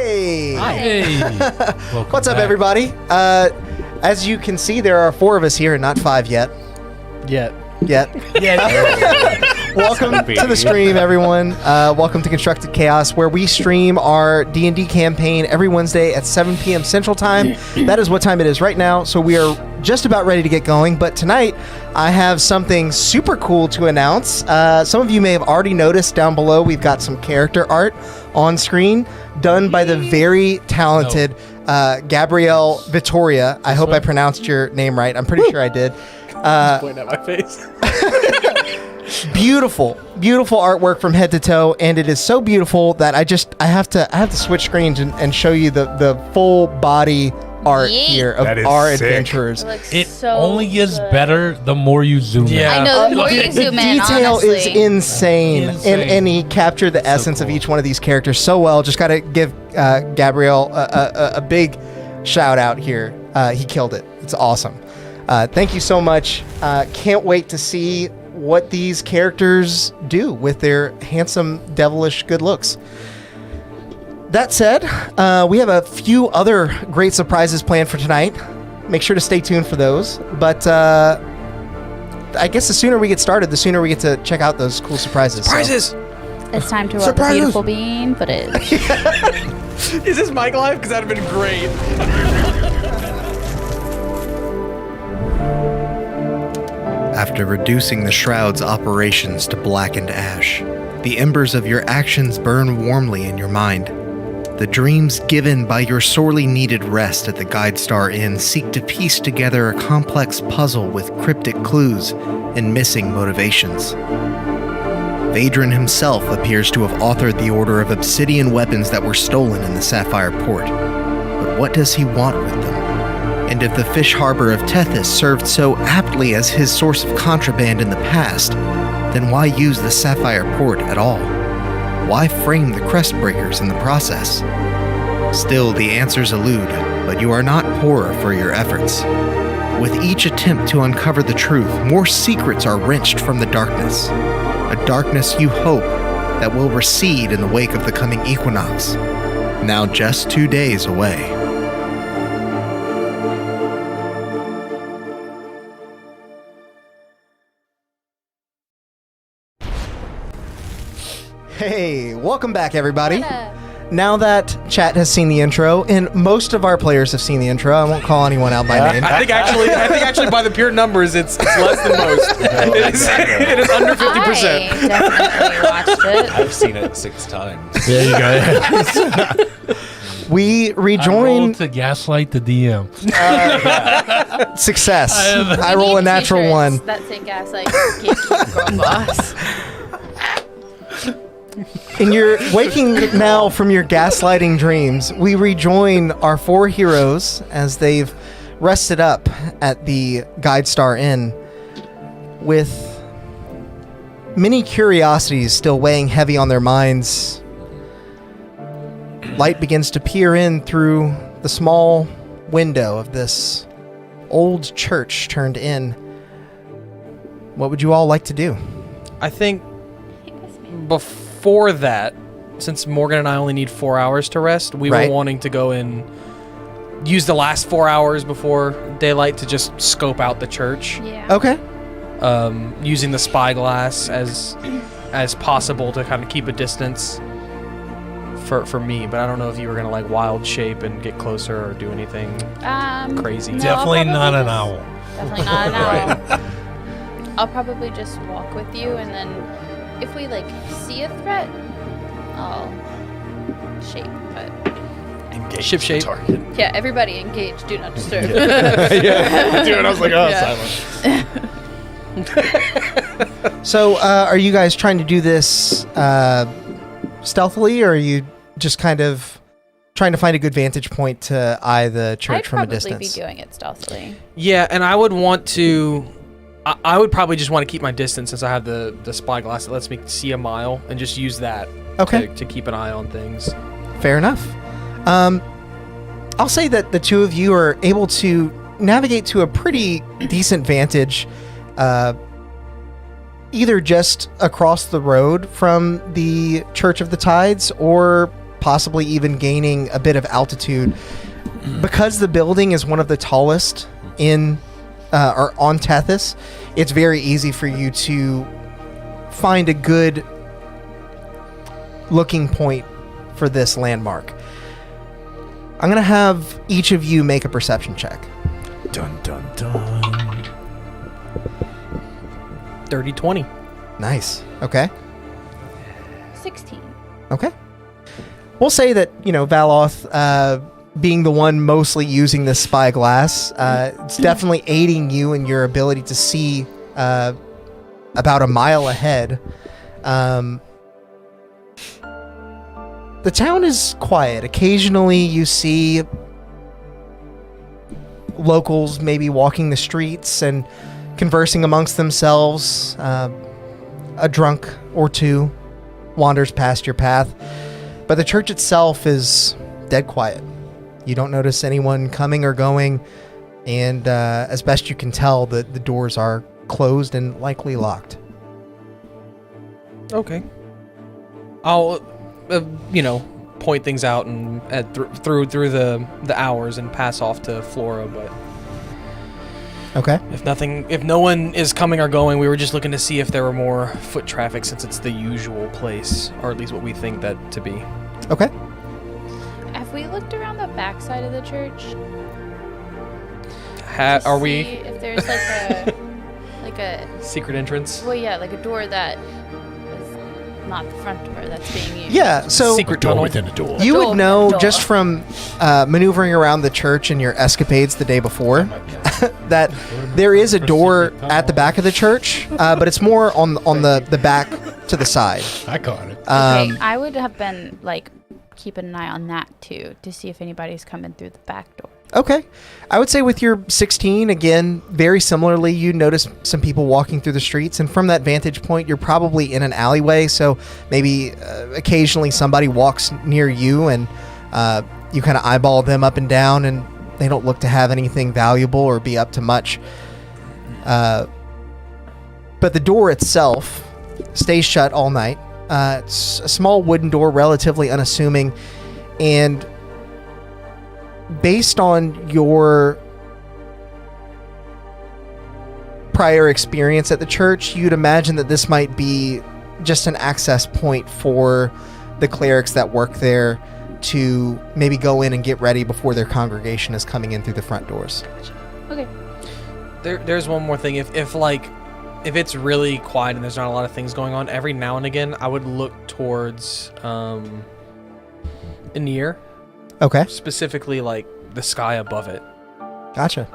Hey! Hi. Hey! What's up, everybody? As you can see, there are 4 of us here and not 5 yet. Yet. Welcome to the stream, everyone. Welcome to Constructed Chaos, where we stream our D&D campaign every Wednesday at 7 p.m. Central Time. That is what time it is right now, so we are just about ready to get going. But tonight, I have something super cool to announce. Some of you may have already noticed down below, we've got some character art on screen done by the very talented Gabrielle Vittoria. I hope I pronounced your name right. I'm pretty sure I did. Pointing at my face. Beautiful artwork from head to toe, and it is so beautiful that I have to switch screens and show you the full body art here of our adventurers. It only gets better the more you zoom in. I know, the more you zoom in, detail honestly. is insane. And he captured the essence of each one of these characters so well. Just got to give Gabrielle a big shout out here. He killed it. It's awesome. Thank you so much. Can't wait to see what these characters do with their handsome, devilish good looks. That said, we have a few other great surprises planned for tonight. Make sure to stay tuned for those. But I guess the sooner we get started, the sooner we get to check out those cool surprises. Surprises! It's time to rub the beautiful bean footage. Is this mic live? Because that would have been great. After reducing the Shroud's operations to blackened ash, the embers of your actions burn warmly in your mind. The dreams given by your sorely needed rest at the Guide Star Inn seek to piece together a complex puzzle with cryptic clues and missing motivations. Phaedrin himself appears to have authored the order of obsidian weapons that were stolen in the Sapphire Port. But what does he want with them? And if the fish harbor of Tethys served so aptly as his source of contraband in the past, then why use the Sapphire Port at all? Why frame the Crestbreakers in the process? Still, the answers elude, but you are not poorer for your efforts. With each attempt to uncover the truth, more secrets are wrenched from the darkness. A darkness you hope that will recede in the wake of the coming equinox, now just 2 days away. Hey, welcome back, everybody. Now that chat has seen the intro, and most of our players have seen the intro, I won't call anyone out by name. I think actually by the pure numbers, it's less than most. It is under 50%. I definitely watched it. I've seen it 6 times. There you go. We I rejoin rolled to gaslight the DM. success. I We roll a need natural t-shirts one. that say gaslight gatekeeper boss. And you're waking now from your gaslighting dreams. We rejoin our 4 heroes as they've rested up at the Guide Star Inn with many curiosities still weighing heavy on their minds. Light begins to peer in through the small window of this old church turned inn. What would you all like to do? I think before that, since Morgan and I only need 4 hours to rest, we were wanting to go and use the last 4 hours before daylight to just scope out the church. Yeah. Okay. Using the spyglass as possible to kind of keep a distance for me, but I don't know if you were gonna like wild shape and get closer or do anything crazy. No, Definitely not an owl. Definitely not an owl. I'll probably just walk with you, and then if we like see a threat, I'll shape. But Engage Ship the shape. target. yeah, everybody engage. Do not disturb. Yeah, dude, I was like, silent. So, are you guys trying to do this stealthily, or are you just kind of trying to find a good vantage point to eye the church I'd from a probably distance? be doing it stealthily. Yeah, and I would want to. I would probably just want to keep my distance since I have the spyglass that lets me see a mile, and just use that to keep an eye on things. Fair enough. I'll say that the two of you are able to navigate to a pretty decent vantage, either just across the road from the Church of the Tides or possibly even gaining a bit of altitude. Because the building is one of the tallest in or on Tethys, it's very easy for you to find a good looking point for this landmark. I'm going to have each of you make a perception check. Dun dun dun. Dirty 20. Nice. Okay. 16. Okay. We'll say that, Valoth, being the one mostly using this spyglass, it's definitely aiding you in your ability to see about a mile ahead. The town is quiet. Occasionally you see locals maybe walking the streets and conversing amongst themselves. A drunk or two wanders past your path. But the church itself is dead quiet. You don't notice anyone coming or going. And as best you can tell, the doors are closed and likely locked. Okay. I'll, point things out and through the hours and pass off to Flora. But Okay. if no one is coming or going, we were just looking to see if there were more foot traffic since it's the usual place, or at least what we think that to be. Okay. Have we looked around the backside of the church? Are See we if there's like a secret entrance? well, yeah, like a door that is not the front door that's being used. Yeah, so Secret Door tunnel. within a door. you Door, would know door. just from maneuvering around the church and your escapades the day before that there is a door at the back of the church, but it's more on the back to the side. I caught it. Okay, I would have been keeping an eye on that too to see if anybody's coming through the back door. Okay. I would say with your 16, again, very similarly, you notice some people walking through the streets, and from that vantage point, you're probably in an alleyway, so maybe occasionally somebody walks near you, and you kind of eyeball them up and down, and they don't look to have anything valuable or be up to much. But the door itself stays shut all night. It's a small wooden door, relatively unassuming, and based on your prior experience at the church, you'd imagine that this might be just an access point for the clerics that work there to maybe go in and get ready before their congregation is coming in through the front doors. Okay. There's one more thing. If it's really quiet and there's not a lot of things going on, every now and again I would look towards Anir, Okay, specifically like the sky above it, gotcha.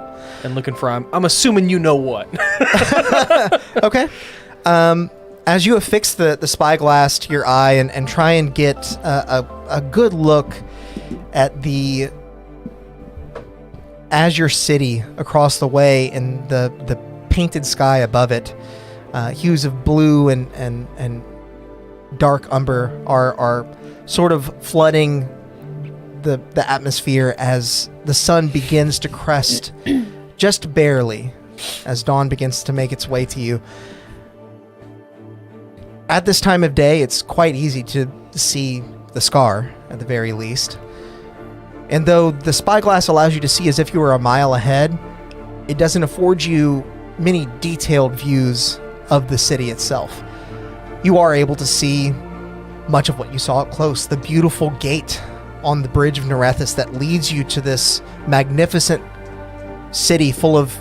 and looking for I'm assuming you know what. Okay. As you affix the spyglass to your eye and try and get a good look at the Azure City across the way and the painted sky above it, hues of blue and dark umber are sort of flooding the atmosphere as the sun begins to crest just barely as dawn begins to make its way to you. At this time of day, it's quite easy to see the scar, at the very least. And though the spyglass allows you to see as if you were a mile ahead, it doesn't afford you many detailed views of the city itself. You are able to see much of what you saw up close, the beautiful gate on the bridge of Nerethus that leads you to this magnificent city full of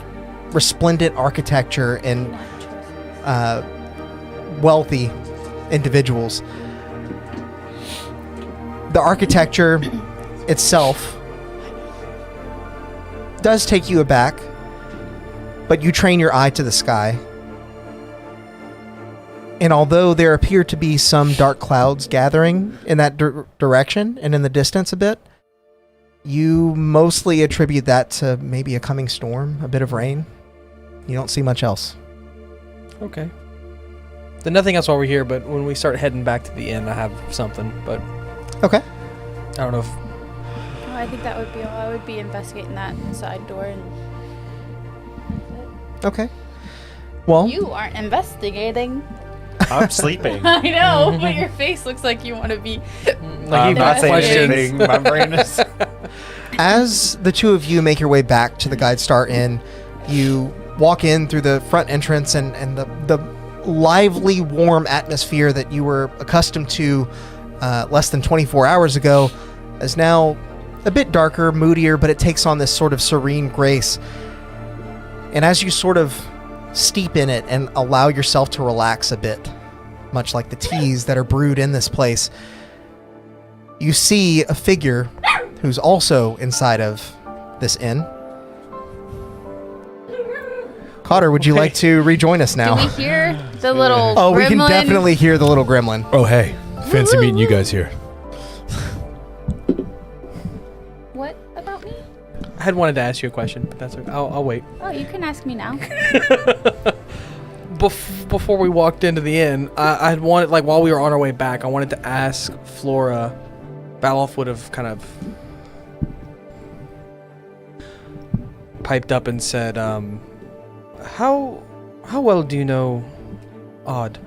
resplendent architecture and wealthy individuals. The architecture itself does take you aback, but you train your eye to the sky. And although there appear to be some dark clouds gathering in that direction and in the distance a bit, you mostly attribute that to maybe a coming storm, a bit of rain. You don't see much else. Okay. Then nothing else while we're here, but when we start heading back to the inn, I have something, but Okay. I don't know if... Oh, I think that would be all. I would be investigating that side door and... Okay. Well, You aren't investigating. I'm sleeping. I know, but your face looks like you want to be. Like I'm not saying questions. anything. My brain is. As the two of you make your way back to the Guide Star Inn, you walk in through the front entrance, and the lively, warm atmosphere that you were accustomed to less than 24 hours ago is now a bit darker, moodier, but it takes on this sort of serene grace. And as you sort of steep in it and allow yourself to relax a bit, much like the teas that are brewed in this place, you see a figure who's also inside of this inn. Cotter, would you like to rejoin us now? Do we hear the little Oh, we can gremlin? definitely hear the little gremlin. Oh, hey. Fancy meeting you guys here. What about me? I had wanted to ask you a question, but that's okay. I'll wait. Oh, you can ask me now. Before we walked into the inn, I had wanted, like, while we were on our way back, I wanted to ask Flora. Baloth would have kind of piped up and said, how well do you know Odd?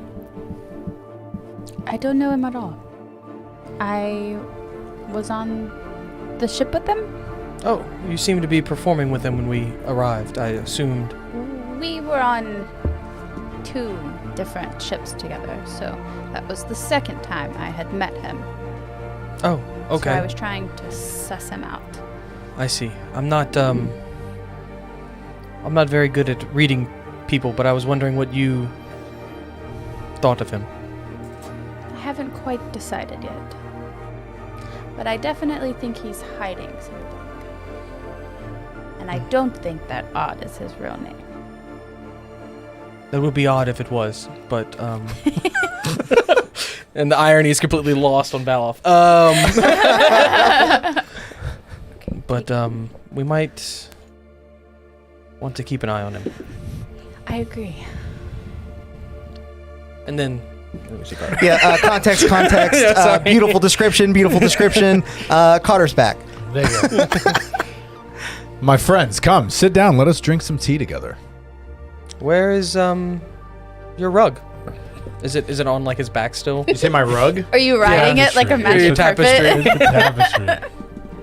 I don't know him at all. I was on the ship with them. Oh, you seemed to be performing with them when we arrived. I assumed. We were on 2 different ships together, so that was the second time I had met him. Oh, okay. So I was trying to suss him out. I see. I'm not very good at reading people, but I was wondering what you thought of him. I haven't quite decided yet. But I definitely think he's hiding something. And I don't think that Odd is his real name. That would be odd if it was, but and the irony is completely lost on Baloth. But we might want to keep an eye on him. I agree. And then Yeah, context. Yeah, sorry. Beautiful description. Cotter's back. There you go. My friends, come, sit down. Let us drink some tea together. where is your rug? Is it on like his back still? You say my rug? Are you riding it like a Tapestry. magic Tapestry. carpet? Tapestry.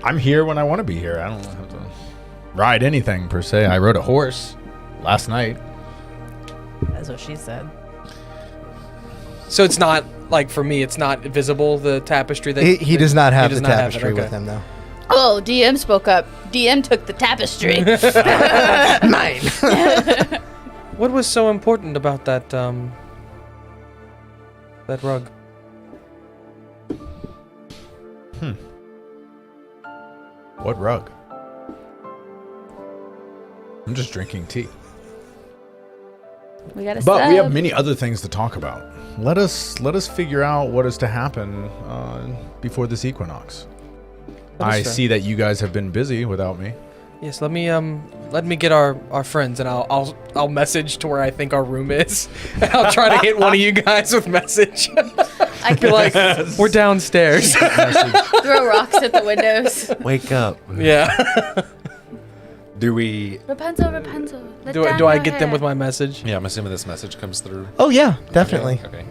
I'm here when I want to be here. I don't have to ride anything per se. I rode a horse last night. That's what she said. So it's not like for me. It's not visible. The tapestry that He does not have does the not have it, tapestry okay. with him, though. Oh, DM spoke up. DM took the tapestry. Mine. What was so important about that that rug? What rug? I'm just drinking tea. We gotta But we have sub. many other things to talk about. Let us figure out what is to happen before this equinox. I see that you guys have been busy without me. Yes, let me get our friends, and I'll message to where I think our room is. And I'll try to hit one of you guys with message. I Be can like, we're downstairs. throw rocks at the windows. Wake up. Yeah. Do we? Rapunzel, Rapunzel. let Do down I your get them hair. with my message? Yeah, I'm assuming this message comes through. Oh, yeah, definitely. Okay.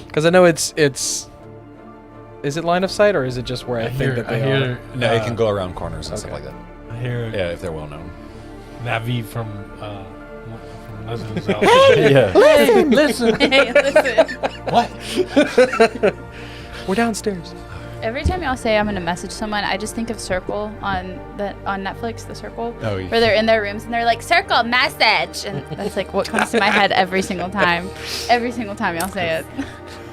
Because I know it's. Is it line of sight or is it just where I think that they are? No, it can go around corners and stuff like that. I hear Yeah, if they're well known. Navi from Listen Yeah. Listen. Hey, listen. What? We're downstairs. Every time y'all say I'm gonna message someone, I just think of Circle on Netflix, The Circle, Oh, yeah. where they're in their rooms and they're like, "Circle message," and that's like what comes to my head every single time. Every single time y'all say it.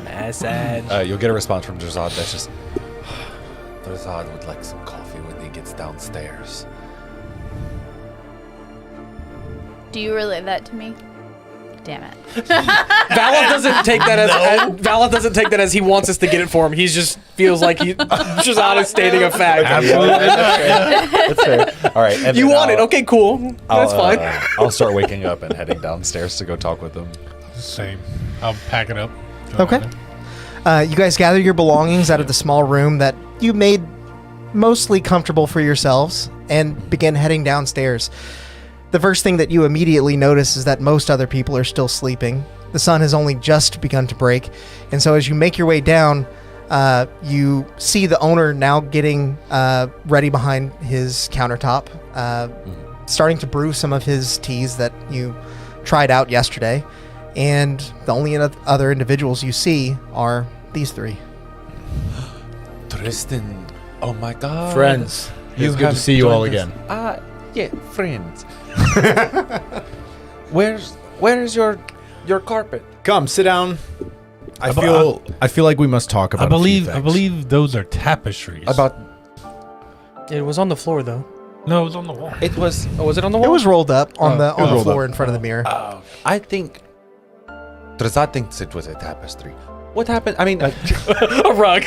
Message. You'll get a response from Drazad that's just, Drazad would like some coffee when he gets downstairs. Do you relay that to me? Damn it. Valak doesn't take that as Valak doesn't take that as he wants us to get it for him. He just feels like he just out of stating a fact. That's fair. All right. And You then want it? Okay, cool. That's fine. I'll start waking up and heading downstairs to go talk with them. Same. I'll pack it up. Okay. You guys gather your belongings out of the small room that you made mostly comfortable for yourselves and begin heading downstairs. The first thing that you immediately notice is that most other people are still sleeping. The sun has only just begun to break. And so as you make your way down, you see the owner now getting ready behind his countertop, starting to brew some of his teas that you tried out yesterday. And the only other individuals you see are these three. Tristan, oh my God. Friends, it's good to see you all again. Yeah, friends. Where's your carpet? Come, sit down. I feel like we must talk about. I believe those are tapestries. It was on the floor, though. No, it was on the wall. It was. Oh, was it on the wall? It was rolled up on the rolled floor up. in front of the mirror. I think. Drazat thinks it was a tapestry. What happened? I mean, a rug.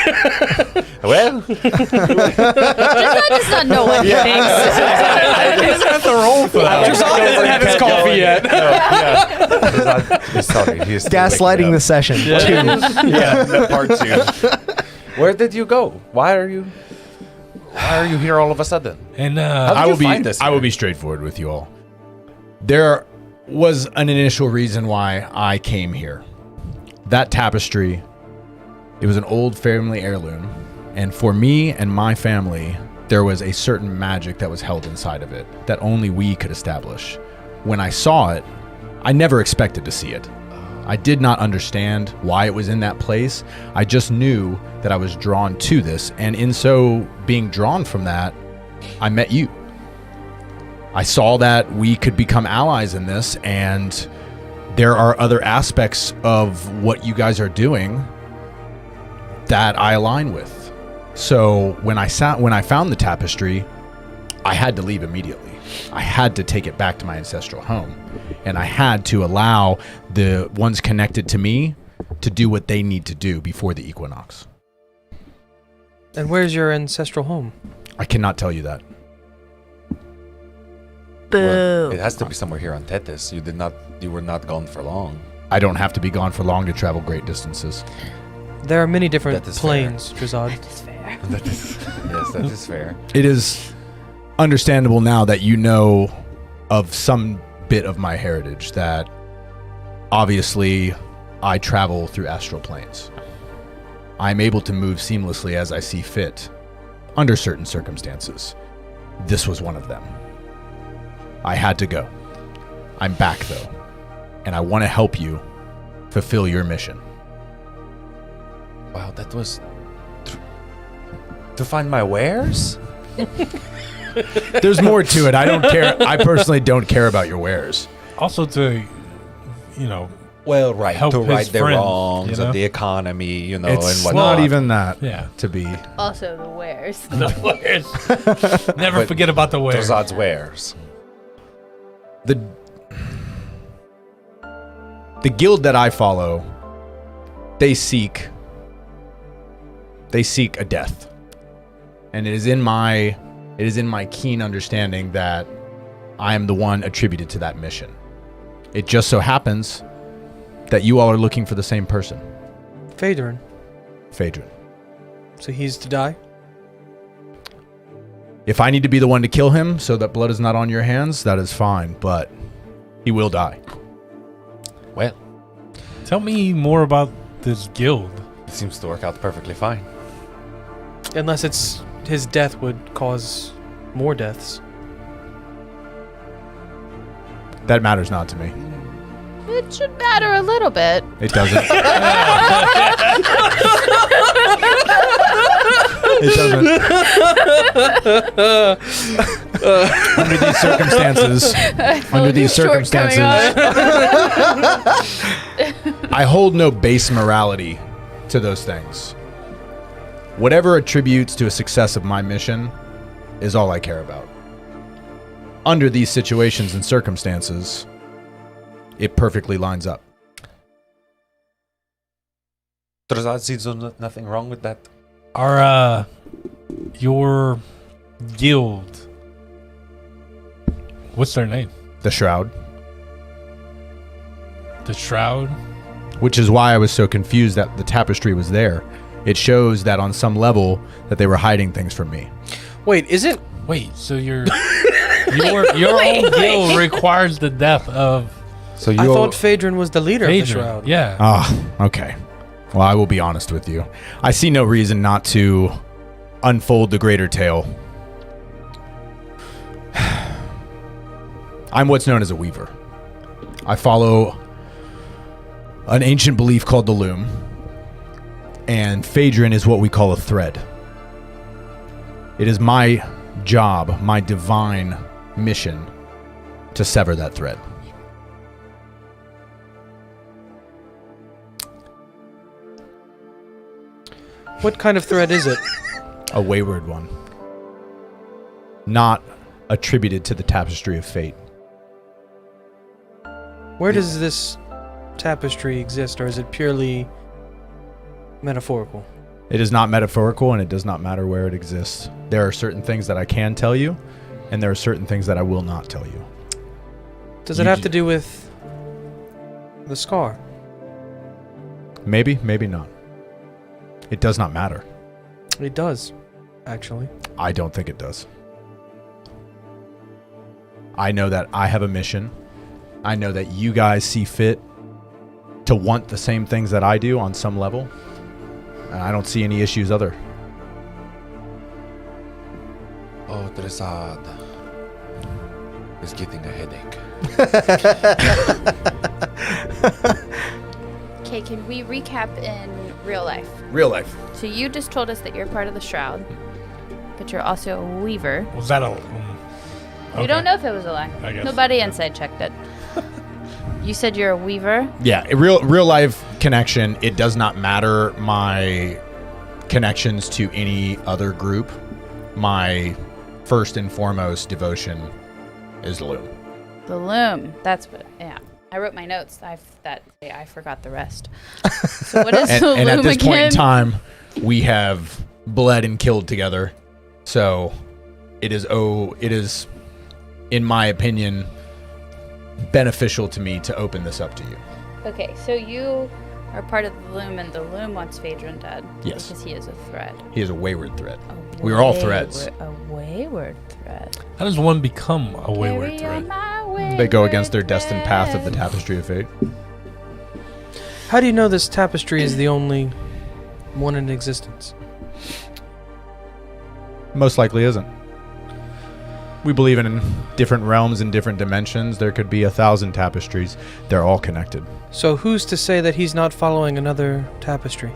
well, I does not know what he thinks. I just have to roll for that. Drazat hasn't had his coffee yet. Drazat is sorry. He's still Gaslighting the session. yeah, part 2. Where did you go? Why are you here all of a sudden? And How did you find us I will here? be straightforward with you all. There was an initial reason why I came here. That tapestry, it was an old family heirloom, and for me and my family, there was a certain magic that was held inside of it that only we could establish. When I saw it, I never expected to see it. I did not understand why it was in that place. I just knew that I was drawn to this, and in so being drawn from that, I met you. I saw that we could become allies in this, and there are other aspects of what you guys are doing that I align with. So when I found the tapestry, I had to leave immediately. I had to take it back to my ancestral home, and I had to allow the ones connected to me to do what they need to do before the equinox. And where's your ancestral home? I cannot tell you that. Boo. It has to be somewhere here on Tethys. You were not gone for long. I don't have to be gone for long to travel great distances. There are many different That is planes, Drazad. That's fair. Yes, that is fair. It is understandable now that you know of some bit of my heritage, that obviously I travel through astral planes. I'm able to move seamlessly as I see fit under certain circumstances. This was one of them. I had to go. I'm back though, and I want to help you fulfill your mission. Wow, that was to find my wares. There's more to it. I don't care. I personally don't care about your wares. also to, Well, right, help to his right the friends, wrongs you know? of the economy, and It's whatnot. not even that. Yeah. To be. Also the wares. The wares. Never But forget about the wares. Drazad's wares. The guild that I follow, they seek a death. And it is in my keen understanding that I am the one attributed to that mission. It just so happens that you all are looking for the same person, Phaedrin. Phaedrin. So he's to die? If I need to be the one to kill him so that blood is not on your hands, that is fine, but he will die. Well, Tell me more about this guild. it seems to work out perfectly fine. Unless it's his death would cause more deaths. That matters not to me. It should matter a little bit. It doesn't. It doesn't. Under these circumstances, I hold no base morality to those things. Whatever attributes to a success of my mission is all I care about. Under these situations and circumstances, it perfectly lines up. Drazad sees nothing wrong with that. Our your guild, what's their name? The Shroud. The Shroud? Which is why I was so confused that the tapestry was there. It shows that on some level that they were hiding things from me. Wait, isn't... Wait, so your own guild requires the death of So I thought Phaedrin was the leader of the shroud. Yeah. Okay. Well, I will be honest with you. I see no reason not to unfold the greater tale. I'm what's known as a weaver. I follow an ancient belief called the loom, and Phaedrin is what we call a thread. It is my job, my divine mission, to sever that thread. What kind of thread is it? A wayward one. Not attributed to the tapestry of fate. Where does this tapestry exist, or is it purely metaphorical? It is not metaphorical, and it does not matter where it exists. There are certain things that I can tell you, and there are certain things that I will not tell you. Does it have to do with the scar? Maybe, maybe not. It does not matter. It does, actually. I don't think it does. I know that I have a mission. I know that you guys see fit to want the same things that I do on some level. And I don't see any issues other. Oh, Dresad is getting a headache. Okay, can we recap in real life? Real life. So you just told us that you're part of the shroud, but you're also a weaver. Was that a... We don't know if it was a lie. I guess. Nobody inside checked it. You said you're a weaver? Yeah, real life connection. It does not matter my connections to any other group. My first and foremost devotion is the loom. The loom. That's what, yeah. I wrote my notes. I forgot the rest. So what is the loom and at this again? point in time, we have bled and killed together. So it is, in my opinion, beneficial to me to open this up to you. Okay, so you are part of the loom, and the loom wants Phaedrin dead. Yes. Because he is a thread. He is a wayward thread. We are all threads. A wayward thread. How does one become a wayward Carry on thread? my They go wayward against their destined path of the thread. tapestry of fate. How do you know this tapestry is the only one in existence? Most likely isn't. We believe in different realms and different dimensions. There could be 1,000 tapestries. They're all connected. So who's to say that he's not following another tapestry?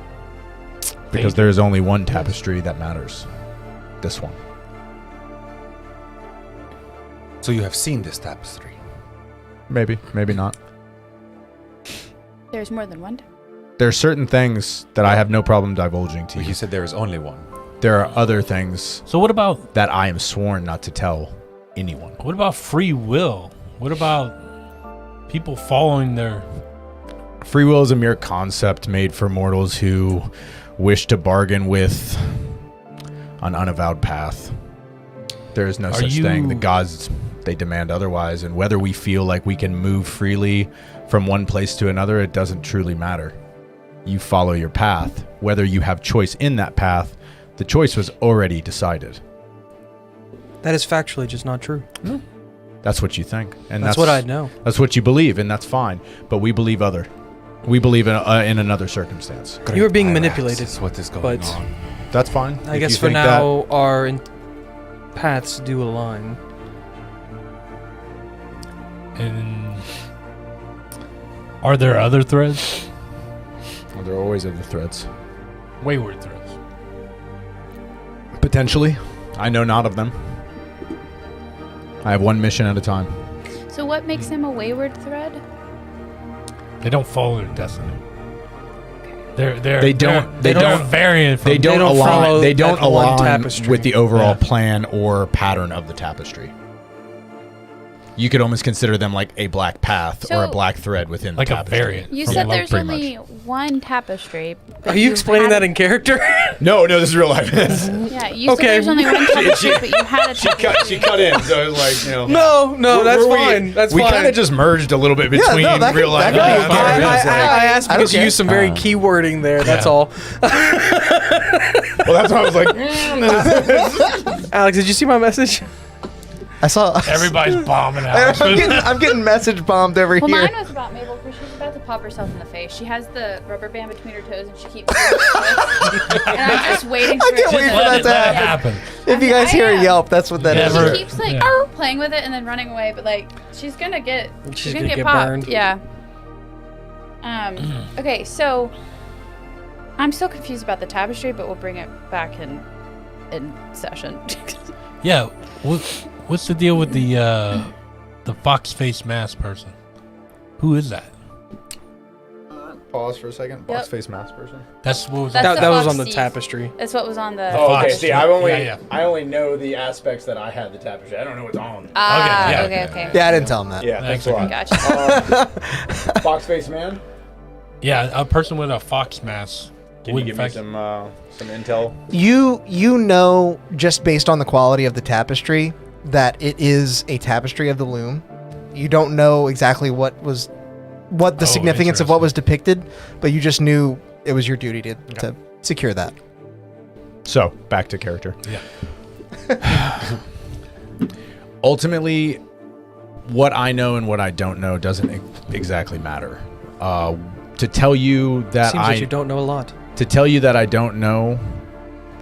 Because there is only one tapestry that matters. This one. So you have seen this tapestry? Maybe, maybe not. There's more than one. There are certain things that I have no problem divulging to Well, you. you said there is only one. There are other things So what about that I am sworn not to tell anyone. free will? What about people following their... Free will is a mere concept made for mortals who wish to bargain with an unavowed path. There is no such thing. The gods, they demand otherwise, and whether we feel like we can move freely from one place to another, it doesn't truly matter. You follow your path. Whether you have choice in that path, the choice was already decided. That is factually just not true. That's what you think, and That's what I know. That's what you believe, and that's fine. But we believe other. We believe in another circumstance. You were being Great manipulated. badass is what is going but- on. That's fine. I If guess you for think now, our paths do align. And are there other threads? Well, there are always other threads. Wayward threads. Potentially. I know not of them. I have one mission at a time. So what makes him a wayward thread? They don't follow their destiny. They're They don't vary from... They don't don't align. follow They don't that one align tapestry. with the overall Yeah. plan or pattern of the tapestry. You could almost consider them like a black path or a So- black thread within Like the a tapestry. variant. You From said like there's pretty only one tapestry. but Are you explaining had- that in character? No, this is real life. Yeah, you Okay. said there's only one tapestry, but you had a she tapestry. cut in, so it was like, you know. No, that's fine. That's we fine. kind of just merged a little bit between no, that could- real life that and could be character. fine. It's like- I asked I don't because you care. used some very key wording there. That's Yeah. all. well, that's why I was like, Alex, did you see my message? I saw Everybody's bombing out. I'm getting message bombed over Well, here. mine was about Mabel because she's about to pop herself in the face. She has the rubber band between her toes and she keeps doing this. And I'm just waiting for I can't wait for that to happen. If you guys hear a yelp, that's what that is. Never- She keeps like playing with it and then running away, but like she's gonna get get popped. burned. Yeah. Okay, so I'm still confused about the tapestry, but we'll bring it back in session. Yeah. What's the deal with the fox face mask person? Who is that? Pause for a second. Yep. Box face mask person. That's what was That's that? the That was fox on the thief. tapestry. That's what was on the. Oh, okay. Fox. See, I only Yeah. I only know the aspects that I have the tapestry. I don't know what's on. Ah, Okay, okay, yeah. okay. Yeah, I didn't tell him that. Yeah, thanks a lot. Gotcha. Fox face man. Yeah, a person with a fox mask. Can you give me some intel? You know, just based on the quality of the tapestry, that it is a tapestry of the loom. You don't know exactly what the significance of what was depicted, but you just knew it was your duty to secure that. So back to character. Yeah. Ultimately, what I know and what I don't know doesn't exactly matter. To tell you that Seems like you don't know a lot. To tell you that I don't know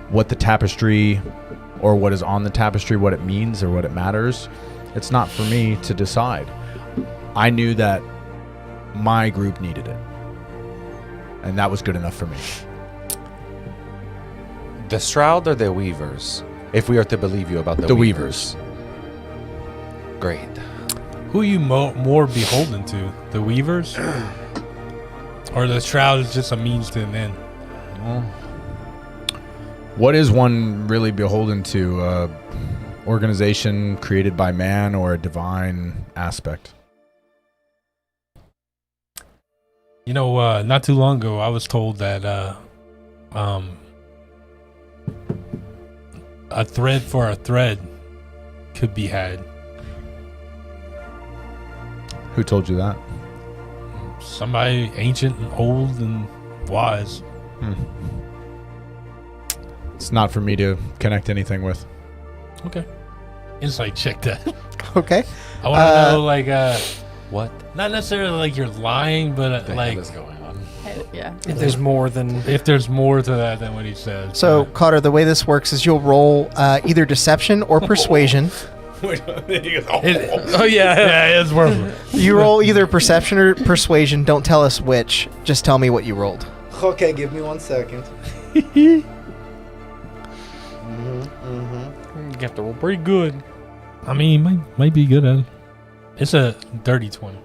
what the tapestry or what is on the tapestry, what it means or what it matters, it's not for me to decide. I knew that my group needed it, and that was good enough for me. The Shroud or the Weavers? If we are to believe you about the Weavers. Great. Who are you more beholden to? The Weavers? Or the Shroud is just a means to an end? Well, what is one really beholden to? Organization created by man or a divine aspect? You know, not too long ago, I was told that a thread for a thread could be had. Who told you that? Somebody ancient and old and wise. It's not for me to connect anything with. Okay. Insight check that. Okay. I want to know, like, What not necessarily like you're lying, but the like hell is going on? Yeah. If there's more than if there's more to that than what he says. So, Cotter, the way this works is you'll roll either deception or persuasion. oh yeah, yeah, it's worth it. You roll either perception or persuasion. Don't tell us which. Just tell me what you rolled. Okay, give me 1 second. you have to roll pretty good. I mean, might be good at it. It's a dirty 20.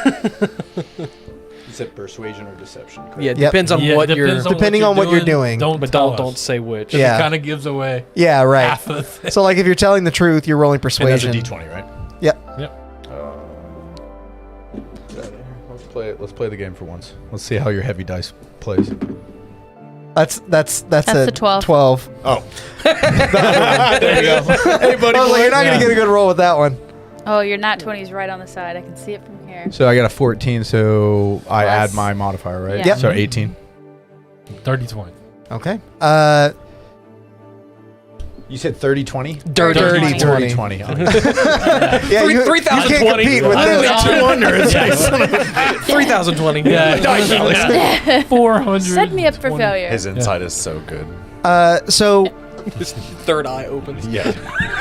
You said persuasion or deception, correct? Yeah, it Yep. depends on Yeah, what depends you're. Depending on what you're doing. But don't say which. Yeah. It kind of gives away Yeah, right. half of the thing. So, like, if you're telling the truth, you're rolling And that's a persuasion. D20, right? Yep. Let's play the game for once. Let's see how your heavy dice plays. That's a 12. 12. Oh. There you go. Hey, buddy. I was like, you're not going to get a good roll with that one. Oh, your nat 20 is right on the side. I can see it from here. So I got a 14, so I Plus- add my modifier, right? Yeah. Yep. So 18. Dirty 20. Okay. You said 30-20? Dirty 20. 20. Yeah, you can't 3,020. compete with this. 3020. Yeah. 400. Set me up for failure. His insight is so good. So His third eye opens. Yeah.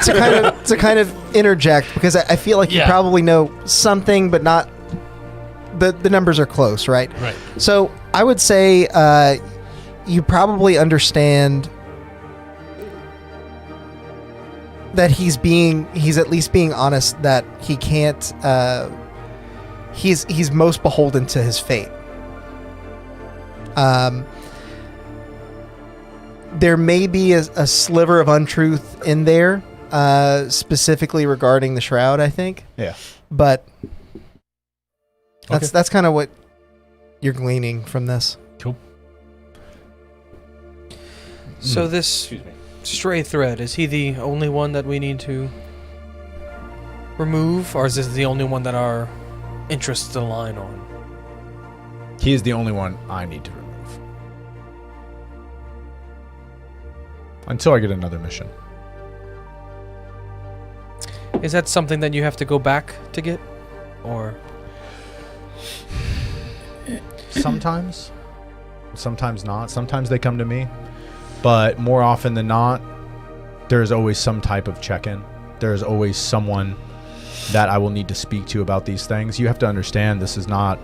to kind of interject, because I feel like you Yeah. probably know something, but not the numbers are close, right? Right. So I would say you probably understand that he's at least being honest, that he can't he's most beholden to his fate. There may be a sliver of untruth in there, specifically regarding the shroud, I think. Yeah. But Okay. that's kind of what you're gleaning from this. Cool. So this stray thread, is he the only one that we need to remove, or is this the only one that our interests align on? He is the only one I need to remove. Until I get another mission. Is that something that you have to go back to get? Or Sometimes not. Sometimes they come to me. But more often than not, there's always some type of check-in. There's always someone that I will need to speak to about these things. You have to understand this is not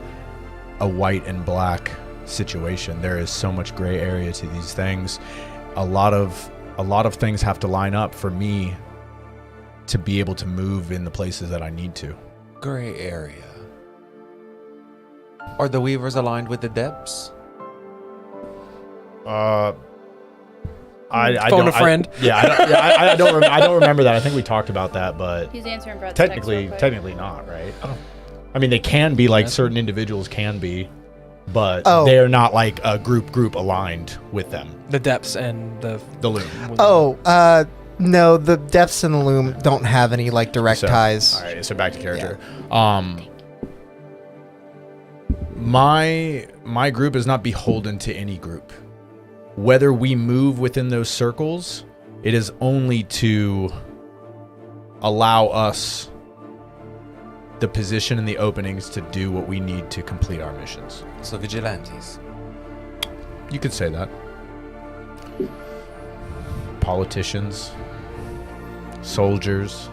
a white and black situation. There is so much gray area to these things. A lot of things have to line up for me to be able to move in the places that I need to. Gray area. Are the Weavers aligned with the Depths? I phone don't, a friend. I don't remember that. I think we talked about that, but He's answering Brett's technically not, right? I mean, they can be like certain individuals can be, but Oh. they are not like a group aligned with them. the depths and the The loom. No, the depths in the loom don't have any like direct ties. All right, so back to character. My group is not beholden to any group. Whether we move within those circles, it is only to allow us the position and the openings to do what we need to complete our missions. So vigilantes. You could say that. Politicians, soldiers,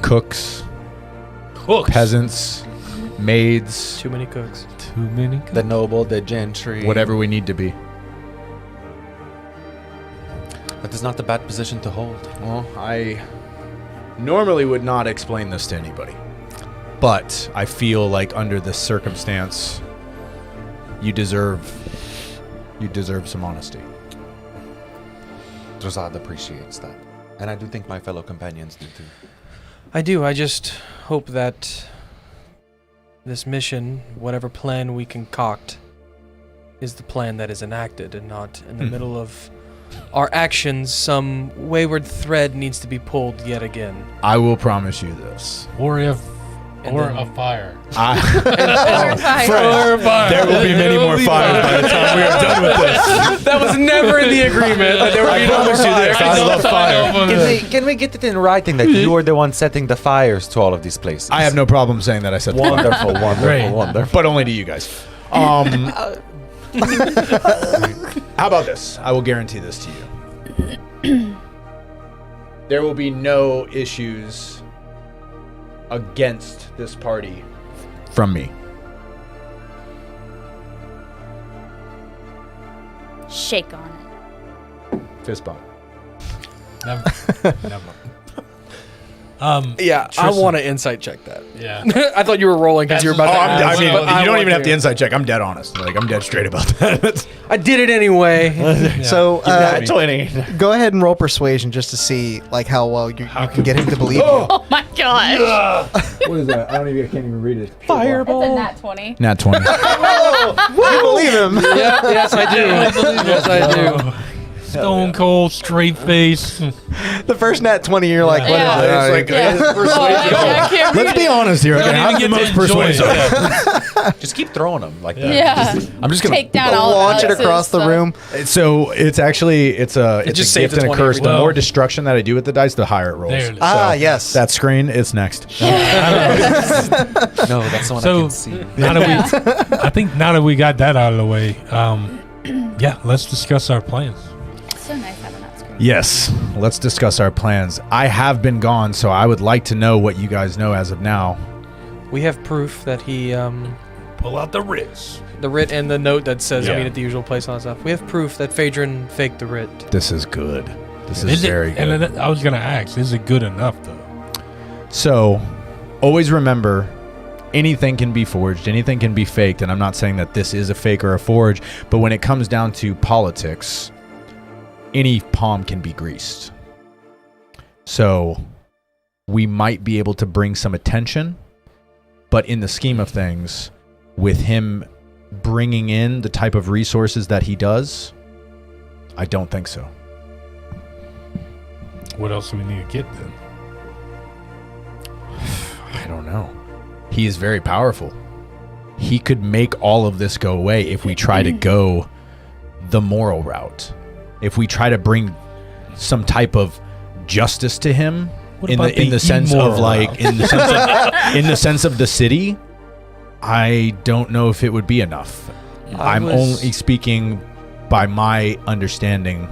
cooks, peasants, maids, too many cooks. Too many. The noble, the gentry. whatever we need to be. That is not a bad position to hold. Well, I normally would not explain this to anybody, but I feel like under this circumstance, you deserve some honesty. Drazad appreciates that. And I do think my fellow companions do too. I do. I just hope that this mission, whatever plan we concoct, is the plan that is enacted and not in the middle of our actions, some wayward thread needs to be pulled yet again. I will promise you this. Or a then- fire. There will be many more fires by the time we are done with this. That was never in the agreement. That there would be no more fires. I love fire. Can we get it in writing that you are the one setting the fires to all of these places? I have no problem saying that I said Wonderful, wonderful, Great. wonderful. but only to you guys. How about this? I will guarantee this to you. There will be no issues against this party from me. Shake on it. Fist bump. Never. Yeah, I Tristan. want to insight check that. Yeah. I thought you were rolling because you were about to I ask, mean, but you don't want even have to. to inside check. I'm dead honest. Like, I'm dead straight about that. I did it anyway. So Nat 20. go ahead and roll persuasion just to see like how well you can get him to believe you. Oh my gosh. What is that? I can't even read it. It's a nat 20. Nat 20. You believe him. Yeah, yes, I do. Yes, I do. Stone cold, straight face. The first nat 20, you're like, what Yeah. is it? It's like, I can't read let's be it. honest here. Okay, I'm the most persuasive. Just keep throwing them like that. Yeah. I'm just gonna Take down all launch it Alex's across the stuff. room. So it's actually it's a just a saves gift a and a 20 curse. every The time. more destruction that I do with the dice, the higher it rolls. There it is. Ah, yes. That screen, it's next. No, that's the one I So can see. I think now that we got that out of the way, yeah, let's discuss our plans. It's so nice having that screen. Yes, let's discuss our plans. I have been gone, so I would like to know what you guys know as of now. We have proof that he, Pull out the writs. the writ and the note that says Yeah. meet at the usual place and all that stuff. We have proof that Phaedrin faked the writ. This is good. This is it, very good. and I was gonna ask, is it good enough though? So, always remember, anything can be forged, anything can be faked, and I'm not saying that this is a fake or a forge, but when it comes down to politics, any palm can be greased. So, we might be able to bring some attention, but in the scheme of things, with him bringing in the type of resources that he does, I don't think so. What else do we need to get then? I don't know. He is very powerful. He could make all of this go away if we try to go the moral route. If we try to bring some type of justice to him What in about the sense of immoral like route? in the sense of the city, I don't know if it would be enough. I'm only speaking by my understanding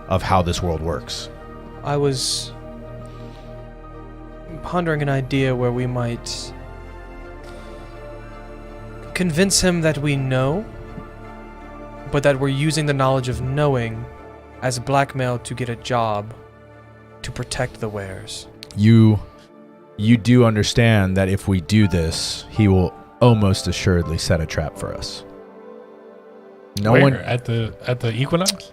of how this world works. I was pondering an idea where we might convince him that we know, but that we're using the knowledge of knowing as blackmail to get a job to protect the wares. You do understand that if we do this, he will almost assuredly set a trap for us. No Where? one At the Equinox?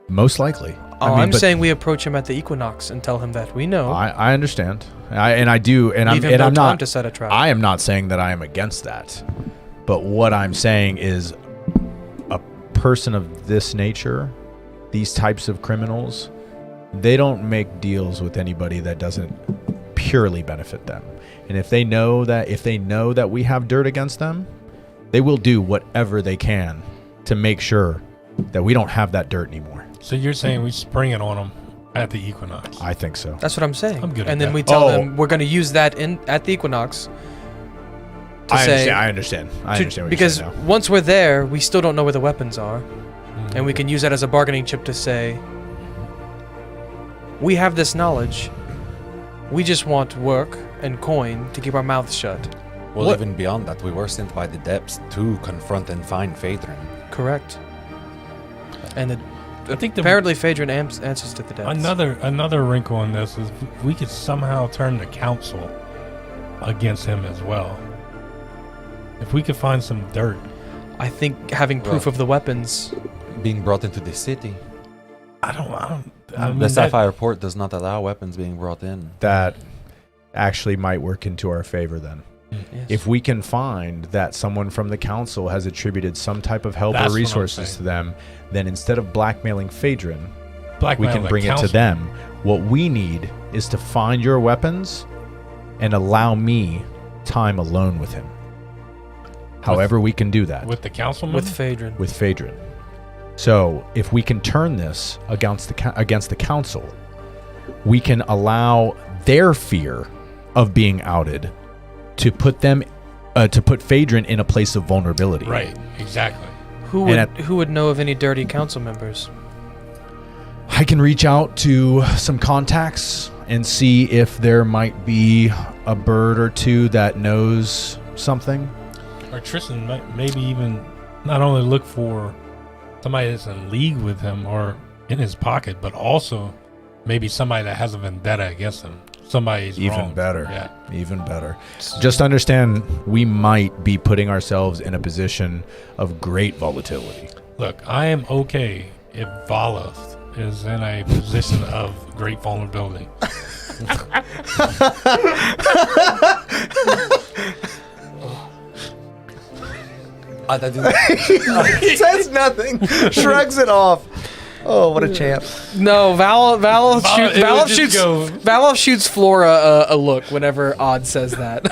most likely. Oh, but saying we approach him at the Equinox and tell him that we know. I understand. I do, and Leave him no I'm time not to set a trap. I am not saying that I am against that. But what I'm saying is a person of this nature, these types of criminals, they don't make deals with anybody that doesn't purely benefit them. And if they know that we have dirt against them, they will do whatever they can to make sure that we don't have that dirt anymore. So you're saying we spring it on them at the Equinox? I think so. That's what I'm saying. I'm good And with then that. we tell them we're going to use that at the Equinox to I understand what you're because saying now. once we're there, we still don't know where the weapons are. And we can use that as a bargaining chip to say, we have this knowledge. We just want work and coin to keep our mouths shut. Well, even beyond that, we were sent by the depths to confront and find Phaedrin. Correct. And I think apparently Phaedrin answers to the depths. Another wrinkle in this is we could somehow turn the council against him as well. If we could find some dirt. I think having proof of the weapons being brought into the city. I mean, The Sapphire Port does not allow weapons being brought in. That actually might work into our favor then. Yes. If we can find that someone from the council has attributed some type of help That's or what I'm resources saying. to them, then instead of blackmailing Phaedrin, we blackmail can the bring it to council. them. What we need is to find your weapons and allow me time alone with him. However we can do that. With the councilman? with Phaedrin. With Phaedrin. So if we can turn this against the council, we can allow their fear of being outed to put Phaedrin in a place of vulnerability. Right, exactly. Who would know of any dirty council members? I can reach out to some contacts and see if there might be a bird or two that knows something. Or Tristan might maybe even not only look for somebody that's in league with him or in his pocket, but also maybe somebody that has a vendetta against him. Somebody's Even wrong. better. Yeah. Even better. Just understand we might be putting ourselves in a position of great volatility. Look, I am okay if Vala is in a position of great vulnerability. He says nothing, shrugs it off. Oh, what a champ! No, Valov shoots Flora a look whenever Odd says that.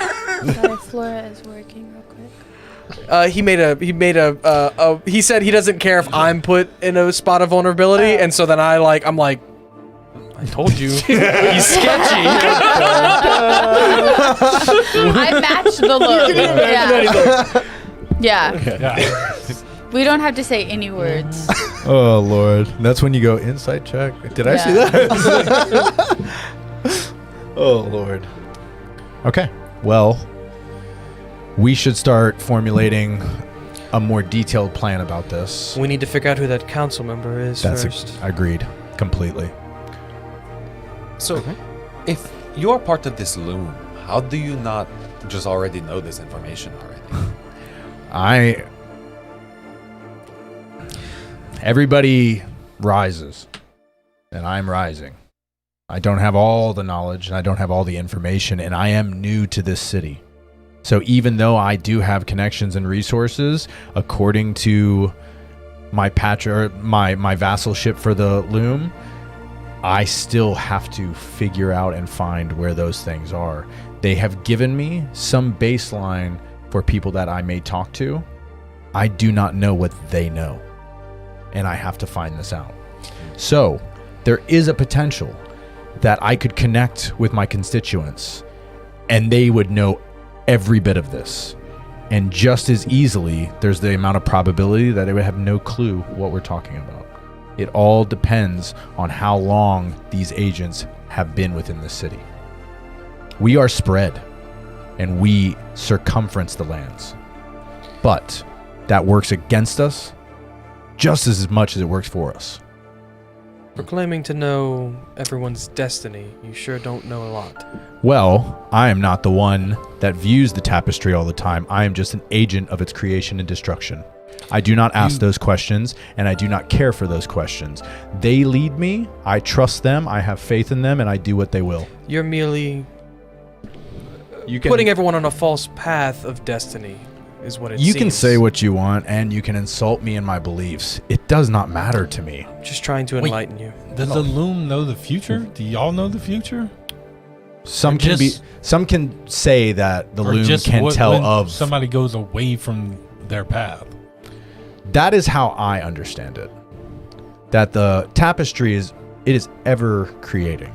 Sorry, Flora is working real quick. He said he doesn't care if I'm put in a spot of vulnerability, and so then I'm like, I told you, he's sketchy. I matched the look. Yeah. Yeah. We don't have to say any words. Oh, Lord. That's when you go, inside check. Did I see that? Oh, Lord. Okay. Well, we should start formulating a more detailed plan about this. We need to figure out who that council member is first. Agreed. Completely. So, if you're part of this loom, how do you not just already know this information already? Everybody rises, and I'm rising. I don't have all the knowledge, and I don't have all the information, and I am new to this city. So even though I do have connections and resources, according to my vassalship for the loom, I still have to figure out and find where those things are. They have given me some baseline for people that I may talk to. I do not know what they know, and I have to find this out. So there is a potential that I could connect with my constituents and they would know every bit of this. And just as easily, there's the amount of probability that they would have no clue what we're talking about. It all depends on how long these agents have been within the city. We are spread, and we circumference the lands. But that works against us just as much as it works for us. For claiming to know everyone's destiny, you sure don't know a lot. Well, I am not the one that views the tapestry all the time. I am just an agent of its creation and destruction. I do not ask those questions, and I do not care for those questions. They lead me, I trust them, I have faith in them, and I do what they will. You're merely putting everyone on a false path of destiny, is what it seems. You can say what you want, and you can insult me and my beliefs. It does not matter to me. Just trying to enlighten you. Does the loom know the future? Do y'all know the future? Some can say that the loom can tell of somebody goes away from their path. That is how I understand it. That the tapestry is ever creating.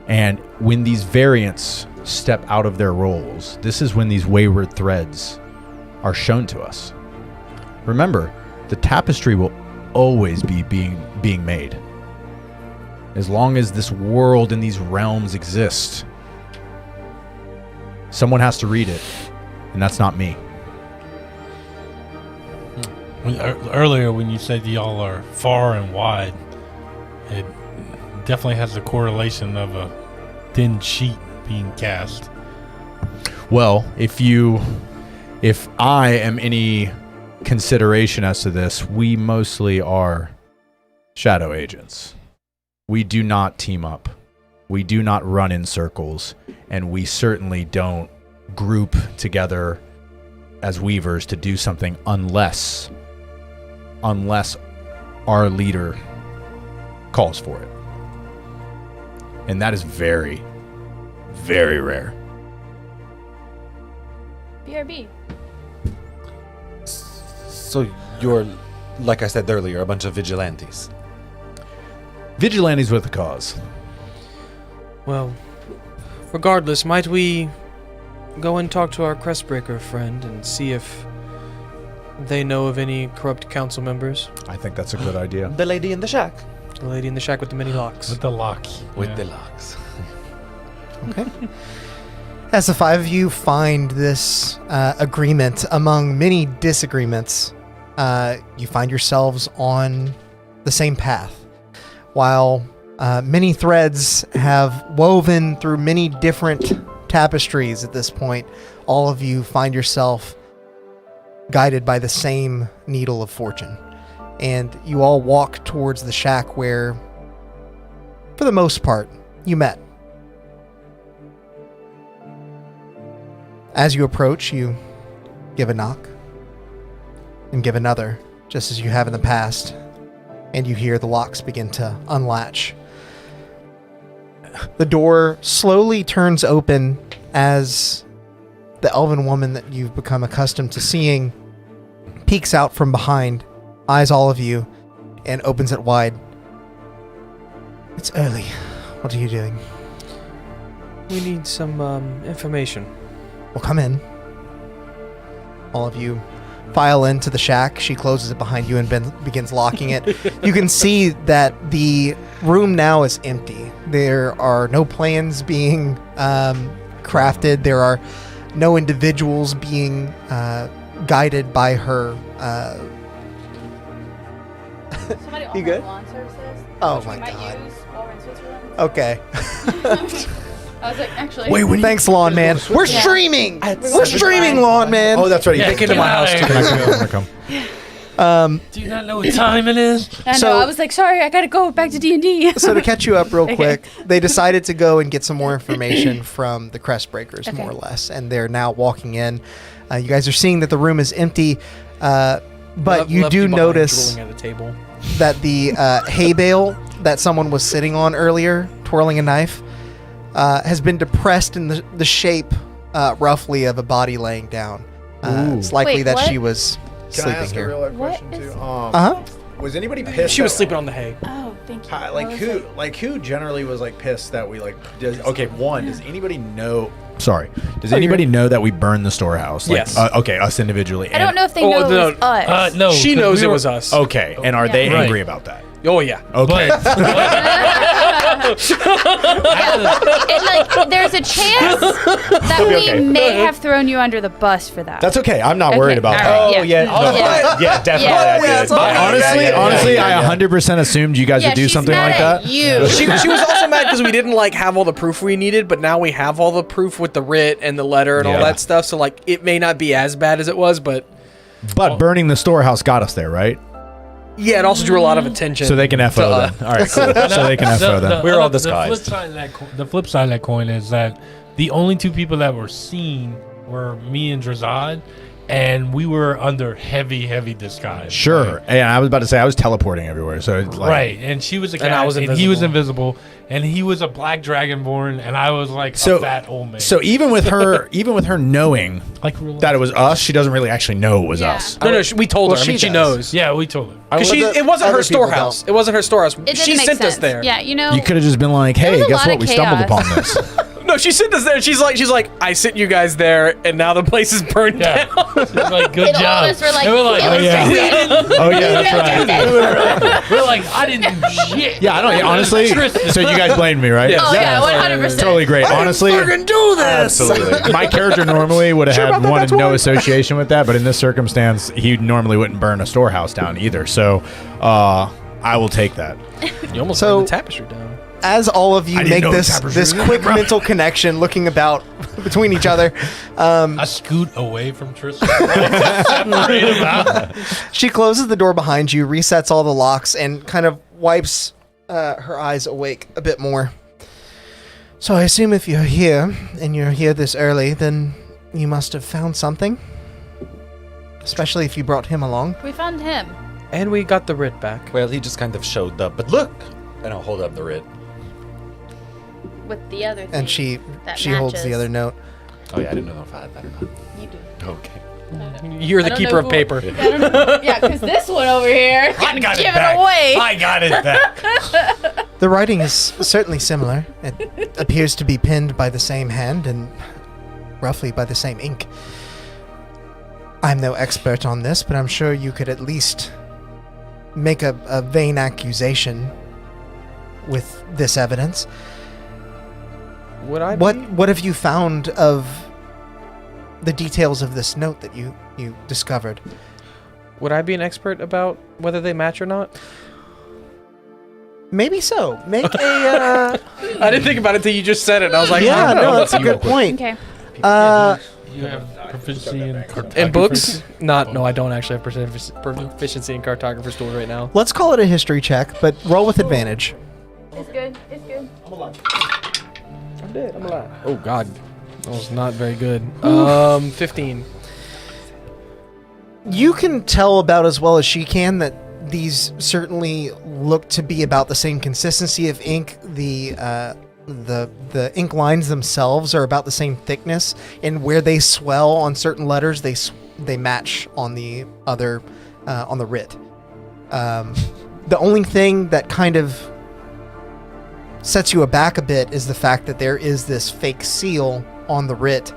And when these variants step out of their roles, this is when these wayward threads are shown to us. Remember, the tapestry will always be being made. As long as this world and these realms exist, someone has to read it, and that's not me. Earlier, when you said y'all are far and wide, it definitely has the correlation of a thin sheet being cast. Well, if I am any consideration as to this, we mostly are shadow agents. We do not team up. We do not run in circles, and we certainly don't group together as weavers to do something unless our leader calls for it. And that is very, very rare. BRB. So you're, like I said earlier, a bunch of vigilantes. Vigilantes with a cause. Well, regardless, might we go and talk to our Crestbreaker friend and see if they know of any corrupt council members? I think that's a good idea. The lady in the shack. The lady in the shack with the many locks. With the lock. With the locks. Okay. As the five of you find this agreement among many disagreements, you find yourselves on the same path. While many threads have woven through many different tapestries at this point, all of you find yourself guided by the same needle of fortune. And you all walk towards the shack where, for the most part, you met. As you approach, you give a knock and give another, just as you have in the past, and you hear the locks begin to unlatch. The door slowly turns open as the elven woman that you've become accustomed to seeing peeks out from behind, eyes all of you, and opens it wide. It's early. What are you doing? We need some information. Well, come in. All of you file into the shack. She closes it behind you and begins locking it. You can see that the room now is empty. There are no plans being crafted. There are no individuals being guided by her. Somebody You good? lawn services. Oh which my we might God. use while we're in Switzerland. Okay. I was like, actually. Thanks, Lawn Man. We're Yeah. streaming. We're streaming, Lawn Man. Oh, that's right. Yeah, Take into my house too. I'm gonna come. Do you not know what time it is? I know. So- I was like, sorry, I gotta go back to D&D. So to catch you up real Okay. quick, they decided to go and get some more information from the Crestbreakers, Okay. more or less, and they're now walking in. You guys are seeing that the room is empty, but you Left do behind notice drooling at a table. that the hay bale that someone was sitting on earlier, twirling a knife, has been depressed in the shape, roughly, of a body laying down. It's likely Wait, that what? she was sleeping here. What is- Uh-huh. Was anybody pissed? She was sleeping on the hay. Oh, thank you. Like What was who? it? Like who generally was like pissed that we like? Okay, one. Does anybody know? Sorry. Does anybody know that we burned the storehouse? Like, Yes. Okay, us individually. I don't know if they know it was us. No, She 'cause knows we it were- was us. Okay, and are they Right. angry about that? Oh yeah. Okay. And like, there's a chance that we okay. may have thrown you under the bus for that. That's okay. I'm not worried about all that. right, Oh yeah, Yeah. definitely. Yeah. I did. Honestly, I 100% assumed you guys Yeah, would do she's something mad like at that. You. She was also mad because we didn't like have all the proof we needed, but now we have all the proof with the writ and the letter and all Yeah. that stuff. So like, it may not be as bad as it was, but But burning the storehouse got us there, right? yeah, it also drew a lot of attention. So they can FO them. All right, cool. So they can FO them. We're all The disguised. flip side of that coin is that the only two people that were seen were me and Drazad, and we were under heavy disguise. Sure. Right? And I was about to say I was teleporting everywhere. So it's like, Right, and she was a cat, And I was and he was invisible, and he was a black dragonborn, and I was like a fat old man. So even with her knowing like that it was us, she doesn't really actually know it was Yeah. us. No, we told Well, her. I mean, she she does. knows. yeah, we told her. Because it wasn't her storehouse. It wasn't her storehouse. It She didn't make sent sense. us there. Yeah, you know. You could have just been like, was "Hey, a guess lot what? of We stumbled chaos. upon this." No, she sent us there. She's like, I sent you guys there, and now the place is burned Yeah, down. She's like, good And all job. of us were like, And we're like, "Kill oh us, yeah, Tristan." Oh yeah, that's right. we're like, I didn't do shit. Yeah, I don't. Honestly, so you guys blamed me, right? Yeah. Oh yeah, 100%. Totally great. Honestly, do this. Absolutely. my character normally would have Sure about had that? wanted That's no why. association with that, but in this circumstance, he normally wouldn't burn a storehouse down either. So, I will take that. You almost So- burned the tapestry down. As all of you I didn't make know this tapestry this was quick there, bro. mental connection, looking about between each other, I scoot away from Tristan. Separate him out. she closes the door behind you, resets all the locks, and kind of wipes her eyes awake a bit more. So I assume if you're here, and you're here this early, then you must have found something. Especially if you brought him along. We found him. And we got the writ back. Well, he just kind of showed up. But look, and I'll hold up the writ. With the other thing. And she that holds the matches. other note. Oh yeah, I didn't know if I had that or not. You do. Okay. You're I the don't keeper know of who- paper. I don't know. Yeah, because this one over here I got give it back. it away. I got it back. The writing is certainly similar. It appears to be penned by the same hand and roughly by the same ink. I'm no expert on this, but I'm sure you could at least make a vain accusation with this evidence. Would I? What have you found of the details of this note that you discovered? Would I be an expert about whether they match or not? Maybe so. Make a I didn't think about it until you just said it. And I was like, yeah, I don't know. no, that's a good point. Okay. You have proficiency in cartography. In books? No, I don't actually have proficiency in cartographer's tools right now. Let's call it a history check, but roll with advantage. It's good. It's good. I'm dead. I'm alive. Oh God, that was not very good. 15. You can tell about as well as she can that these certainly look to be about the same consistency of ink. The ink lines themselves are about the same thickness, and where they swell on certain letters, they match on the other on the writ. The only thing that kind of sets you aback a bit is the fact that there is this fake seal on the writ.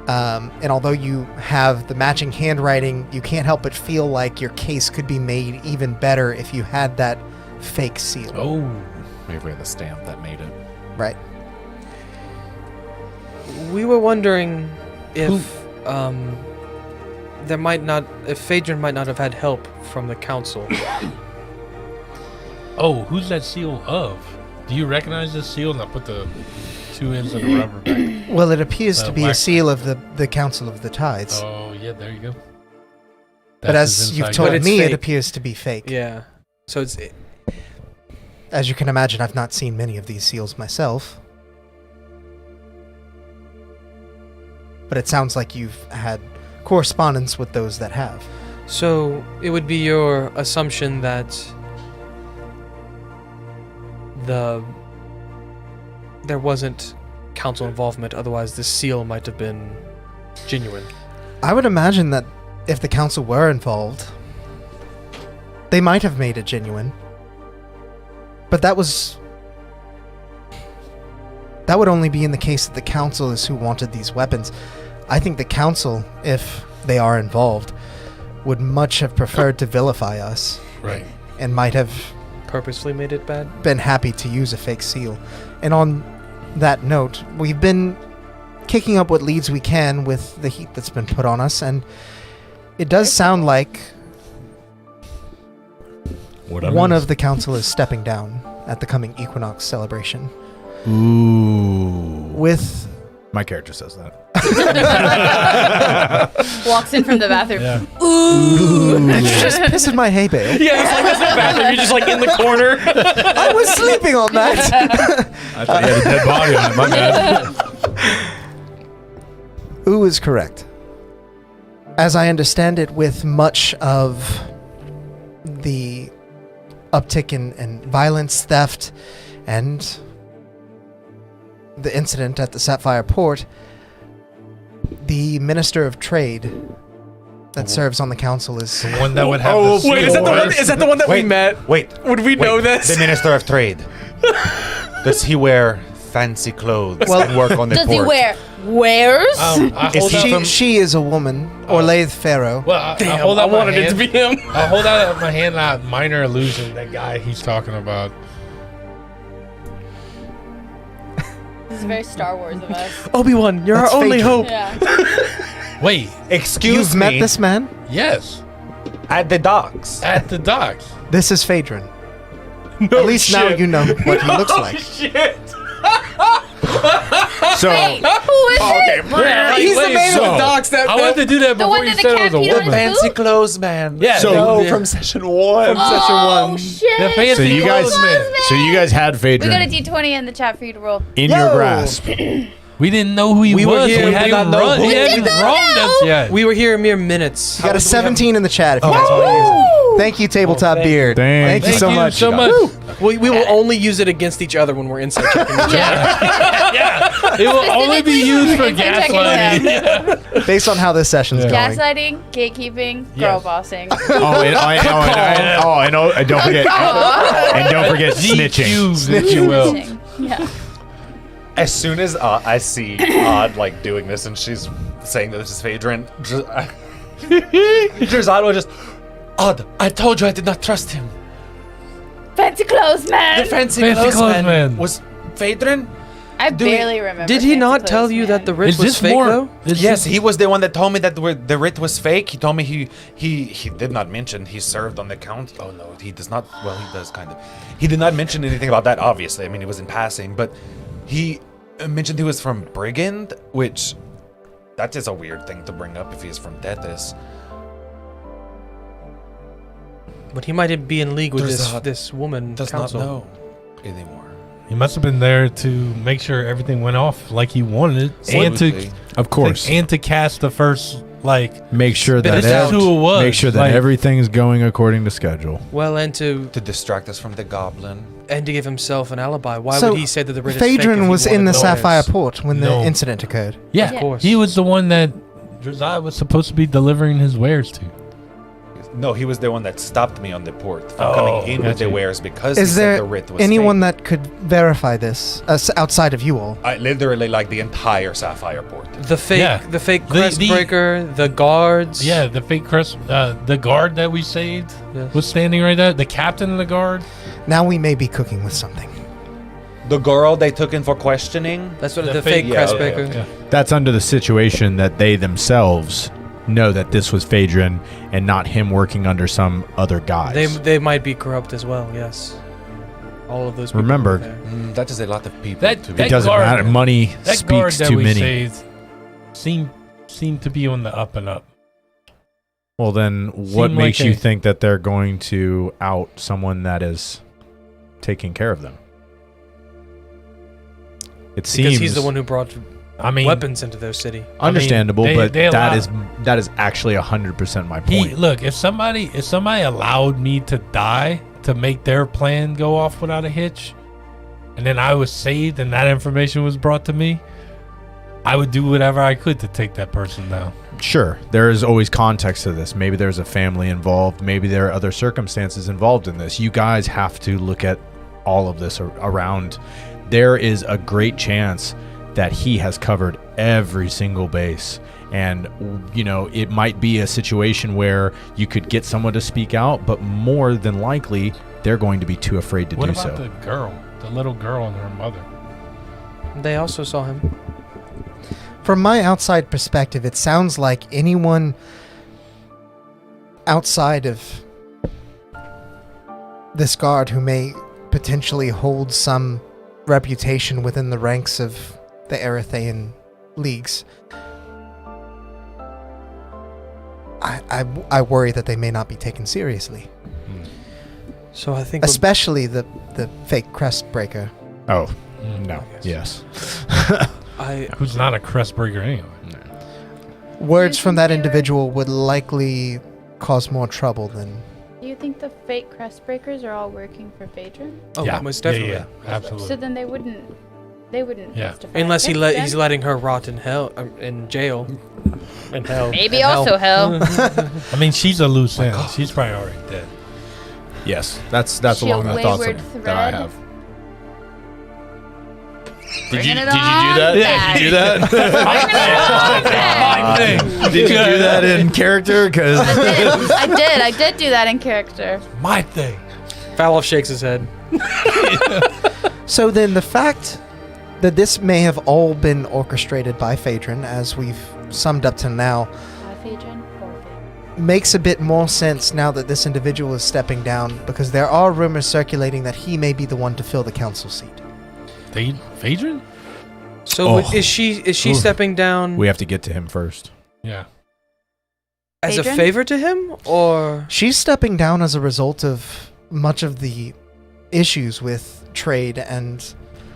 And although you have the matching handwriting, you can't help but feel like your case could be made even better if you had that fake seal. Oh, Maybe we had the stamp that made it. Right. We were wondering if Phaedrin might not have had help from the council. oh, who's that seal of? Do you recognize this seal? And I put the 2 ends of the rubber back. Well, it appears to be a black- seal of the Council of the Tides. Oh, yeah, there you go. But That's as his you've inside told But it's me, it fake. appears to be fake. Yeah. So it's As you can imagine, I've not seen many of these seals myself. But it sounds like you've had correspondence with those that have. so it would be your assumption that there wasn't council involvement, otherwise this seal might have been genuine. I would imagine that if the council were involved, They might have made it genuine. But that would only be in the case that the council is who wanted these weapons. I think the council, if they are involved, would much have preferred to vilify us. Right. And might have Purposely made it bad? been happy to use a fake seal. And on that note, we've been kicking up what leads we can with the heat that's been put on us, and it does sound like one of the council is stepping down at the coming equinox celebration. Ooh. With My character says that. Walks in from the bathroom. Yeah. It's just pissing my hay bale. Yeah, it's like this in the bathroom. You're just like in the corner. I was sleeping on that. I thought you had a dead body on it. My bad. Ooh is correct. As I understand it, with much of the uptick in violence, theft, and the incident at the Sapphire Port, the Minister of Trade that serves on the council is The one that would have the Wait, is that the one that we met? Wait. Would we know this? The Minister of Trade. Does he wear fancy clothes Well, and work on the Does port? he wear wares? I Is hold he- out she is a woman, Orlaith Pharaoh. Well, I Damn, hold I out my wanted it to hand. be him. I hold out my hand. Minor illusion. That guy he's talking about. This is very Star Wars of us. Obi-Wan, you're That's our only Phaedrin. hope. Yeah. Wait. Excuse You've me. met this man? Yes. At the docks. At the docks. This is Phaedrin. At least now you know what he looks like. So, Wait, who is it? He's the man so, with the docs that. I wanted to do that The before one you that the said it cat was a peed on his woman. boot? Clothes man. Yeah, So- no, From session 1. Oh, shit. The fancy so you guys, clothes man. so you guys had We got a Phaedrin D20 in the chat for you to roll. in your grasp. We didn't know who he We were was. here, We we hadn't did not know run. who He he hadn't was. wronged us yet. We were here a mere minutes. You got a 17 in the chat if you guys want to use it. Thank you, Tabletop Beard. Thank Thank you so much. so much. We will only use it against each other when we're inside checking each other. Yeah. It will only be used for Inside checking gaslighting. them. Yeah. Based on how this session's going. Gaslighting, gatekeeping, girl Yes. bossing. And don't forget, and don't forget snitching. GQs, if you will. Yeah. As soon as I see Odd like doing this and she's saying that this is Phaedrin, Drazad will just, Odd, I told you I did not trust him. Fancy clothes, The man. fancy Fancy clothes man man. was Phaedrin? I barely remember. Did he fancy not clothes, tell you man. that the writ Is was this fake more? though? Yes, he was the one that told me that the writ was fake. He told me he did not mention he served on the count. Oh no, he does not. Well, he does kind of. He did not mention anything about that. Obviously, I mean it was in passing, but he mentioned he was from Brigand, which that is a weird thing to bring up if he is from Tethys. But he might be in league with Drazad this woman Does council. not know anymore. He must have been there to make sure everything went off like he wanted it, and Absolutely. Of course. and to cast the first Make sure Spit that it out. who it was. make sure that Like, everything's going according to schedule. Well, and to distract us from the goblin. give himself an alibi. Why So, would he say that the writ is fake? if Phaedrin he was in wanted the to Sapphire notice? Port when the No. incident occurred. Yeah, Of course. he was the one that Drazad was supposed to be delivering his wares to. No, he was the one that stopped me on the port from Oh, coming in with gotcha. the wares because Is he said there the writ was anyone fake. that could verify this outside of you all? I literally like the entire Sapphire Port. The fake, Yeah. the fake The- crest breaker, the guards. Yeah, the fake crest, the guard that we saved Yes. was standing right there. The captain of the guard. Now we may be cooking with something. The girl they took in for questioning. That's what The the, fake- fake crest yeah, okay, breaker. okay. That's under the situation that they themselves know that this was Phaedrin and not him working under some other guise. They might be corrupt as well. Yes. All of those. People Remember, were there. That is a lot of people. That- to that it doesn't guard- matter. Money That guard speaks that too we many. saved seemed to be on the up and up. Well, then what Seem makes like you a- think that they're going to out someone that is taking care of them? It seems Because he's the one who brought I mean, weapons into their city. understandable, they- but they allow- that is actually 100% my point. look, if somebody allowed me to die to make their plan go off without a hitch, and then I was saved and that information was brought to me, I would do whatever I could to take that person down. Sure, there is always context to this. Maybe there's a family involved. Maybe there are other circumstances involved in this. You guys have to look at all of this around. There is a great chance that he has covered every single base. And, you know, it might be a situation where you could get someone to speak out, but more than likely, they're going to be too afraid to do so. What about the girl, the little girl and her mother? They also saw him. From my outside perspective, it sounds like anyone outside of this guard who may potentially hold some reputation within the ranks of the Erythean leagues. I worry that they may not be taken seriously. So I think Especially the fake crest breaker. Oh, no. Yes. Who's not a crest breaker anyway. Words from that individual would likely cause more trouble than... Do you think the fake crest breakers are all working for Phaedrin? Oh, Yeah. most definitely. Yeah, absolutely. So then they wouldn't Yeah. justify Unless it he's then? letting her rot in hell, in jail. In hell. Maybe In hell. also hell. I mean, she's a loose end. She's probably already dead. Yes, that's She along a the thoughts wayward that I thread? have. Bringing it Did you do on that? back. Did you do that? Bringing it on back. Did you do that in character? Because I did do that in character. My thing. Faloff shakes his head. So then the fact that this may have all been orchestrated by Phaedrin, as we've summed up to now, Phaedrin or Phaedrin? makes a bit more sense now that this individual is stepping down, because there are rumors circulating that he may be the one to fill the council seat. Phaedrin? So Oh. is she stepping down we have to get to him first. Yeah. as a Phaedrin? favor to him, or She's stepping down as a result of much of the issues with trade and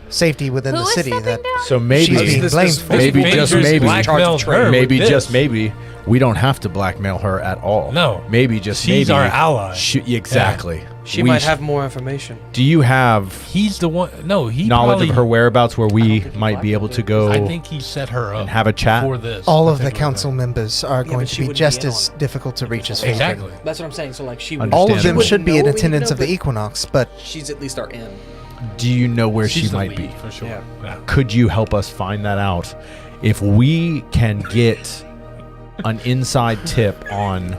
safety within Who the is city stepping that down? So maybe, she's being This- blamed this- for. maybe Phaedrin's just maybe, blackmailed her maybe with just this. maybe, we don't have to blackmail her at all. No. Maybe just She's maybe. our ally. Exactly. she We might sh- have more information. Do you have He's the one. No, he knowledge probably, of her whereabouts where we think he might be able to go I think he set her up and have a chat? for this. All of the particular council thing. members are going but to she be wouldn't just be in as on it. difficult to reach as Phaedrin. Exactly. That's what I'm saying. So like she Understand. All of them Wouldn't should be in know, we attendance know, of the but Equinox, but she's at least our in. Do you know where She's she the might lead, be? for sure. Yeah. Yeah. Could you help us find that out? If we can get an inside tip on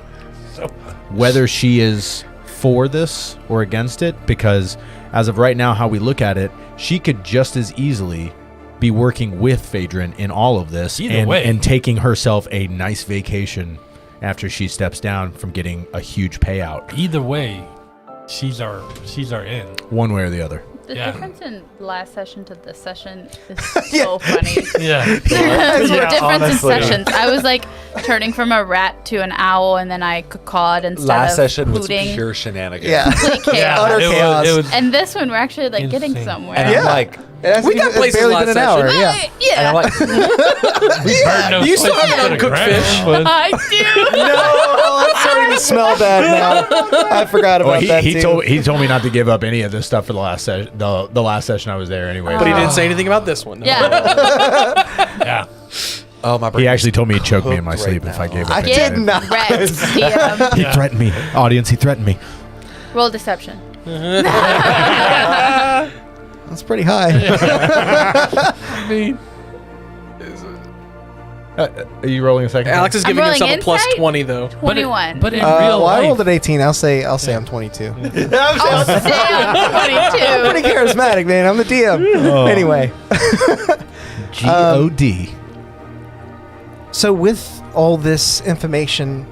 whether she is for this or against it, because as of right now, how we look at it, she could just as easily be working with Phaedrin in all of this Either way. and taking herself a nice vacation after she steps down from getting a huge payout, Either way, she's our in. one way or the other. The Yeah. difference in last session to this session is so funny. Yeah. The difference honestly. in sessions. I was like turning from a rat to an owl, and then I cawed instead Last of session was hooting. pure shenanigans. yeah. Complete chaos. Utter chaos. It was And this one, we're actually like getting Insane. somewhere. And I'm like, We got places barely last been an hour. session. Yeah. Yeah. and I'm like, burned You still those have places to the uncooked ground. fish? But I do. No, it's starting to smell bad now. I forgot about Well, that he too. told me not to give up any of this stuff for the last session. The last session I was there anyway. But he didn't say anything about this one. Yeah. yeah. oh my. He actually told me he'd choke me in my Cooked sleep right if I now. gave up. I any did of it. not. Wrecked. DM. He threatened me. Audience, he threatened me. Roll deception. That's pretty high. I mean, Are you rolling a second? Alex is I'm giving rolling himself a plus insight? 20 though. 21. but in real Well, I life, rolled an 18. I'll say I'm 22. oh, damn. 22. Pretty charismatic, man. I'm the DM. Anyway, God. so with all this information,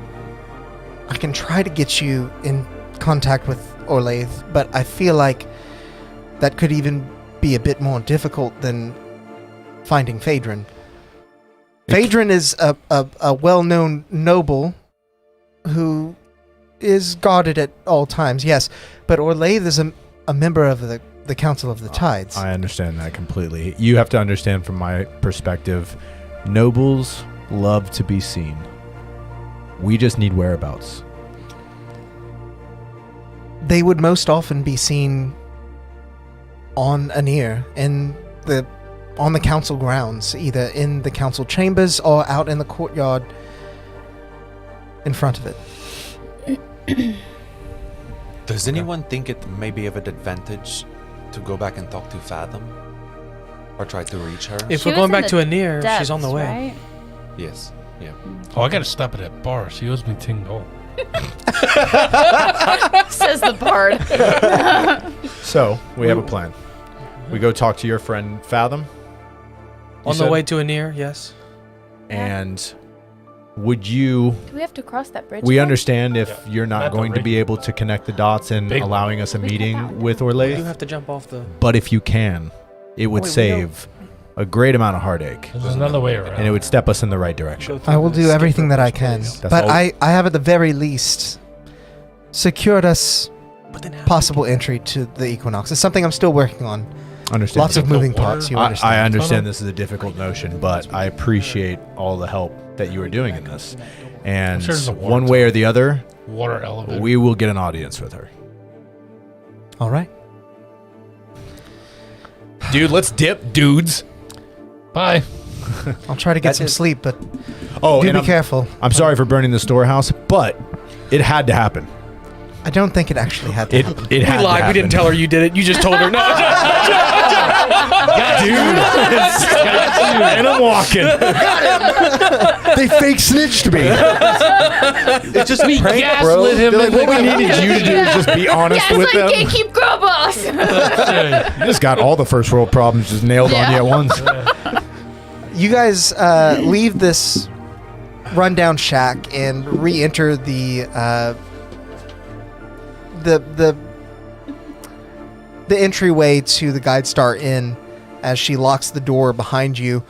I can try to get you in contact with Orlaith, but I feel like that could even be a bit more difficult than finding Phaedrin. Phaedrin is a well-known noble who is guarded at all times, yes, but Orlaith is a member of the Council of the Tides. I understand that completely. You have to understand from my perspective, nobles love to be seen. We just need whereabouts. They would most often be seen on Anir in the on the council grounds, either in the council chambers or out in the courtyard in front of it. Does anyone think it may be of an advantage to go back and talk to Fathom? Or try to reach her? If She we're was going in back the to Anir, she's on the depths, way. right? Yes. Yeah. Oh, I gotta stop at that bar. She owes me 10 gold. Says the bard. So we have a plan. We go talk to your friend Fathom. On the way to Anir, yes. And would you... Do we have to cross that bridge? We though? understand if Yeah. you're not Not the going to ring. be able to connect the dots and Big allowing us a We cut meeting out. with You Orlaith. have to jump off the. But if you can, it would wait, we save a great amount of heartache. There's another way around. And it would step us in the right direction. I will do everything that I can. That's But all- I have at the very least secured us But then possible entry to the Equinox. It's something I'm still working on. Understand. Lots of The moving water- parts, you I understand. understand this is a difficult notion, but I appreciate all the help that you are doing in this. And sure there's a water one way or the other, Water elevator. we will get an audience with her. All right. Dude, let's dip, dudes. Bye. I'll try to get That's some it. sleep, but Oh, do and be careful. I'm sorry for burning the storehouse, but it had to happen. I don't think it actually had to It happen. it had we to lied. We happen. didn't tell her you did it. You just told her. No. Dude, and I'm walking. They fake snitched me. It's just a prank, gaslit him. They're like, what we needed you to do is just be honest Yes, with like them. gatekeep girl boss. You just got all the first world problems just nailed on you at once. You guys leave this rundown shack and re-enter the entryway to the Guide Star Inn. As she locks the door behind you,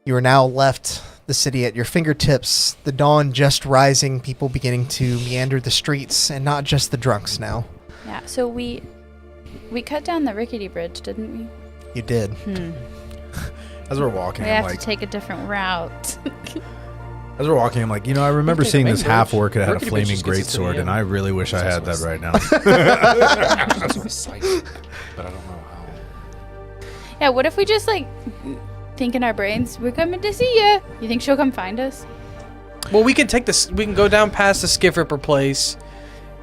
you are now left the city at your fingertips. The dawn just rising, people beginning to meander the streets, and not just the drunks now. Yeah. So we cut down the rickety bridge, didn't we? You did. As we're walking, We I'm have like, to take a different route. as we're walking, I'm like, you know, I remember take the seeing main this half bridge. orc that had a Rickety bridge flaming just gets us to the greatsword, and end. I really wish I had that right now. That's what psychic, but I don't know how. Yeah. What if we just like think in our brains, we're coming to see you? You think she'll come find us? Well, we can take this. We can go down past the Skiff Ripper place,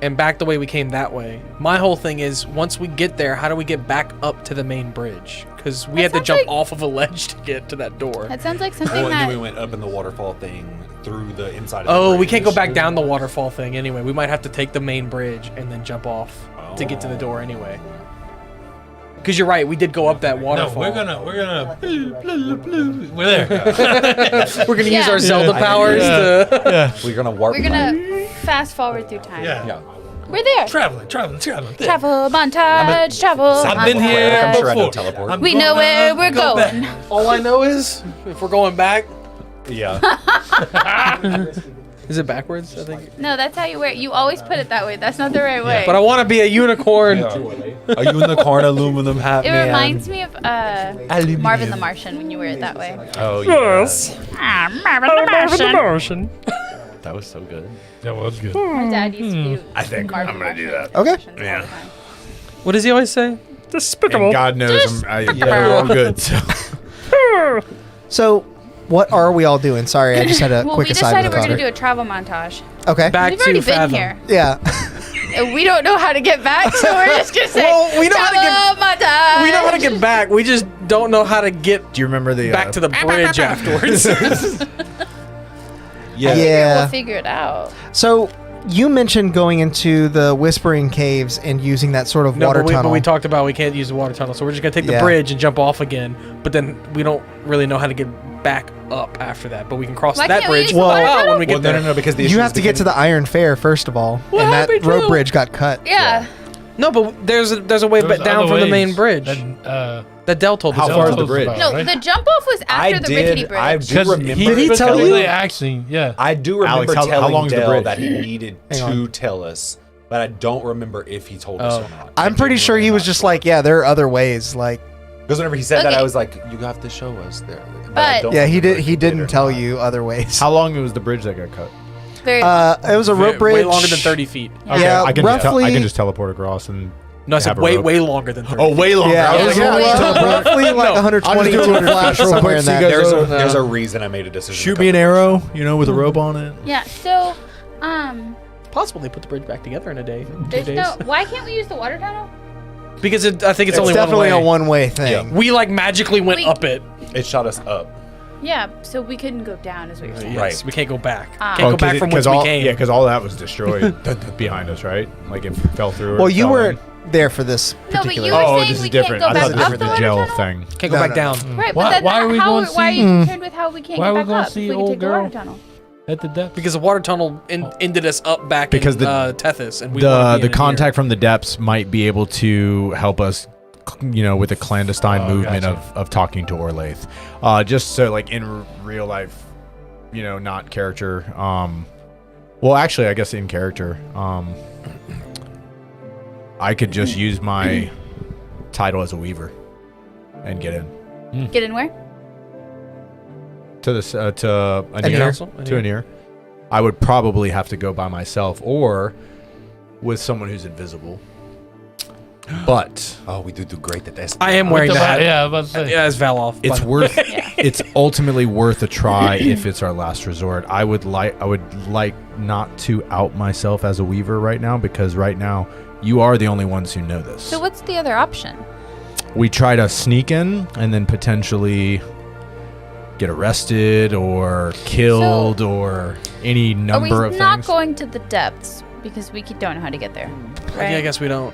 and back the way we came that way. My whole thing is, once we get there, how do we get back up to the main bridge? Because we That had to sounds jump like- off of a ledge to get to that door. That sounds like something Oh, and then that. we went up in the waterfall thing through the inside of the Oh, we bridge. can't go back down the waterfall thing anyway. We might have to take the main bridge and then jump off to get to the door anyway. Because you're right, we did go up that No, waterfall. we're gonna. We're there. We're gonna use Yeah. our Zelda powers to. We're gonna warp. We're gonna fast forward through time. Yeah. Yeah. We're there. Traveling. Travel montage. Travel. I've been here I'm sure I know before. teleport. I'm We know gonna where we're go going. back. All I know is, if we're going back, Yeah. is it backwards? I think. No, that's how you wear it. You always put it that way. That's not the right way. But I want to be a unicorn. A unicorn aluminum hat, It man. reminds me of Marvin the Martian when you wear it that way. Oh yes. Marvin the Martian. That was so good. That was good. My dad used to do I think Marvin I'm gonna do Martian that. Okay. impressions all the time. What does he always say? Despicable. And God knows we're all good. So. So, what are we all doing? Sorry, I just had a Well, quick we aside decided with we're going Cotter. to do a travel montage. Okay. Back We've to already been Fathom. here. Yeah. And we don't know how to get back, so we're just going to say Well, we know how to travel montage. We know how to get back. We just don't know how to get Do you remember the back to the bridge afterwards. Yeah. We'll figure it out. So, you mentioned going into the Whispering Caves and using that sort of No, water but tunnel. we talked about we can't use the water tunnel, so we're just gonna take the Yeah. bridge and jump off again. But then we don't really know how to get back up after that. But we can cross Why that can't we bridge use the water when tunnel? we get Well, no, there. no, because the you issue have is to get to the Iron Fair first of all, and that happened, rope Drew? bridge got cut. Yeah. No, but there's a way There's down other from the ways main bridge that Del told us. How about. far is the Del told us bridge? about, No, right? the jump off was after the rickety bridge. I do Because remember. Did he tell specifically you? Actually, yeah. I do remember Alex, how telling long is the Dale bridge? that he needed Hang to on. tell us, but I don't remember if he told us or not. I'm pretty sure he was just like, yeah, there are other ways. Like, because whenever he said that, Okay. I was like, you have to show us there. I But- don't yeah, he remember did. if He or didn't tell not. you other ways. How long was the bridge that got cut? Very It was a rope bridge. Way longer than 30 feet. Yeah, I can roughly. I can just teleport across and No, I said have a way, rope? way longer than 30. Oh, way longer. Yeah, I was like, roughly like 120, 200 flash feet, real somewhere quick in so you that. guys There's a reason I made a decision. shoot to me an cut arrow, with a rope on it. Yeah. So, Possible they put the bridge back together in a day. 2 there's days. no. Why can't we use the water tunnel? Because I think it's only definitely one way. a one-way thing. We like magically went We- up it. It shot us up. Yeah. So we couldn't go down, is what you're saying. Yes, Right. we can't go back. Ah. Can't go back from whence we all, came. Yeah, because all that was destroyed behind us, right? Like it fell through. Well, you weren't there for this No, but particular. you were Oh, saying this we is different. can't go I back thought up this the was water the gel tunnel? thing. Can't go No, back no, down. Right, Why- but then why are we how, going to why are see- you concerned with how we can't Why get are we back going up to if see we can old take the water girl? tunnel? At the depth. Because the water tunnel ended us up back Because in the- Tethys, and we wanted to be The in contact from the depths might be able to help us, with the clandestine movement gotcha. of talking to Orlaith. Just so, like, in real life, not character. Well, actually, I guess in character. I could just use my title as a weaver and get in Get in where? to this to Council? Anir. To Anir. I would probably have to go by myself or with someone who's invisible. But Oh, we do great at this. I am wearing What the- that. Yeah, I was about to say. Yeah, as Valoff. it's but- worth it's ultimately worth a try if it's our last resort. I would like not to out myself as a weaver right now, because right now you are the only ones who know this. So what's the other option? We try to sneak in and then potentially get arrested or killed or any number Are of we not things. going to the depths because we don't know how to get there? Right? Yeah, I guess we don't.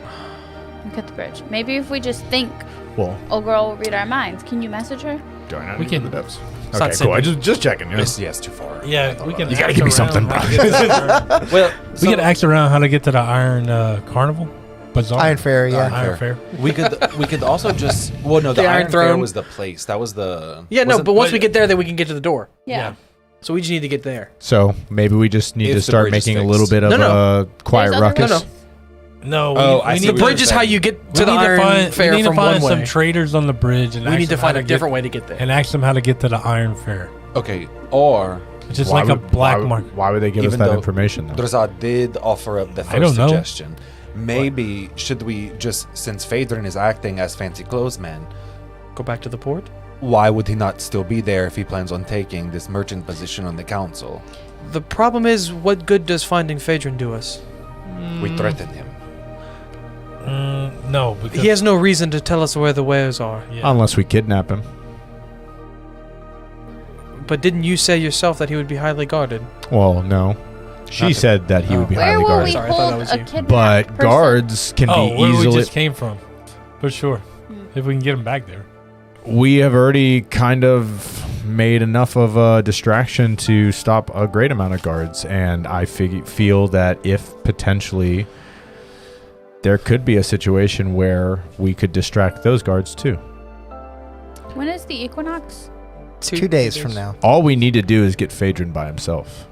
Look at the bridge. Maybe if we just think, Well, old girl will read our minds. Can you message her? do I not We need to can- go to the depths? not Okay, cool. I simple. just checking. Yes, too far. Yeah, we can. You gotta ask give me around something, how bro. to get there. Well, We can ask around how to get to the Iron Carnival Bazaar. Iron Fair, yeah. Iron Fair. we could also just. Well, no, the The Iron Iron Fair Throne. was the place. That was the. Yeah, no, wasn't- but once we get there, then we can get to the door. Yeah. So we just need to get there. So maybe we just need If to the start bridge is making a fixed. little bit of No, a quiet There's other ruckus. ways. No, Oh, I we see need what The to, you're bridge is how saying. you get we to the need to Iron find, Fair we need from to find one some way. traders on the bridge and We ask need to them how find a different get, way to get there. and ask them how to get to the Iron Fair. Okay, or It's just Why like a would- black why would- market. Why would they give us Even that though information? Though? Drazad did offer up the I don't first know. suggestion. Maybe should we just, since Phaedrin is acting as fancy clothes man, Go back to the port. why would he not still be there if he plans on taking this merchant position on the council? The problem is, what good does finding Phaedrin do us? We threaten him. No, because He has no reason to tell us where the wares are. yeah. Unless we kidnap him. But didn't you say yourself that he would be highly guarded? Well, no. She Not the- said that he would be Where highly will guarded. we Sorry, I thought that hold was a you. kidnapped But person? guards can oh, be where we easily. just came from, for sure. Hmm. If we can get them back there. We have already kind of made enough of a distraction to stop a great amount of guards, and I feel that if potentially there could be a situation where we could distract those guards too. When is the equinox? 2 days from now. All we need to do is get Phaedrin by himself.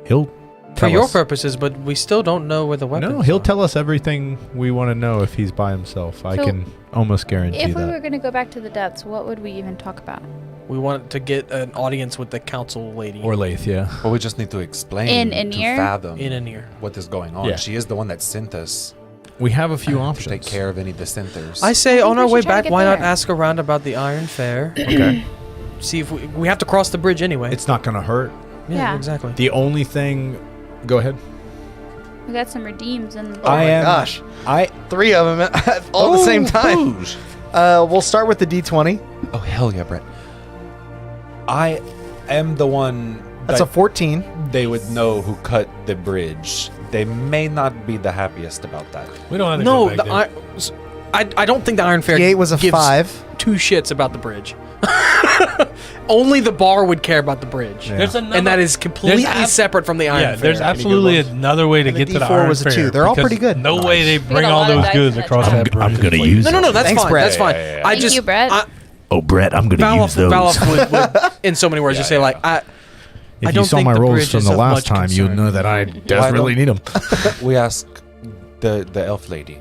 He'll For tell your us. purposes, but we still don't know where the weapons No, he'll are. tell us everything we want to know if he's by himself. I So, can almost guarantee If we that. were going to go back to the depths, what would we even talk about? We want to get an audience with the council lady. Or Lath, yeah. But we just need to explain In to Anir? fathom in and near. what is going on. Yeah. She is the one that sent us We have a few to options. take care of any dissenters. I say I think on we our should way try to back, get why not there. ask around about the Iron Fair? Okay. See if we have to cross the bridge anyway. It's not going to hurt. Yeah. exactly. The only thing. Go ahead. We got some redeems and. Oh my gosh. 3 of them all at the same time. We'll start with the D20. Oh hell yeah, Brett! I am the one That's that a 14. they would know who cut the bridge. They may not be the happiest about that. We don't have to No, go back there. I don't think the Iron Fair D8 was a gives 5. 2 shits about the bridge. Only the bar would care about the bridge. Yeah. There's another, And that is completely There's separate from the Iron yeah, Fair. there's Any good absolutely ones? another way to And the get to the D4 Iron was a Fair. 2. They're all because pretty good. No way they got bring a all lot of those dice goods in that across try. that bridge. I'm gonna use No, that's Thanks, fine. Brett. That's fine. Yeah. I Thank just you, Brett. Oh, Brett, I'm gonna use those. Valoff would, in so many words, just say like, I If don't you saw think my the rolls bridge from is the of last much time, you'll concern. know that I desperately need them. We ask the elf lady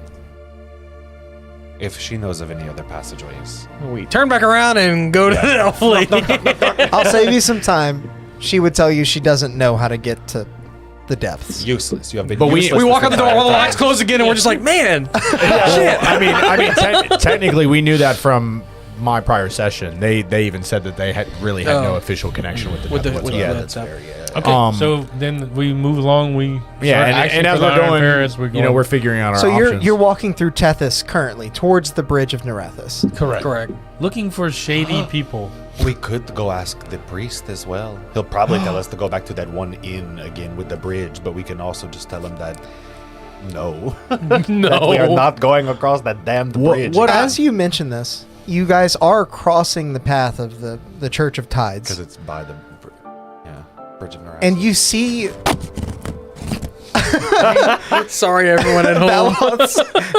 if she knows of any other passageways. we turn back around and go to the elf lady. I'll save you some time. She would tell you she doesn't know how to get to the depths. Useless. You have been. But we We walk out the door, all the lights close again, and we're just like, man, shit. I mean, technically, we knew that from my prior session. They even said that they had no official connection with the depth whatsoever. That's fair. Yeah. Okay, so then we move along. We and as we're going, we're figuring out our So options. you're walking through Tethys currently towards the bridge of Nerethus. correct. Looking for shady people. We could go ask the priest as well. He'll probably tell us to go back to that one inn again with the bridge, but we can also just tell him that no, that we are not going across that damned bridge. As you mention this, you guys are crossing the path of the Church of Tides. Because it's by the bridge of Nerethus. And you see Sorry, everyone at home.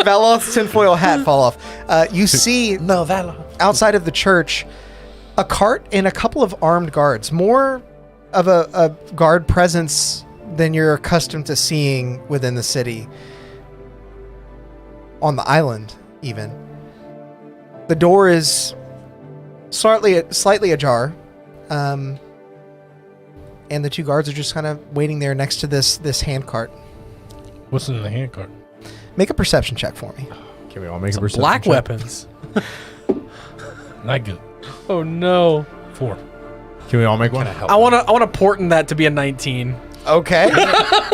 Valoth's tinfoil hat fall off. You see outside of the church a cart and a couple of armed guards. More of a guard presence than you're accustomed to seeing within the city. On the island, even. The door is slightly ajar. And the two guards are just kind of waiting there next to this hand cart. What's in the hand cart? Make a perception check for me. Can we all make a perception Black check? weapons. Not good. Oh no. 4. Can we all make one? I want to portent that to be a 19. Okay.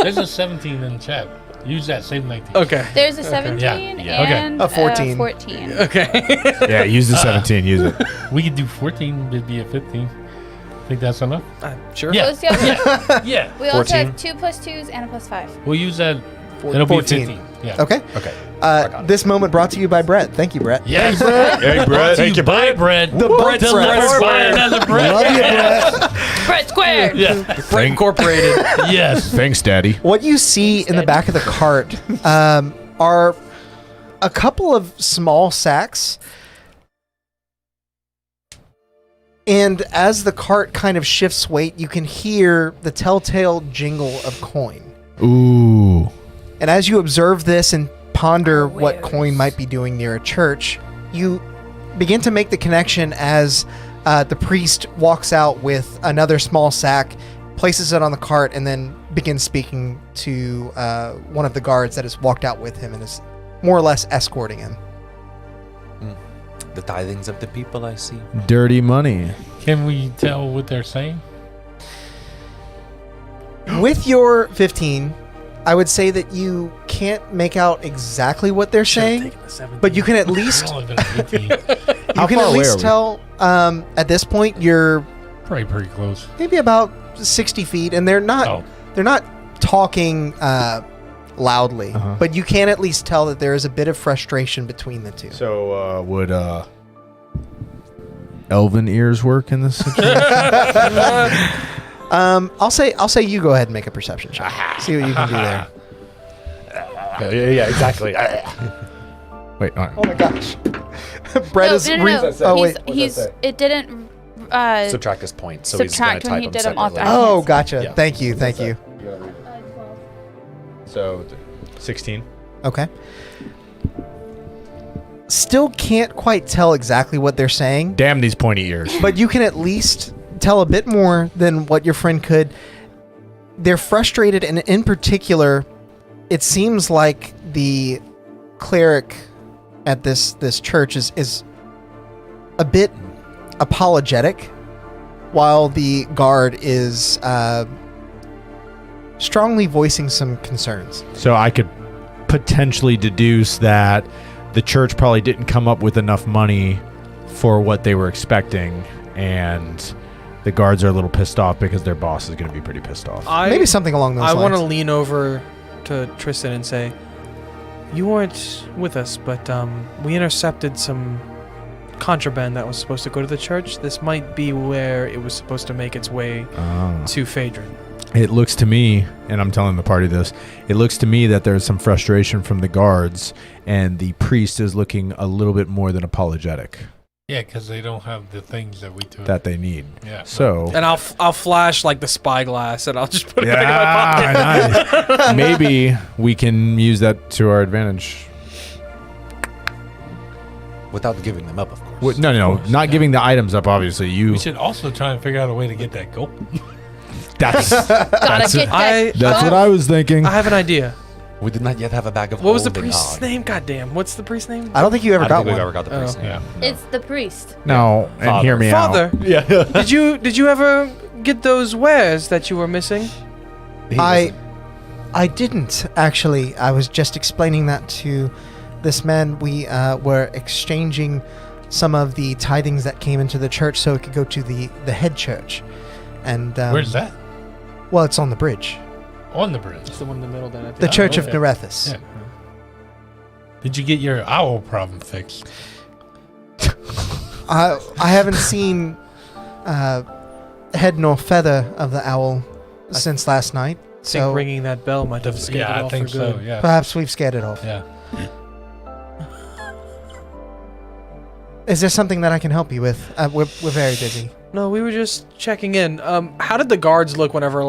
There's a 17 in the chat. Use that. Save 19. Okay. There's a 17 Yeah. and A 14. 14. Okay. Yeah, use the 17. Use it. We could do 14. It'd be a 15. Think that's enough? Sure. Yeah. Those the Yeah. We also 14. have 2 plus 2s and a +5. We'll use that. It'll be 14. 15. Yeah. Okay. Okay. This moment brought to you by Brett. Thank you, Brett. Yes. Hey, Brett. Thank you, bread. The Brett Don't let us buy another bread. Love you, Brett. Brett Square! Yeah. Brett Incorporated. Yes. Thanks, Daddy. What you see in the back of the cart are a couple of small sacks. And as the cart kind of shifts weight, you can hear the telltale jingle of coin. Ooh. And as you observe this and ponder what coin might be doing near a church, you begin to make the connection as the priest walks out with another small sack, places it on the cart, and then begins speaking to one of the guards that has walked out with him and is more or less escorting him. The tithings of the people, I see. Dirty money. Can we tell what they're saying? With your 15, I would say that you can't make out exactly what they're saying, but you can at least I'll live in 18. How far away are we? tell at this point you're Probably pretty close. maybe about 60 feet, and they're not talking loudly, but you can at least tell that there is a bit of frustration between the two. So, would elven ears work in this situation? I'll say you go ahead and make a perception check. See what you can do there. Yeah, exactly. Wait, all right. Oh my gosh. Brett is No. It didn't Subtract his points, so he's going subtract to when type he them did them off. separately. Oh, gotcha. Yeah. Thank you. So, 16. Okay. Still can't quite tell exactly what they're saying, Damn these pointy ears. but you can at least tell a bit more than what your friend could. They're frustrated, and in particular, it seems like the cleric at this church is a bit apologetic, while the guard is strongly voicing some concerns. So I could potentially deduce that the church probably didn't come up with enough money for what they were expecting, and the guards are a little pissed off because their boss is going to be pretty pissed off. Maybe something along those I lines. want to lean over to Tristan and say, you weren't with us, but we intercepted some contraband that was supposed to go to the church. This might be where it was supposed to make its way to Phaedrin. It looks to me, and I'm telling the party this, it looks to me that there's some frustration from the guards, and the priest is looking a little bit more than apologetic. Yeah, because they don't have the things that we took. That they need. Yeah. So. And I'll flash like the spyglass, and I'll just put it back in my pocket. Nice. Maybe we can use that to our advantage. Without giving them up, of course. No, not giving the items up, obviously. We should also try and figure out a way to get that gold. That's Gotta get that. that's what I was thinking. I have an idea. We did not yet have a bag of What was the holding priest's on. name? Goddamn. What's the priest's name? I don't think you ever I got don't think one. we've ever got the priest name. Yeah. It's the priest. No, and hear me Father. out. Yeah. Did you ever get those wares that you were missing? I didn't actually. I was just explaining that to this man. We were exchanging some of the tithings that came into the church so it could go to the head church. And Where's that? Well, it's on the bridge. On the bridge. It's the one in the middle then. I think. The Church of yeah. Nerethus. Yeah. Did you get your owl problem fixed? I haven't seen head nor feather of the owl since last night. I think So ringing that bell might have scared it I off think for good. so. Yeah. perhaps we've scared it off. Yeah. Is there something that I can help you with? We're very busy. No, we were just checking in. How did the guards look whenever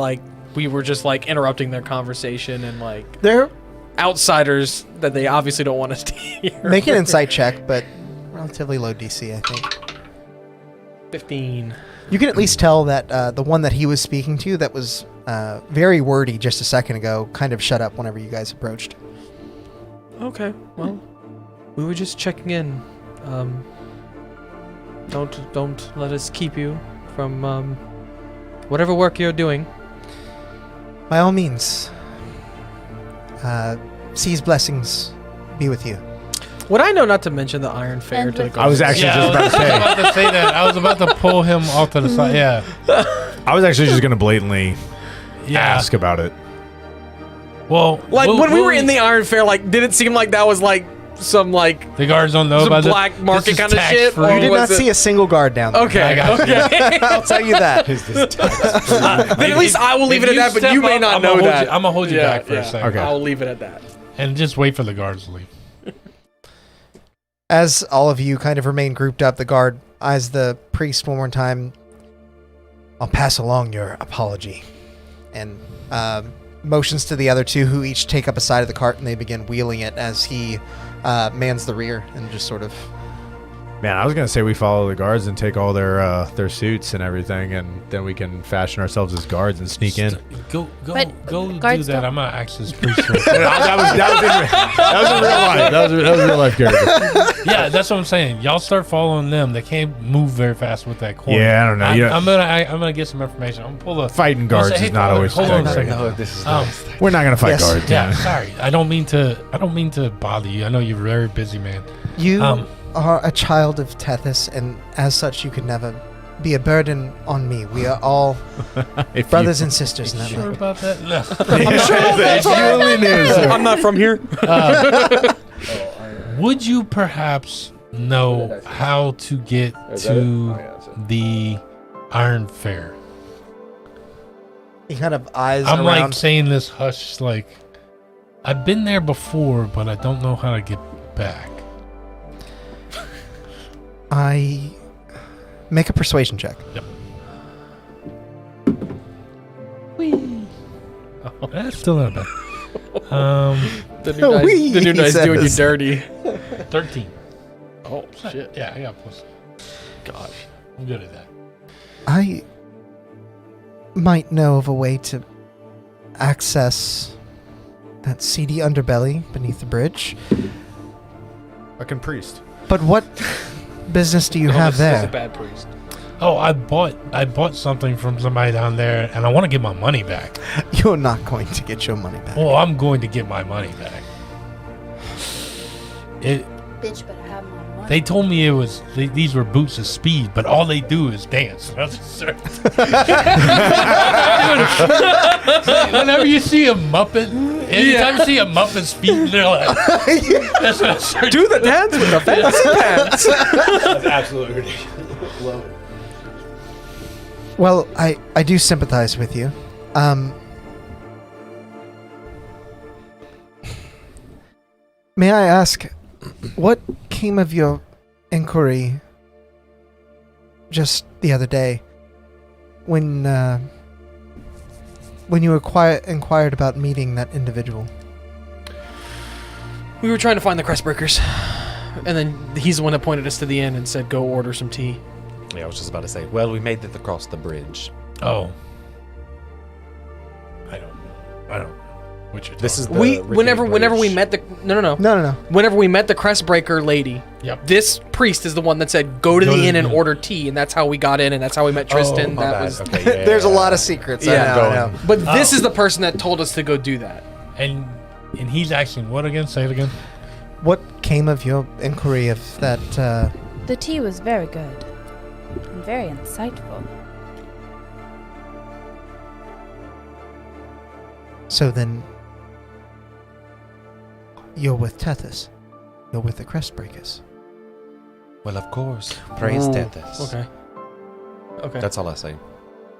we were just interrupting their conversation and They're outsiders that they obviously don't want us to hear? make an insight check, but relatively low DC, I think. 15. You can at least tell that the one that he was speaking to that was very wordy just a second ago kind of shut up whenever you guys approached. Okay, well, we were just checking in. Don't let us keep you from whatever work you're doing. By all means, C's blessings be with you. Would I know not to mention the Iron Fair And to the with- I was guards? actually just about to say. I was about to say that. I was about to pull him off to the side. Yeah. I was actually just gonna blatantly Yeah. ask about it. Well, When we were in the Iron Fair, did it seem like that was some the guards don't know some about black market kind of shit? Or You did not was it- see a single guard down there. Okay, okay. I'll tell you that. Then at least I will leave it at that, but you may not know that. I'm gonna hold you back for a second. Okay. I'll leave it at that. And just wait for the guards to leave. As all of you kind of remain grouped up, the guard eyes the priest one more time. I'll pass along your apology. And motions to the other two, who each take up a side of the cart and they begin wheeling it as he mans the rear and just sort of... Man, I was gonna say we follow the guards and take all their suits and everything, and then we can fashion ourselves as guards and sneak in. Go But do guards that. don't- I'm gonna act as priest. that was in real life. That was a real life character. Yeah, that's what I'm saying. Y'all start following them. They can't move very fast with that corner. Yeah, I don't know. I'm gonna get some information. I'm gonna pull the Fighting guards I'll say, is hey, not Father, always. hold on a great. second. this is We're not gonna fight Yes. guards. Yeah, sorry. I don't mean to bother you. I know you're a very busy man. You Um, are a child of Tethys, and as such, you could never be a burden on me. We are all If brothers and sisters in that Sure way. about that? No. If you only knew, sir. I'm not from here. Would you perhaps know how to get to the Iron Fair? He kind of eyes I'm around. saying this hush, I've been there before, but I don't know how to get back. I make a persuasion check. That's still not bad. The new guy's, Wee, the new he guy's doing you says. dirty. 13. Oh shit! Yeah, I got plus. Gosh. I'm good at that. I might know of a way to access that seedy underbelly beneath the bridge. Fucking priest. But what business do you No, have this is a there? bad priest. Oh, I bought something from somebody down there, and I want to get my money back. You're not going to get your money back. Oh, I'm going to get my money back. Bitch better have my money. They told me these were boots of speed, but all they do is dance. I was just Dude, whenever you see a Muppet, anytime you see a Muppet speeding, they're like, that's what I start Do the dance with the fancy pants. That's absolutely ridiculous. Well, I do sympathize with you. May I ask, what came of your inquiry just the other day when you inquired about meeting that individual? We were trying to find the Crestbreakers, and then he's the one that pointed us to the inn and said, "Go order some tea." Yeah, I was just about to say. Well, we made it across the bridge. Oh. I don't. What you're This is talking the Whenever we bridge. met the no. No. Whenever we met the Crestbreaker lady, Yep. this priest is the one that said, "Go to Go the to inn and the- order tea," and that's how we got in, and that's how we met Tristan. My that bad. was. Okay, yeah, There's a yeah, lot of yeah. secrets. Yeah. I know. But this is the person that told us to go do that. And he's asking what again? Say it again. What came of your inquiry of that? The tea was very good and very insightful. So then, you're with Tethys. You're with the Crestbreakers. Well, of course. Praise Ooh, Tethys. Okay. That's all I say.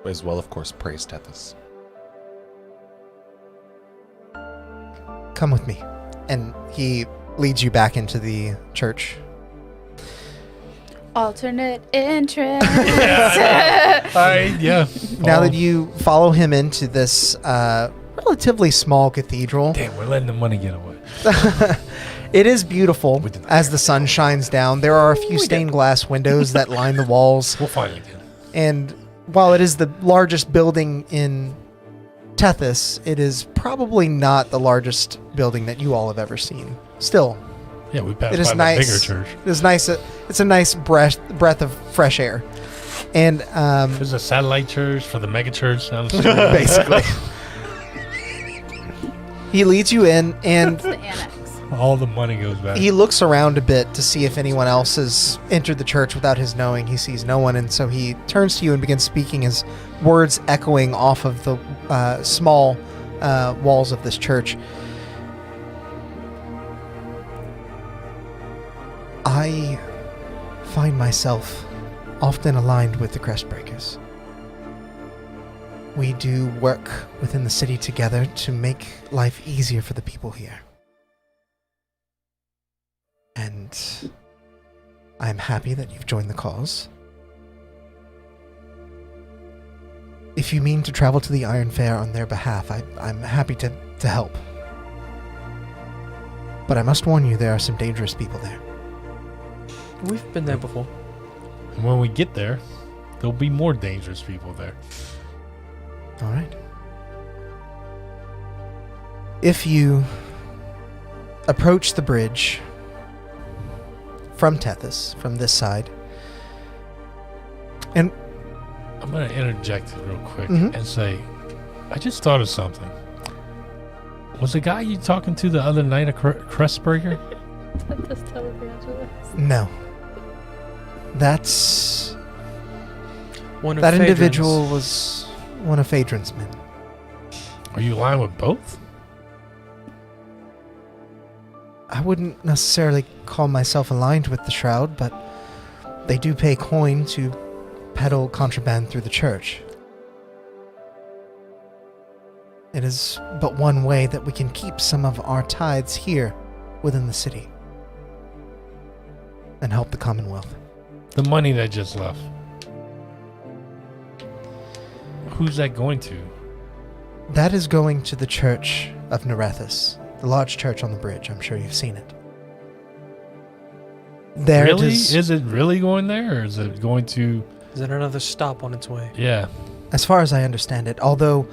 As well, of course, praise Tethys. Come with me. And he leads you back into the church. Alternate entrance. Yeah. Now that you follow him into this relatively small cathedral, Damn, we're letting the money get away. it is beautiful as the sun shines down. There are a few stained glass windows that line the walls. We'll finally get it. And while it is the largest building in Tethys, it is probably not the largest building that you all have ever seen. Still, Yeah, we passed it is by nice. the bigger church. It is nice. It's a nice breath of fresh air, and There's a satellite church for the mega church down the street. basically, he leads you in, and The annex. All the money goes back. he looks around a bit to see if anyone else has entered the church without his knowing. He sees no one, and so he turns to you and begins speaking, his words echoing off of the small walls of this church. I find myself often aligned with the Crestbreakers. We do work within the city together to make life easier for the people here. And I'm happy that you've joined the cause. If you mean to travel to the Iron Fair on their behalf, I'm happy to help. But I must warn you, there are some dangerous people there. We've been there before. And when we get there, there'll be more dangerous people there. All right. If you approach the bridge from Tethys, from this side, and I'm going to interject real quick Mhm. and say, I just thought of something. Was the guy you talking to the other night a Crestbreaker? no, that's One of that Phaedrin's. individual was one of Phaedrin's men. Are you aligned with both? I wouldn't necessarily call myself aligned with the Shroud, but they do pay coin to peddle contraband through the church. It is but one way that we can keep some of our tithes here within the city and help the Commonwealth. The money that just left. Who's that going to? That is going to the Church of Nerethus, the large church on the bridge. I'm sure you've seen it. There it Really? is. Is it really going there, or is it going to? Is there another stop on its way? Yeah. As far as I understand it, although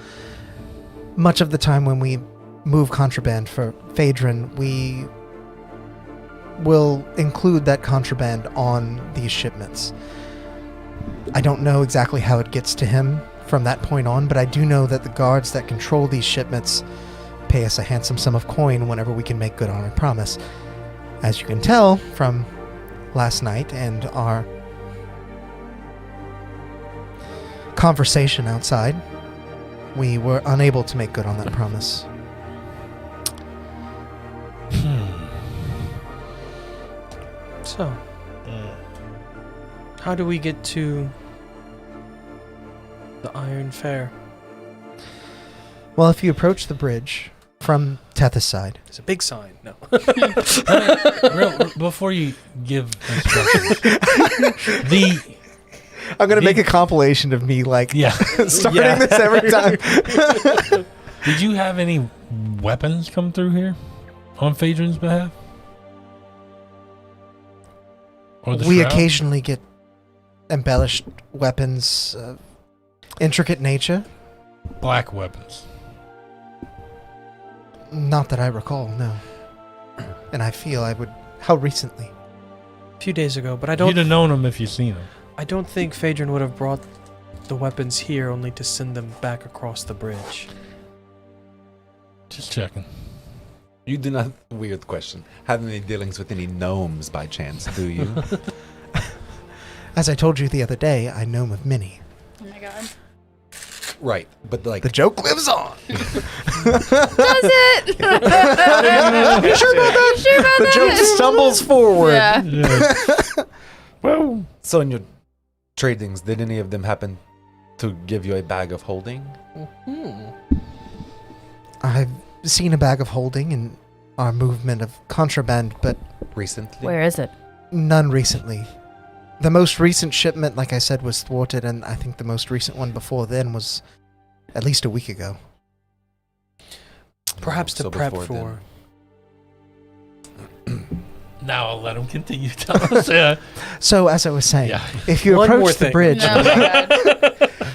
much of the time when we move contraband for Phaedrin, we will include that contraband on these shipments. I don't know exactly how it gets to him from that point on, but I do know that the guards that control these shipments pay us a handsome sum of coin whenever we can make good on our promise. As you can tell from last night and our conversation outside, we were unable to make good on that promise. So, how do we get to the Iron Fair? Well, if you approach the bridge from Tethys' side, There's a big sign. No. Before you give instructions, I'm going to make a compilation of me starting this every time. Did you have any weapons come through here on Phaedrin's behalf? Or the We shroud? occasionally get embellished weapons of intricate nature. Black weapons. Not that I recall, no. And I feel I would... How recently? A few days ago, but I You'd don't. have known him if you seen him. I don't think Phaedrin would have brought the weapons here only to send them back across the bridge. Just checking. You do not, weird question, have any dealings with any gnomes by chance, do you? As I told you the other day, I know of many. Oh my god. Right, but like... The joke lives on. Does it? You sure about that? You sure about The that? joke stumbles forward. Yeah. Yeah. Well, So in your tradings, did any of them happen to give you a bag of holding? I've seen a bag of holding in our movement of contraband, but Recently? Where is it? none recently. The most recent shipment, like I said, was thwarted, and I think the most recent one before then was at least a week ago. Perhaps to So prep before for. now I'll let him continue telling us. Yeah. So, as I was saying, Yeah. if you One more approach the thing. bridge, No, my god.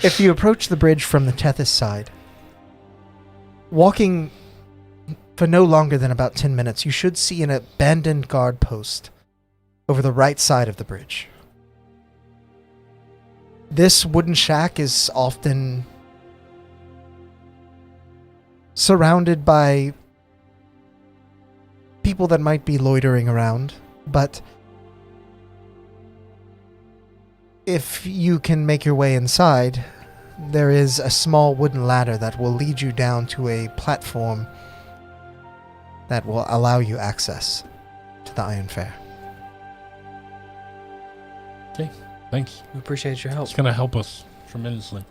if you approach the bridge from the Tethys side, walking for no longer than about 10 minutes, you should see an abandoned guard post over the right side of the bridge. This wooden shack is often surrounded by people that might be loitering around, but if you can make your way inside, there is a small wooden ladder that will lead you down to a platform that will allow you access to the Iron Fair. Thanks. We appreciate your help. It's going to help us tremendously.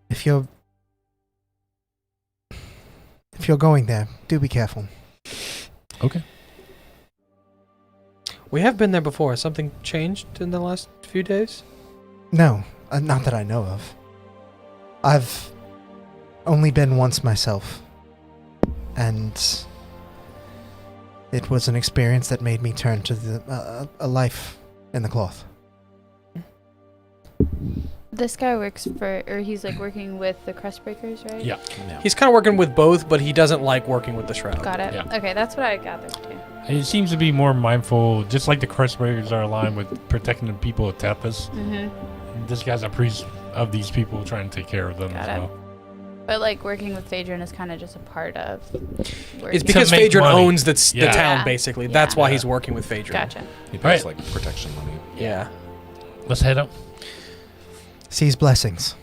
If you're going there, do be careful. Okay. We have been there before. Has something changed in the last few days? No, not that I know of. I've only been once myself, and it was an experience that made me turn to a life in the cloth. This guy works for, or he's like working with the Crestbreakers, right? Yeah. He's kind of working with both, but he doesn't like working with the Shroud. Got it. Yeah. Okay, that's what I gathered too. It seems to be more mindful, just like the Crestbreakers are aligned with protecting the people of Tethys. Mm-hmm. This guy's a priest of these people trying to take care of them Got as it. well. But like working with Phaedrin is kind of just a part of. It's working. because To make Phaedrin money. owns the Yeah. town, Yeah. basically. Yeah. That's why Yeah. he's working with Phaedrin. Gotcha. He pays Right. like protection money. Yeah. Let's head up. Seize blessings.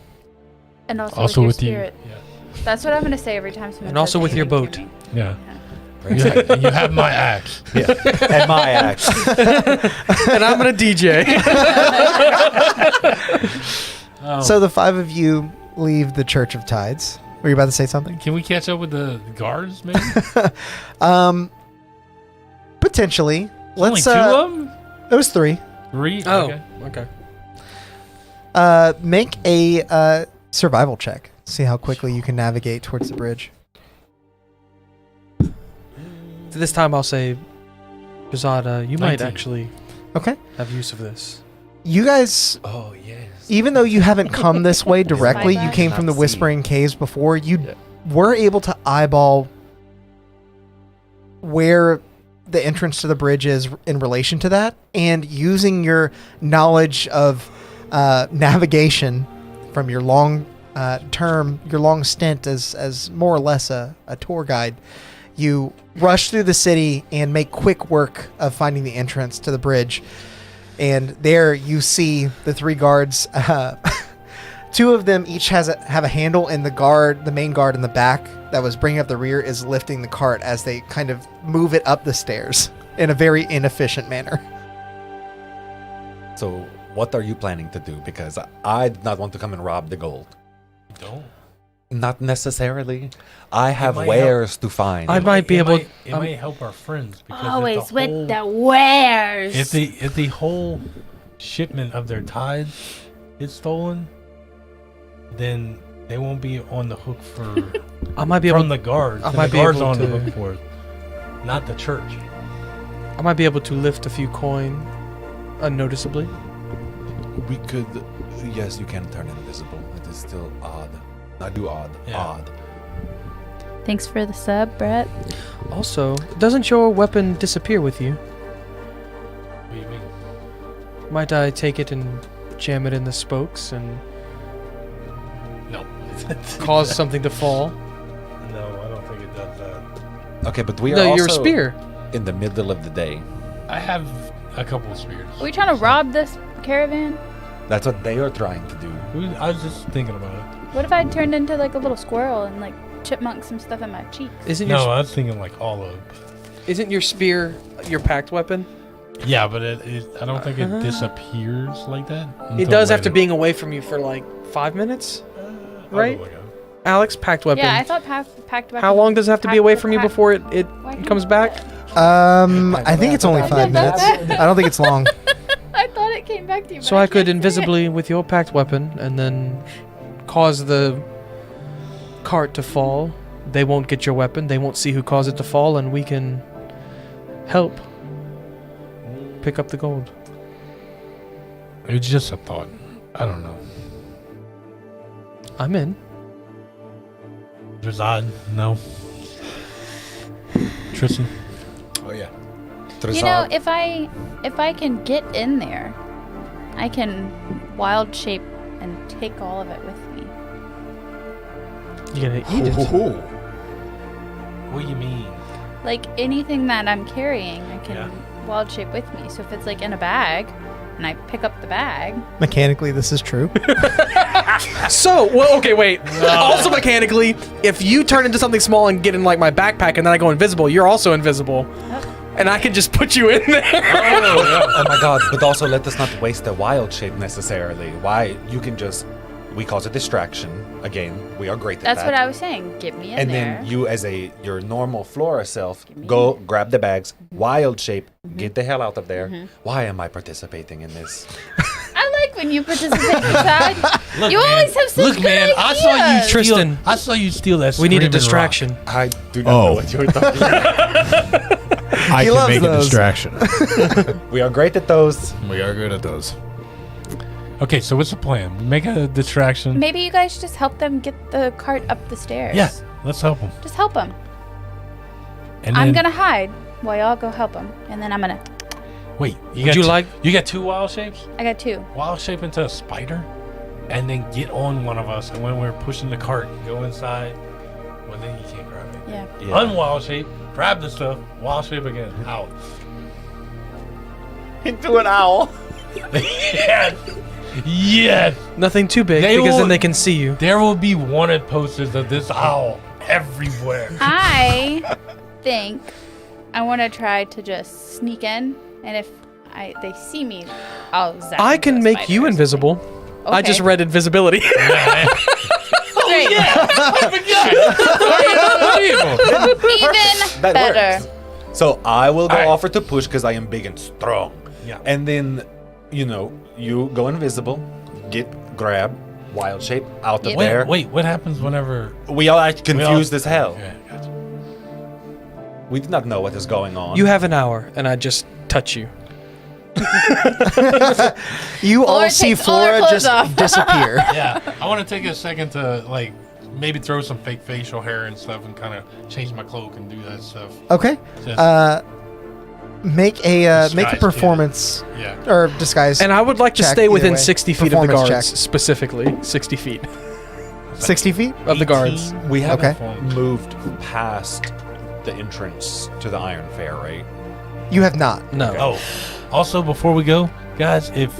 And also, Also with with your you. spirit. That's what I'm gonna say every time someone. And also says with your anything boat. to me. Yeah. Yeah. You have my axe. And my axe. And I'm going to DJ. Oh. So the five of you leave the Church of Tides. Were you about to say something? Can we catch up with the guards, maybe? Potentially. Only Let's. two of them? It was 3. 3? Oh, Okay. okay. Make a survival check. See how quickly you can navigate towards the bridge. This time I'll say, Jazada, you might 19. actually Okay. have use of this. You guys, Oh, yes. even though you haven't come this way directly, you Spyglass? came from the Not see. Whispering Caves before, you Yeah. were able to eyeball where the entrance to the bridge is in relation to that, and using your knowledge of navigation from your long stint as more or less a tour guide, you rush through the city and make quick work of finding the entrance to the bridge. And there you see the 3 guards. 2 of them each have a handle, and the main guard in the back that was bringing up the rear is lifting the cart as they kind of move it up the stairs in a very inefficient manner. So, what are you planning to do? Because I did not want to come and rob the gold. Don't. Not necessarily. I have might wares to find. I might be able. It might help our friends because Always if with the wares. if the whole shipment of their tithes is stolen, then they won't be on the hook for I might be from able. the guards. I and might the be guards able on the to- hook for it, not the church. I might be able to lift a few coin unnoticeably. We could. Yes, you can turn invisible. It is still odd. I do odd. Yeah. Odd. Thanks for the sub, Brett. Also, doesn't your weapon disappear with you? What do you mean? Might I take it and jam it in the spokes and No. cause something to fall? No, I don't think it does that. Okay, but we are No, also your spear. in the middle of the day. I have a couple of spears. Are we trying to rob this caravan? That's what they are trying to do. I was just thinking about it. What if I turned into like a little squirrel and like chipmunk some stuff in my cheeks? No, I was thinking like olive. Isn't your spear your packed weapon? Yeah, but I don't think it disappears like that. It does after being away from you for like 5 minutes, right? Alex, packed weapon. Yeah, I thought packed weapon. How long does it have to be away from you before it comes back? I think it's only 5 minutes. I don't think it's long. I thought it came back to you. So I could invisibly, with your packed weapon, and then cause the cart to fall. They won't get your weapon. They won't see who caused it to fall, and we can help pick up the gold. It's just a thought. I don't know. I'm in. Drazad, no. Tristan. Oh yeah. You know, if I can get in there, I can wild shape and take all of it with me. You're gonna eat it. What do you mean? Like anything that I'm carrying, I can wild shape with me. So if it's like in a bag, and I pick up the bag. Mechanically, this is true. Okay, wait. Also mechanically, if you turn into something small and get in like my backpack and then I go invisible, you're also invisible. And I can just put you in there. Oh my god, but also let us not waste the wild shape necessarily. Why? You can just... We cause a distraction. Again, we are great at that. That's what I was saying. Get me in and there. then you, as your normal Flora self, go grab the bags, wild shape, get the hell out of there. Why am I participating in this? I like when you participate inside. You always have such good man, I ideas. saw you, Tristan. I saw you steal that. We need a screaming distraction. rock. I do not know what you're talking about. I can loves make those. a distraction. We are great at those. We are good at those. Okay, so what's the plan? Make a distraction. Maybe you guys just help them get the cart up the stairs. Yeah, let's help them. Just help them. And I'm then- gonna hide while y'all go help them, and then I'm gonna. Wait. You got 2 wild shapes? I got 2. Wild shape into a spider, and then get on one of us. And when we're pushing the cart, go inside. Well, then you can't grab it. Yeah. Unwild shape. Grab the stuff. Wild shape again. Out. Into an owl. Yes. Yes. Nothing too big then they can see you. There will be wanted posters of this owl everywhere. I think I want to try to just sneak in, and if they see me, I'll zap I into can a make spider you or invisible. something. I just Okay. read invisibility. Great. Even That better. works. So I will go Alright. offer to push because I am big and strong. Yeah. And then, you go invisible, grab, wild shape, out of there. Wait, what happens whenever We all act confused as hell. Okay, gotcha. We do not know what is going on. You have an hour, and I just touch you. You all Flora see takes all her Flora clothes just off. disappear. Yeah, I want to take a second to maybe throw some fake facial hair and stuff and kind of change my cloak and do that stuff. Okay. Just- Make a Disguise performance Yeah. or disguise. And I would like to check stay either within way. 60 feet of the Performance guards, check. specifically 60 feet 60 feet. of the guards. We haven't Okay. moved past the entrance to the Iron Fair, right? You have not. No. Oh, also before we go, guys, if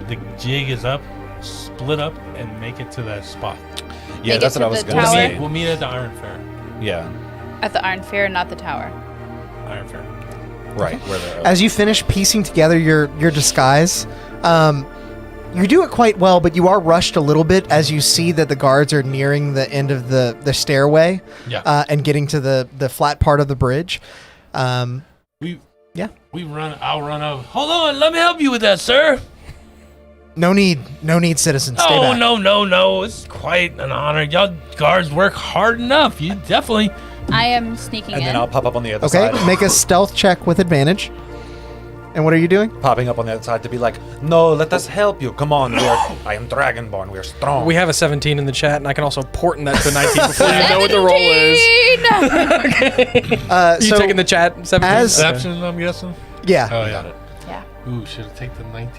the jig is up, split up and make it to that spot. Yeah, Make that's it what I to was the going to tower? say. We'll meet at the Iron Fair. Yeah, At the Iron Fair, not the tower. Iron Fair. right. Where the, As you finish piecing together your disguise, you do it quite well, but you are rushed a little bit as you see that the guards are nearing the end of the stairway Yeah. and getting to the flat part of the bridge. I'll run up. Hold on, let me help you with that, sir. No need, citizen. Stay Oh, back. no. It's quite an honor. Y'all guards work hard enough. You definitely. I am sneaking and in. then I'll pop up on the other Okay, side. make a stealth check with advantage. And what are you doing? Popping up on the other side to be like, no, let us help you. Come on, I am Dragonborn. We are strong. We have a 17 in the chat, and I can also portent that to 19 before you know what the roll is. You taking the chat 17? Deception, I'm guessing? Yeah. Oh, yeah. Yeah. Ooh, should I take the 19?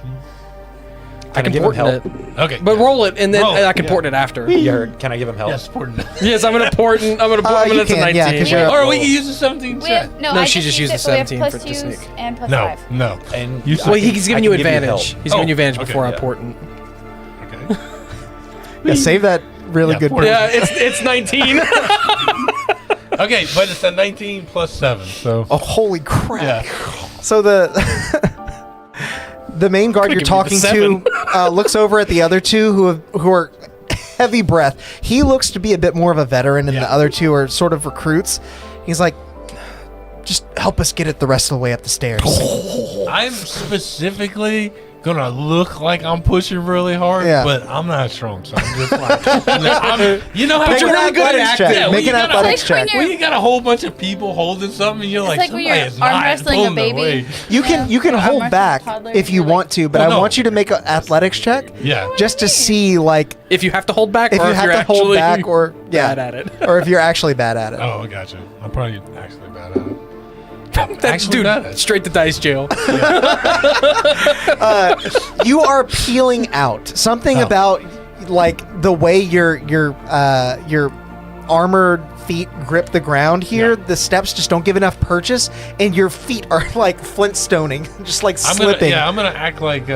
I can give him portent help? it. Okay. But roll it, and then Roll it, I can yeah. portent it after. You heard, can I give him help? Yes, portent. Yes, I'm gonna portent. I'm gonna you that's a can, 19. yeah, 'cause you're- Or we can use the 17 We chat. have, no, No, I she just used the it, but we have 17 plus for twos sneak. and plus No, 5. no. And Well, he's giving you I can give advantage. He's giving you advantage okay, before I yeah. portent. Okay. Yeah, save that really Yeah, good. for- Yeah, it's 19. Okay, but it's a 19 plus 7, so. Oh, holy crap. Yeah. So the main guard you're Could've given talking me to looks over at the other two who are heavy breath. He looks to be a bit more of a veteran, and the other two are sort of recruits. He's like, just help us get it the rest of the way up the stairs. I'm specifically gonna look like I'm pushing really hard, Yeah. but I'm not strong, so I'm just like, you know how Make an really good at athletics acting. check. Yeah, Make an athletics It's like when check. you're- When you got a whole bunch of people holding something, and you're It's like, like when somebody you're is arm not wrestling a pulling the baby. weight. You can Arm hold wrestling back toddler, if you you're like- want to, but Well, I no. want you to make an athletics check Yeah. just to see like if you have to hold back, if or you if have you're to hold actually back or bad at it. or if you're actually bad at it. Oh, I got you. I'm probably actually bad at it. That's Actually bad at dude, it. straight to dice jail. You are peeling out. Something Oh. about like the way your armored feet grip the ground here, Yeah. the steps just don't give enough purchase, and your feet are like flintstoning, just like I'm slipping. I'm gonna act like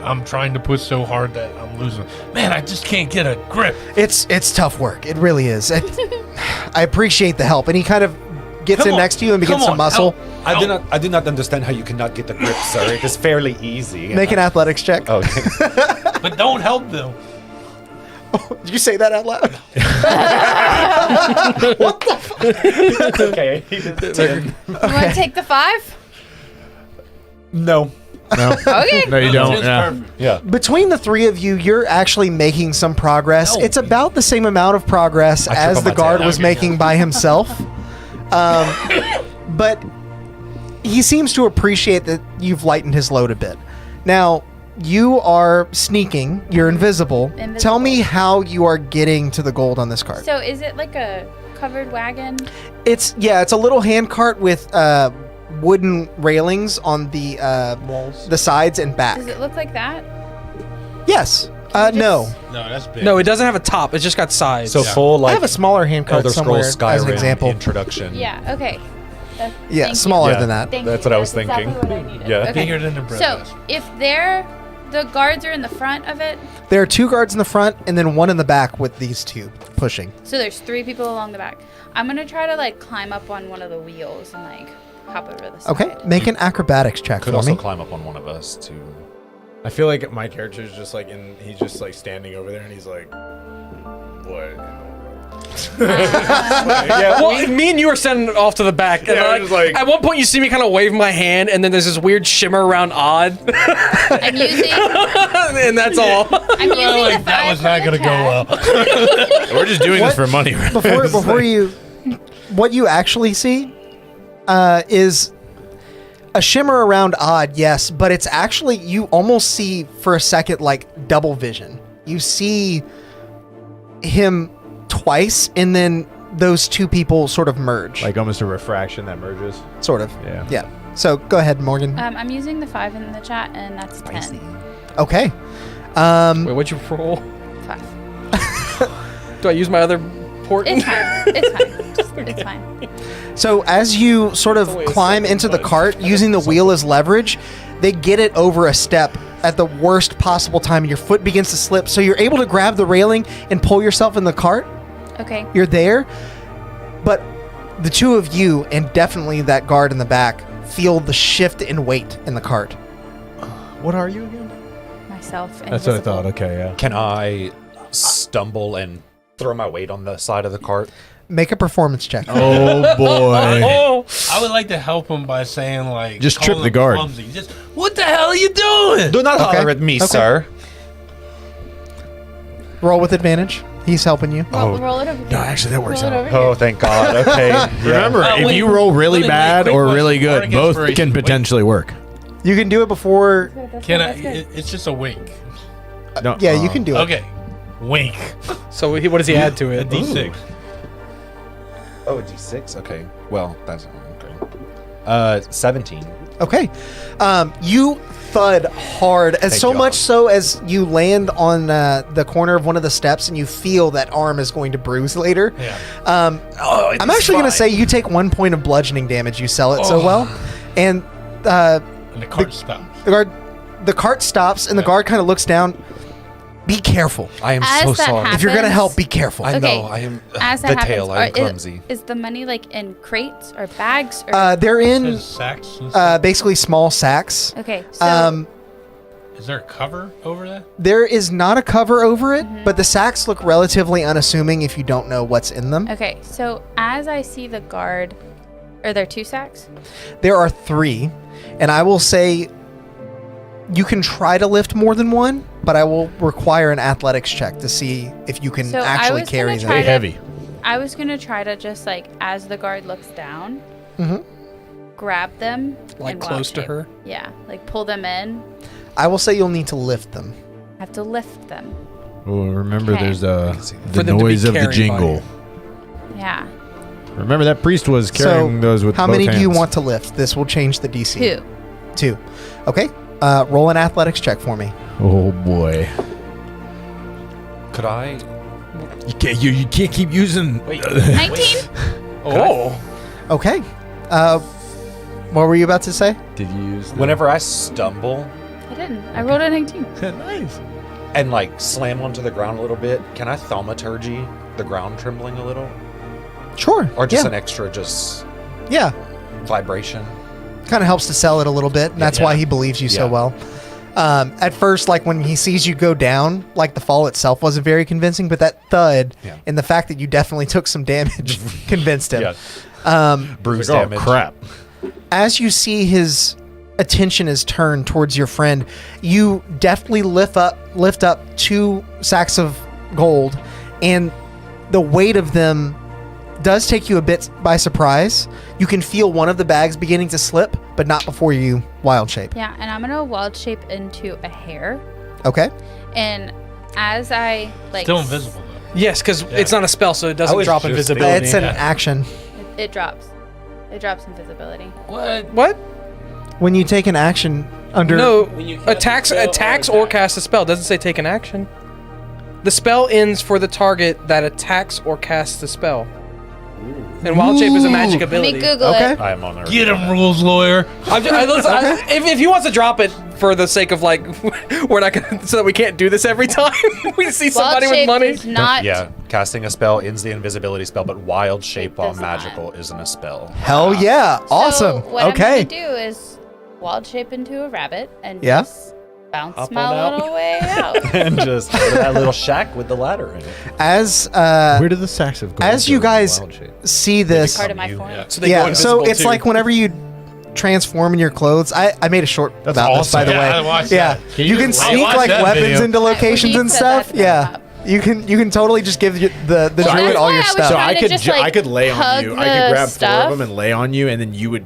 I'm trying to push so hard that I'm losing. Man, I just can't get a grip. It's tough work. It really is. I appreciate the help, and he kind of gets Come in on. next to you and begins Come to on, muscle. I do not understand how you cannot get the grip, sir. It is fairly easy. Make an athletics check. Okay. But don't help them. Did you say that out loud? What the fuck? Okay. He did 10. You want to take the 5? No. Okay. No, you don't. It's Yeah. perfect. Yeah. Between the three of you, you're actually making some progress. No. It's about the same amount of progress I trip as on the my guard tail. was Okay. making by himself. But he seems to appreciate that you've lightened his load a bit. Now, you are sneaking. You're invisible. Tell me how you are getting to the gold on this cart. So is it like a covered wagon? It's a little hand cart with wooden railings on the Walls. the sides and back. Does it look like that? Yes. No. No, that's big. No, it doesn't have a top. It's just got sides. So full I like have a smaller hand cart Elder somewhere Scrolls as an Skyrim example. introduction. Yeah. Okay. Yeah, Thank you. smaller Yeah. than that. Thank That's you. what I was Exactly thinking. what I needed. Yeah. Okay. Bigger than the bread. So if the guards are in the front of it, There are 2 guards in the front and then 1 in the back with these 2 pushing. so there's 3 people along the back. I'm gonna try to like climb up on one of the wheels and like hop over the side. Okay, make an acrobatics check Could for also me. climb up on one of us too. I feel like my character is just like he's just like standing over there and he's like, what? Yeah, well, me and you are sending it off to the back. And Yeah, I, I'm just like- at one point, you see me kind of wave my hand, and then there's this weird shimmer around Odd, I'm using. and that's all. I'm using Well, the like, that 5 was not from gonna the go chat. up. We're just doing What? this for money. Right? Before you, what you actually see is a shimmer around Odd, yes, but it's actually, you almost see for a second like double vision. You see him twice, and then those 2 people sort of merge. Like almost a refraction that merges. Sort of. Yeah. Yeah. So go ahead, Morgan. I'm using the 5 in the chat, and that's 10. Okay. Wait, what'd you roll? 5. Do I use my other port? It's fine. It's fine. It's fine. So as you sort of only a climb second, into the but- cart using the wheel as leverage, they get it over a step at the worst possible time. Your foot begins to slip, so you're able to grab the railing and pull yourself in the cart. Okay. You're there, but the 2 of you and definitely that guard in the back feel the shift in weight in the cart. What are you again? Myself. That's what I invisible. thought. Okay, yeah. Can I stumble and throw my weight on the side of the cart? Make a performance check. Oh boy. Oh, I would like to help him by saying like, Just trip calling the him guard. clumsy. Just what the hell are you doing? Do not Okay. holler at me, Okay. sir. Roll with advantage. He's helping you. Roll it over here. No, actually, that works Roll it out. over here. Oh, thank God. Okay. Remember, if wait, you roll really wait, bad wait, or wait, really good, bardic both inspiration, can wait. potentially work. You can do it before. Can I? It's just a wink. No, Yeah, you can do it. Okay. Wink. So what does he add to A it? D6. Oh, a D6? Okay. Well, that's okay. 17. Okay. You thud hard, as Thank so you. much so as you land on the corner of one of the steps, and you feel that arm is going to bruise later. Yeah. I'm actually going to say you take 1 point of bludgeoning damage. You sell it so well, and And the cart stops. the cart stops, and the guard kind of looks down. Be careful. I am As so that sorry. If you're going to happens- help, be careful. I Okay, know. I am. As The that tail, I'm happens, clumsy. is the money like in crates or bags? Or They're in There's sacks and stuff. basically small sacks. okay, so Is there a cover over that? There is not a cover over it, but the sacks look relatively unassuming if you don't know what's in them. okay, so as I see the guard, are there 2 sacks? There are 3, and I will say you can try to lift more than one, but I will require an athletics check to see if you can So I actually was carry gonna them. try Very to- heavy. I was gonna try to just like as the guard looks down, Mhm. grab them Like in close wild to shape. her? Yeah, like pull them in. I will say you'll need to lift them. I have to lift them. Well, remember, Okay. there's For the them to be noise of the carried by jingle. you. Yeah, Remember that priest was carrying those with how both many do you hands. want to lift? This will change the DC. 2. 2. Okay. Roll an athletics check for me. Oh boy, Could I? you can't keep using. 19. Oh. Okay. What were you about to say? Did you use? Whenever I stumble I didn't. I rolled a 19. Nice. and like slam onto the ground a little bit, can I thaumaturgy the ground trembling a little, Sure. or just yeah. an extra Yeah. vibration? Kind of helps to sell it a little bit, and that's why he believes you so Yeah. well. At first, like when he sees you go down, like the fall itself wasn't very convincing, but that thud and the fact that you definitely took some damage convinced him. Bruise Like, damage. oh crap! As you see his attention is turned towards your friend, you deftly lift up 2 sacks of gold, and the weight of them does take you a bit by surprise. You can feel one of the bags beginning to slip, but not before you wild shape. Yeah, and I'm gonna wild shape into a hare, Okay. and as I like, Still invisible though. Yes, because it's not a spell, so it doesn't was drop just invisibility. It's an action. it drops. It drops invisibility. What? When you take an action under No, you cast attacks a spell or or cast a spell. Doesn't say take an action. The spell ends for the target that attacks or casts the spell. And wild shape is a magic Let me ability. Google Okay. it. I am on there. Get him, rules lawyer. If he wants to drop it for the sake of like, we're not gonna, so that we can't do this every time we see Wild somebody with shape money. is not. Yeah, casting a spell ends the invisibility spell, but wild shape while does not. magical isn't a spell. Hell yeah. Awesome. So what Okay. I'm gonna do is wild shape into a rabbit and Yeah. just bounce Hop my on out. little way out. And just go to that little shack with the ladder in it. As Where do the sacks of gold as you go in guys wild shape? see this, Part of my you. form. So they go yeah. invisible So it's too. like whenever you transform in your clothes. I made a short That's about this, by awesome. the Yeah, I way. watched Yeah, that. you can I sneak watched like that weapons video. into locations He and said stuff. that's Yeah, up. you can totally just give the Well, druid that's all why your I was stuff. So trying I to could just, I like, could lay on hug you. the I could grab 4 stuff. of them and lay on you, and then you would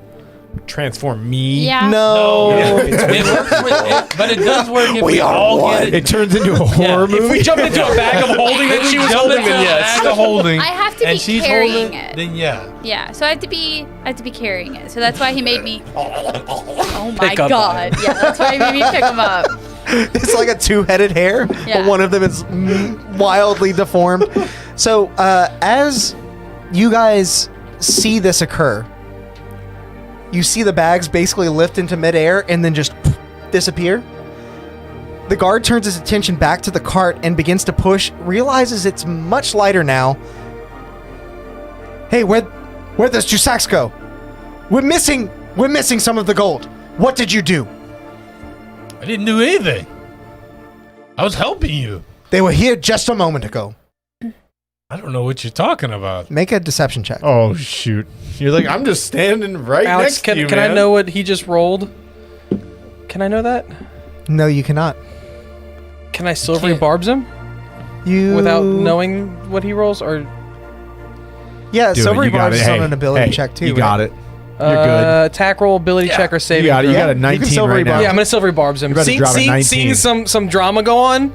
transform me. Yeah. No. It works but it does work if we all get it. It turns into a horror movie. if we jump into a bag of holding that she was Jump holding, into then a yes. bag of holding, I have to and be she's carrying holding it. Then yeah. Yeah, so I have to be carrying it. So that's why he made me. Oh my Pick up god! Yeah, that's why he made me pick him up. It's like a 2-headed hare, Yeah. but one of them is wildly deformed. So as you guys see this occur, you see the bags basically lift into midair and then just disappear. The guard turns his attention back to the cart and begins to push, realizes it's much lighter now. Hey, where'd those 2 sacks go? We're missing some of the gold. What did you do? I didn't do anything. I was helping you. They were here just a moment ago. I don't know what you're talking about. Make a deception check. Oh shoot! You're like, I'm just standing right Alex, next to you, can I man. know what he just rolled? Can I know that? No, you cannot. Can I silvery Can't. barbs him? without knowing what he rolls, or Yeah, Do it, silvery you got barbs it. is on Hey, an ability hey, check too. You got right? it. You're good. attack roll, ability check, or saving. You got it. You throw. got a You can 19 silvery right now. barb. Yeah, I'm gonna silvery barbs him. You're about to drop a 19. Seeing some drama go on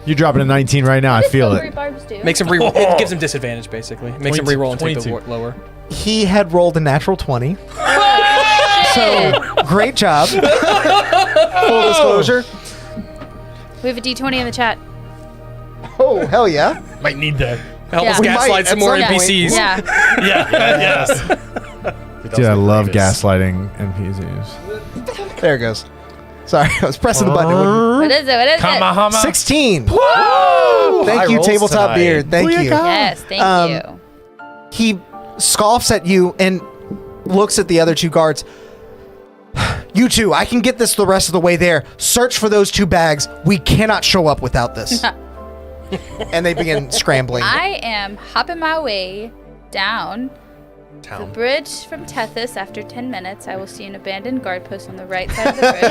You're dropping a 19 right now. I feel Silvery it. barbs do. makes him it gives him disadvantage basically. Makes him 22. re-roll and take the 22. lower. He had rolled a natural 20. So great job. Full disclosure. We have a D20 in the chat. Oh hell yeah! Might need that. Help Yeah. us We might gaslight at some more some point. NPCs. Yeah. Yes. Dude, I love gaslighting NPCs. There it goes. Sorry, I was pressing the button. It wouldn't- What is it? What is it? Kamahama. 16. High Thank you, rolls tabletop tonight. beard. Thank you. Yes, thank you. He scoffs at you and looks at the other two guards. You two, I can get this the rest of the way there. Search for those 2 bags. We cannot show up without this. And they begin scrambling. I am hopping my way down the Town. bridge from Tethys. After 10 minutes, I will see an abandoned guard post on the right side of the bridge.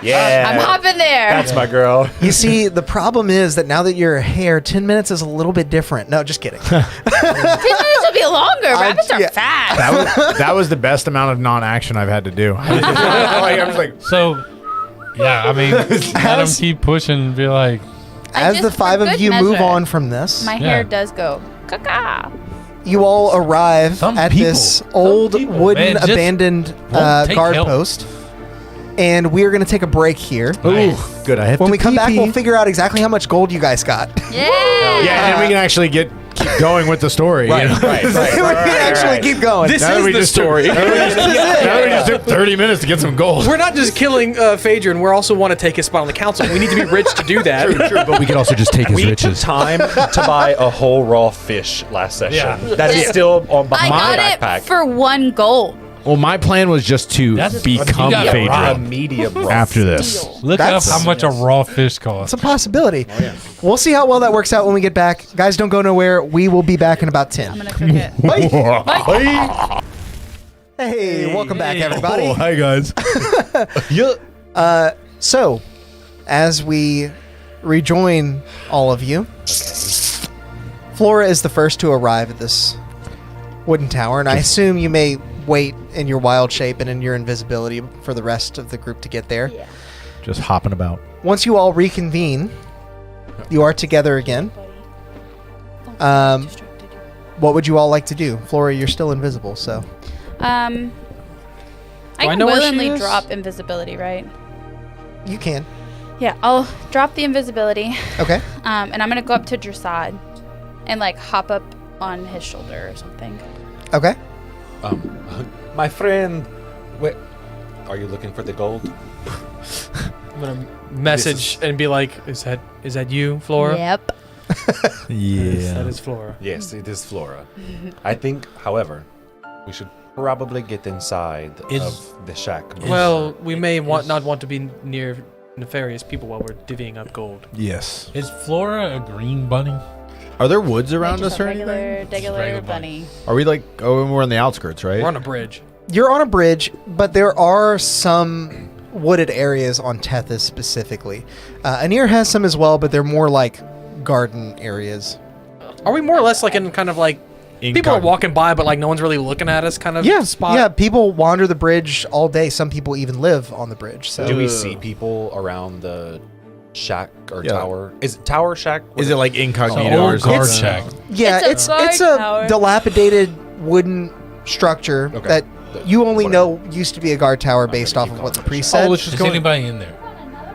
Yeah. I'm hopping there. That's my girl. You see, the problem is that now that you're a hare, 10 minutes is a little bit different. No, just kidding. 10 minutes will be longer. Rabbits are yeah. fast. That was the best amount of non-action I've had to do. I was like, So, yeah, I mean, let him keep pushing and be like, As just, the for 5 of good you move measure, on from this, My hair does go caca. you all arrive Some at people- this old people, wooden man, just abandoned won't take guard help. post. And we're going to take a break here. ooh, good. I have When to we come back, pee-pee. we'll figure out exactly how much gold you guys got. Yeah. Yeah, and then we can actually keep going with the story. you know? Right. we can actually keep going. This Now that is we the just story. Now that we just took 30 minutes to get some gold. We're not just killing Phaedrin. We also want to take his spot on the council. We need to be rich to do that. True, but we could also just take his We took riches. time to buy a whole raw fish last session. Yeah. That is still on I behind my got backpack. it for 1 gold. Well, my plan was just to That's- become you got a Phaedrin medium raw after this. look That's- up how much a raw fish costs. It's a possibility. We'll see how well that works out when we get back. Guys, don't go nowhere. We will be back in about 10. I'm gonna cook it. Hey, welcome back, everybody. Oh, hi, guys. So, as we rejoin all of you, Flora is the first to arrive at this wooden tower, and I assume you may wait in your wild shape and in your invisibility for the rest of the group to get there. Yeah. Just hopping about. Once you all reconvene, you are together again. What would you all like to do? Flora, you're still invisible, so I I can know where she willingly is? drop invisibility, right? you can. Yeah, I'll drop the invisibility. Okay. And I'm gonna go up to Dressad and like hop up on his shoulder or something. Okay. My friend, wait, are you looking for the gold? I'm gonna message and be like, "Is that you, Flora?" Yep. Yes, that is Flora. Yes, it is Flora. I think, however, we should probably get inside of the shack. Well, we may not want to be near nefarious people while we're divvying up gold. Yes. Is Flora a green bunny? Are there woods around Just us a or anything? regular Regular bunny. Are we like, we're on the outskirts, right? We're on a bridge. You're on a bridge, but there are some wooded areas on Tethys specifically. Anir has some as well, but they're more like garden areas. Are we more or less like in kind of like people are walking by, but like no one's really looking at us kind of spot? Yeah, people wander the bridge all day. Some people even live on the bridge. So Do we see people around the shack or Yeah. tower? Is it tower shack? Is it like incognito Old or something? guard shack. yeah, It's a it's guard a tower. dilapidated wooden structure Okay. that you only Whatever. know used to be a guard tower based off of what the priest said. let's just Is go. anybody in there?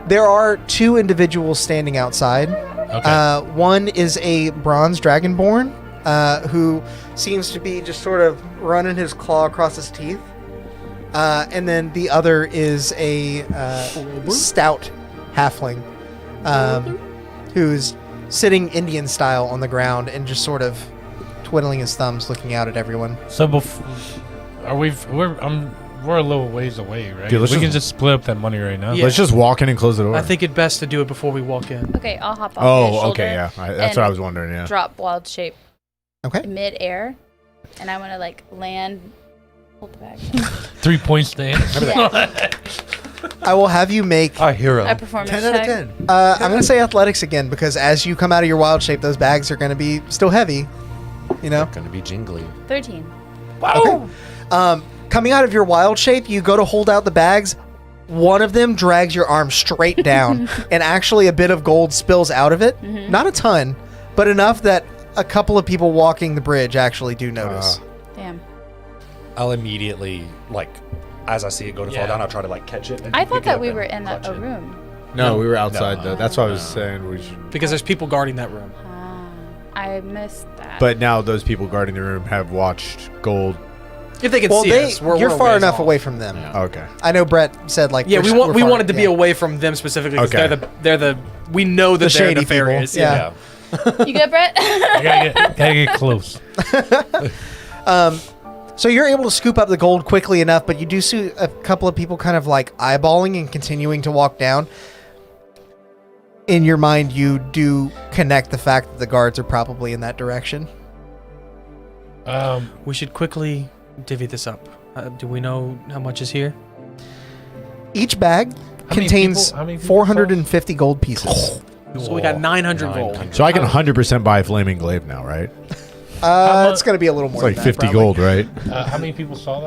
There are 2 individuals standing outside. Okay. One is a bronze dragonborn who seems to be just sort of running his claw across his teeth. And then the other is a stout halfling who's sitting Indian style on the ground and just sort of twiddling his thumbs, looking out at everyone. So we're a little ways away, right? Dude, let's we can just- just split up that money right now. Yeah. Let's just walk in and close the door. I think it best to do it before we walk in. Okay, I'll hop off his Oh, shoulder okay, yeah. That's and what I was wondering, yeah. drop wild shape Okay. mid-air, and I want to like land. Hold the bag. 3 point stand. Yeah. I will have you make Our hero. A performance 10 out of check. 10. I'm going to say athletics again because as you come out of your wild shape, those bags are going to be still heavy. You know? Gonna be jingly. 13. Okay. Coming out of your wild shape, you go to hold out the bags. One of them drags your arm straight down, and actually a bit of gold spills out of it. Not a ton, but enough that a couple of people walking the bridge actually do notice. Damn. I'll immediately, like, as I see it go to fall down, I'll try to, like, catch it. And I pick thought it that up we and were in clutch a it. room. No, we were outside No. though. That's what I was saying. We should. Because there's people guarding that room. I missed that. But now those people guarding the room have watched gold. If they can Well, see us, you're we're far ways enough off. away from them. Okay. I know Brett said like Yeah, we're we far- wanted to be yeah. away from them specifically because Okay. they're the we know that The they're shady people. nefarious. Yeah. You good, Brett? I gotta get close. So you're able to scoop up the gold quickly enough, but you do see a couple of people kind of like eyeballing and continuing to walk down. In your mind, you do connect the fact that the guards are probably in that direction. We should quickly divvy this up. Do we know how much is here? Each bag How many contains people- how many people 450 gold pieces. So we got 900 gold. So I can 100% buy Flaming Glaive now, right? It's going to be a little It's more. like than that, 50 probably. gold, right? How many people saw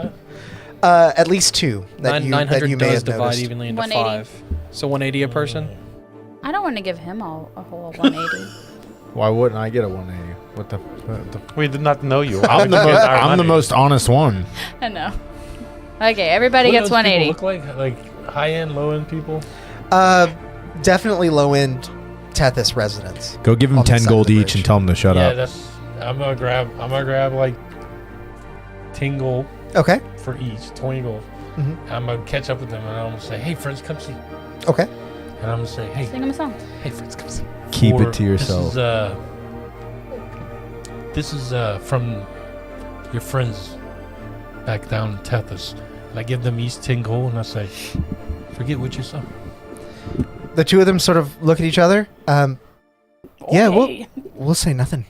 that? At least two that you 900 may does have divide noticed. evenly into 180. 5. So 180 a person? I don't want to give him a whole 180. Why wouldn't I get a 180? What the? We did not know you. I'm the most honest one. I know. Okay, everybody What do gets those people 180. look like high end, low end people. Definitely low end Tethys residents. Go give them On the 10 side of gold the each bridge. and tell them to shut yeah, up. that's. I'm gonna grab like 10 gold Okay. for each, 20 gold. Mhm. I'm gonna catch up with them and I'm gonna say, "Hey friends, come see." Okay. And I'm gonna say, "Hey, Sing him a song. hey friends, come see." Keep Or it to yourself. This is from your friends back down in Tethys. And I give them each 10 gold and I say, "Forget what you saw." The two of them sort of look at each other. Yeah, we'll say nothing.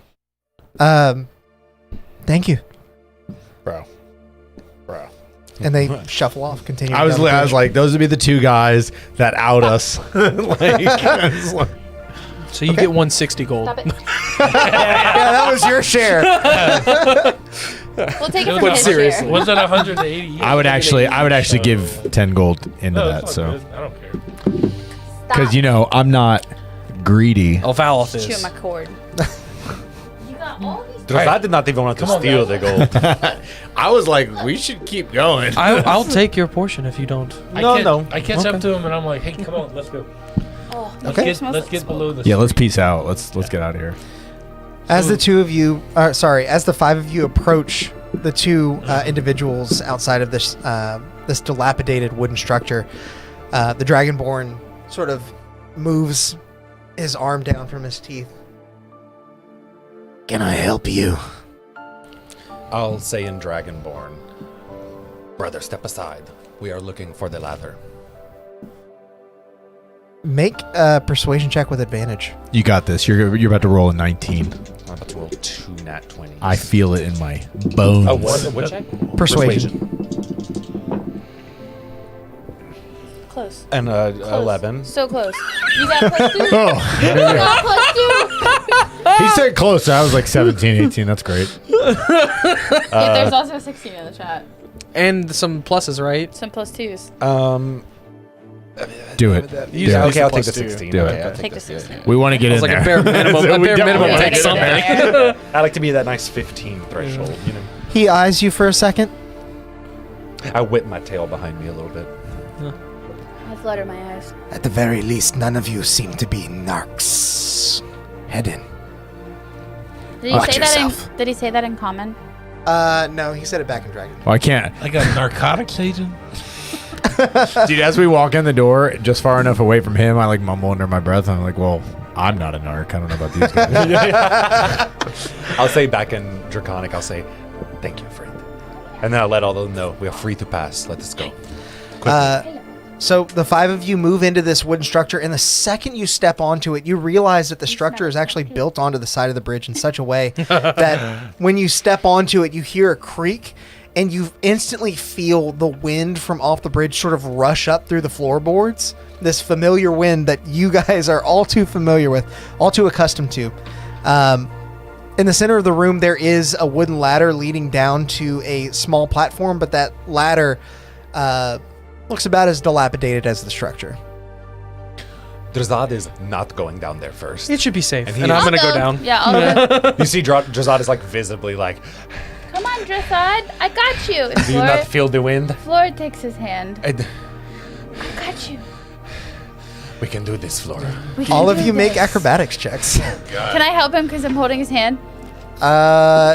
Thank you. Bro. And they shuffle off. Continue. I was like, those would be the two guys that out us. It's like- So you get 160 gold. Stop it. yeah, that was your share. We'll take it It from was his seriously. share. Was it 180? I would actually give 10 gold into No, that. it's all So, good. I don't care. because I'm not greedy. Oh, Valoth Chew is. my cord. You got all these. Because I did not even want to Come on, steal guys. the gold. I was like, we should keep going. I'll take your portion if you don't. I catch up to him and I'm like, "Hey, come on, let's go. Oh, Okay. Let's get below the." Yeah, let's peace out. Let's get out of here. As the two of you, as the five of you approach the two individuals outside of this this dilapidated wooden structure, the Dragonborn sort of moves his arm down from his teeth. Can I help you? I'll say in Dragonborn, brother, step aside. We are looking for the ladder. Make a persuasion check with advantage. You got this. You're about to roll a 19. I'm about to roll 2 nat 20s. I feel it in my bones. Oh, what check? Persuasion. close. And Close. 11. So close. You got plus 2. Oh, You got plus 2. he said closer. I was like 17, 18. That's great. Yeah, there's also a 16 in the chat. And some pluses, right? Some plus 2s. Do it. Use Do it. Okay, I'll take plus the 2. 16. Do it. Okay, I'll Take the this, yeah, 16. We want to get It's in like there. a bare minimum. So A we bare don't minimum wanna take get in something. there. I like to be that nice 15 threshold, you know. He eyes you for a second. I whip my tail behind me a little bit. I flutter my eyes. At the very least, none of you seem to be narcs. Head in. Did he Watch say that yourself. did he say that in common? No, he said it back in Dragon. Well, I can't. Like a narcotics agent? Dude, as we walk in the door, just far enough away from him, I like mumble under my breath. I'm like, well, I'm not a narc. I don't know about these guys. I'll say back in Draconic, I'll say, thank you, friend. And then I'll let all of them know we are free to pass. Let us go. So the five of you move into this wooden structure, and the second you step onto it, you realize that the structure is actually built onto the side of the bridge in such a way that when you step onto it, you hear a creak, and you instantly feel the wind from off the bridge sort of rush up through the floorboards. This familiar wind that you guys are all too familiar with, all too accustomed to. In the center of the room, there is a wooden ladder leading down to a small platform, but that ladder looks about as dilapidated as the structure. Drazad is not going down there first. It should be safe. And And I'm going to go down. Yeah, I'll go. You see Drazad is like visibly like, Come on, Dressad. I got you. do you not feel the wind? Flora takes his hand. I Got you. we can do this, Flora. We can All of do you make this. acrobatics checks. Can I help him because I'm holding his hand?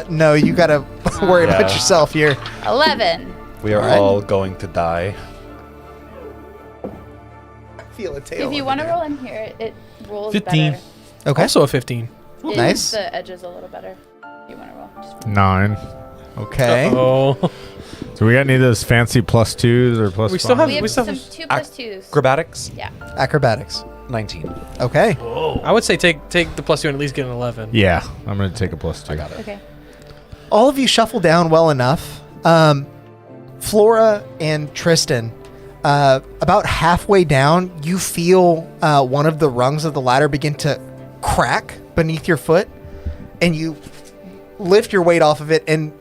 No, you gotta worry about Yeah. yourself here. 11. We are Alright. all going to die. Feel a tail. If you want to roll in here, it rolls 15. better. Okay. Also a 15. Nice. The edges a little better. If you want to roll. Just 9. Okay. Oh. So we got any of those fancy +2s or plus We still have- we have we still some have 2 plus 2s. Acrobatics, Yeah. Acrobatics. 19. Okay. I would say take the +2 and at least get an 11. Yeah, I'm gonna take a +2. I got it. Okay. All of you shuffle down well enough. Flora and Tristan, about halfway down, you feel one of the rungs of the ladder begin to crack beneath your foot, and you lift your weight off of it and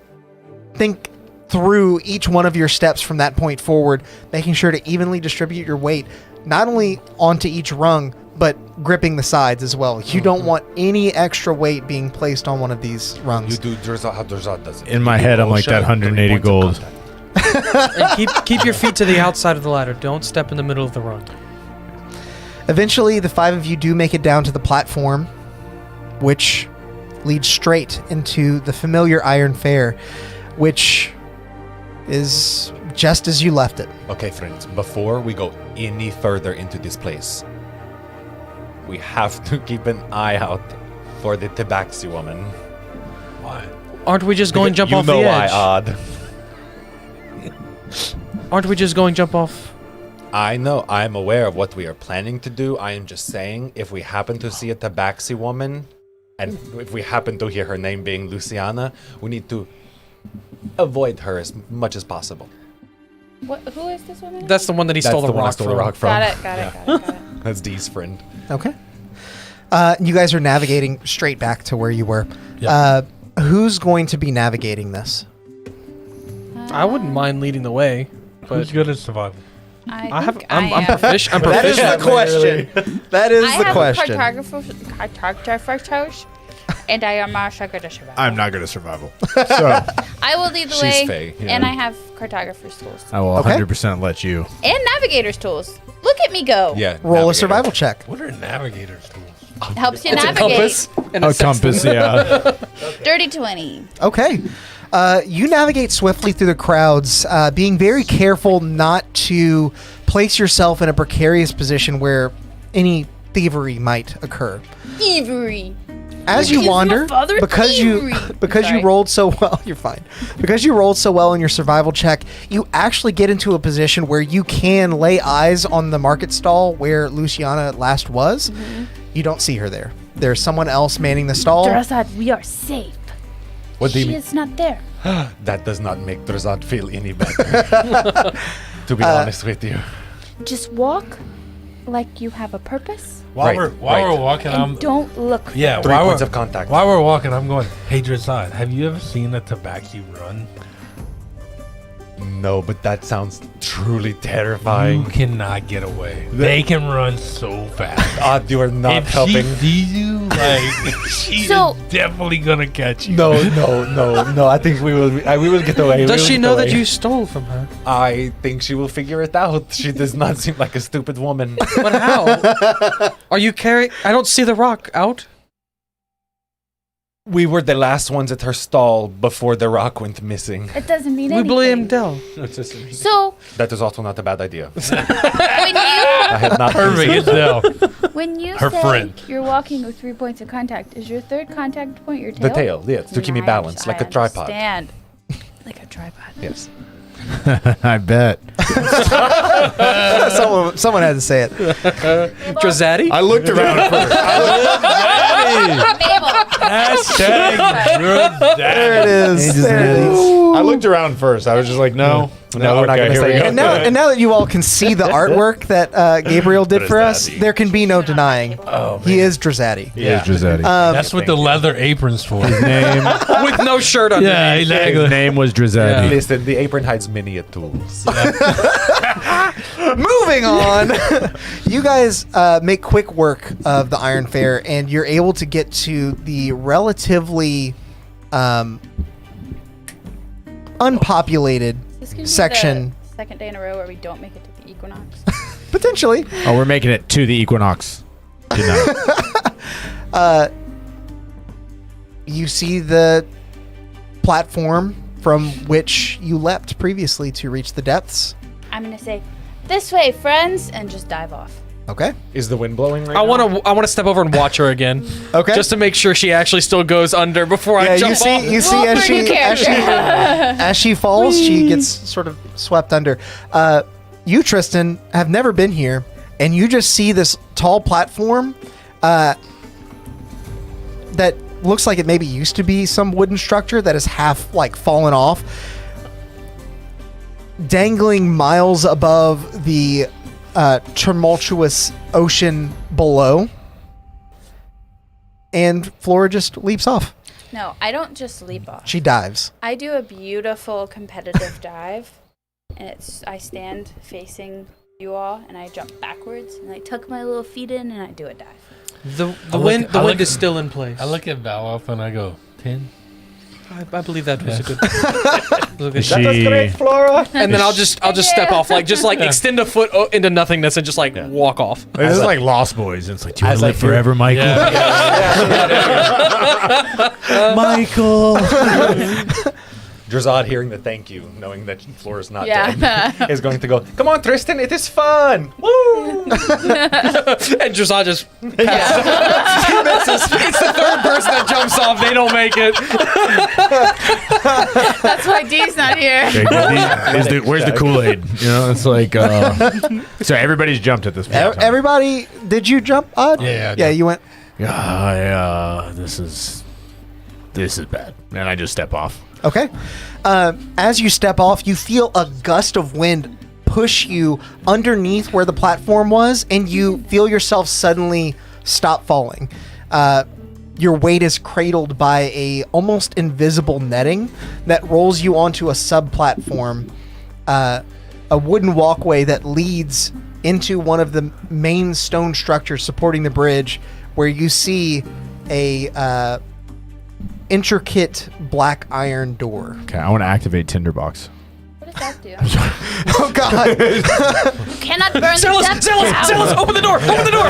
think through each one of your steps from that point forward, making sure to evenly distribute your weight, not only onto each rung, but gripping the sides as well. You don't want any extra weight being placed on one of these rungs. You do Drazad how Drazad does it. In my You do head, I'm like Osha, that 180 3 points of gold. contact. And keep your feet to the outside of the ladder. Don't step in the middle of the rung. Eventually, the 5 of you do make it down to the platform, which leads straight into the familiar Iron Fair, which is just as you left it. Okay, friends, before we go any further into this place, we have to keep an eye out for the Tabaxi woman. Why? Aren't we just going Because jump off the You know edge? why, Odd. Aren't we just going jump off? I know. I'm aware of what we are planning to do. I am just saying, if we happen to see a Tabaxi woman, and if we happen to hear her name being Luciana, we need to avoid her as much as possible. Who is this woman? That's the one that he That's stole the the one I rock stole from. the rock from. Got it. Got it. That's Dee's friend. Okay. You guys are navigating straight back to where you were. Yep. Who's going to be navigating this? I wouldn't mind leading the way, Who's but good at survival? I'm am. proficient. I'm That is proficient. the question. That is I the have question. cartographer, and I am also good at survival. I'm not good at survival, so I will lead the She's way, Faye, yeah. and I have cartographer's tools I will Okay. 100% let you. and navigator's tools. Look at me go! Yeah. Roll a navigator. survival check. What are navigator's tools? Helps you It's a navigate. compass. And A compass, yeah. Dirty 20. Okay. You navigate swiftly through the crowds, being very careful not to place yourself in a precarious position where any thievery might occur. Thievery. As you Because wander, my father because you thievery. because you Sorry. rolled so well, you're fine. Because you rolled so well in your survival check, you actually get into a position where you can lay eyes on the market stall where Luciana last was. Mm-hmm. You don't see her there. There's someone else manning the stall. Drazad, we are safe. What do you She mean? is not there. That does not make Drazad feel any better. To be honest with you. Just walk like you have a purpose, While Right, we're right. walking, and don't look. yeah. 3 While points we're, of contact. while we're walking, I'm going. Hey, Drazad, have you ever seen a Tabaxi run? No, but that sounds truly terrifying. You cannot get away. They can run so fast. Odd, you are not if helping. she sees you, like she So- is definitely gonna catch you. No. I think we will get away. Does she know that you stole from her? I think she will figure it out. She does not seem like a stupid woman. But how? Are you carrying? I don't see the rock out. We were the last ones at her stall before the rock went missing. It doesn't mean We anything. blame Dell. So That is also not a bad idea. when I had not Perfect. It's considered- Dell. when you Her say friend. you're walking with 3 points of contact, is your third contact point your tail? The tail, yes, to keep me balanced, like a tripod. Stand like a tripod. Yes. I bet. Someone had to say it. Drazati? I looked around first. There it is. I looked around first. I was just like, no, we're not gonna say it. And now that you all can see the artwork that Gabriel did for us, there can be no denying. He is Drazati. He is Drazati. That's what the leather apron's for. His name, With no shirt on. Yeah, exactly. his name was Drazati. Listen, the apron hides many a tools. Moving on. You guys make quick work of the Iron Fair, and you're able to get to the relatively unpopulated This could be section. the second day in a row where we don't make it to the equinox. Potentially. Oh, we're making it to the equinox tonight. You see the platform from which you leapt previously to reach the depths. I'm gonna say, "This way, friends," and just dive off. Okay. Is the wind blowing right I now? want to step over and watch her again. Okay. Just to make sure she actually still goes under before I jump off. You see as she falls, she gets sort of swept under. You, Tristan, have never been here, and you just see this tall platform that looks like it maybe used to be some wooden structure that is half like fallen off, dangling miles above the tumultuous ocean below, and Flora just leaps off. No, I don't just leap off. She dives. I do a beautiful competitive dive, and I stand facing you all, and I jump backwards, and I tuck my little feet in, and I do a dive. The wind is still in place. I look at Valoff and I go, 10. I believe that was a good. Is she, Flora. And then I'll just step off, like extend a foot into nothingness and just walk off. this is like Lost Boys. It's like, do you want As to I live do- forever, Michael? Michael. Drazad hearing the thank you, knowing that Flora's not Yeah. dead, is going to go, "Come on, Tristan, it is fun! Woo!" And Drazad just it's the third person that jumps off. They don't make it. That's why Dee's not here. Where's the Kool-Aid? You know, it's like, so everybody's jumped at this point. Everybody, did you jump, Odd? Yeah, I Yeah, did. you went. This is bad. And I just step off. Okay. As you step off, you feel a gust of wind push you underneath where the platform was, and you feel yourself suddenly stop falling. Your weight is cradled by a almost invisible netting that rolls you onto a sub-platform, a wooden walkway that leads into one of the main stone structures supporting the bridge, where you see a intricate black iron door. Okay, I want to activate Tinderbox. What does that do? Oh God! You cannot burn the depths out. Zealous, open the door! Open the door!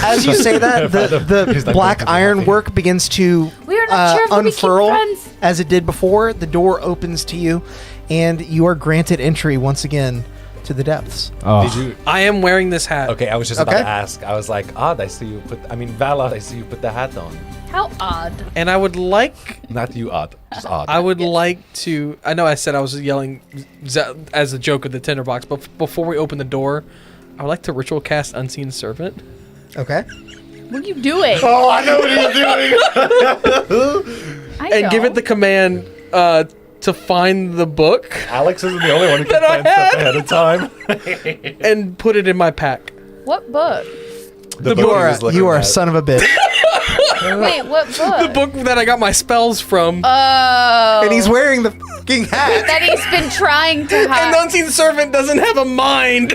As you say that, the black ironwork begins to We are not sure if we keep unfurl friends. as it did before. The door opens to you, and you are granted entry once again to the depths. Oh. Did you? I am wearing this hat. Okay, I was just Okay. about to ask. I was like, Odd, I see you put. I mean, Vala, I see you put the hat on. How odd. And I would like Not you, Odd. Just Odd. I would like to. I know I said I was yelling as a joke at the tinderbox, but before we open the door, I would like to ritual cast Unseen Servant. Okay. What are you doing? Oh, I know what he's doing. And give it the command to find the book Alex isn't the only one who can That I plan stuff ahead of time. and put it in my pack. What book? The You book he are was looking you are a at. son of a bitch. Wait, what book? The book that I got my spells from. Oh. And he's wearing the fucking hat. that he's been trying to And hide. the Unseen Servant doesn't have a mind.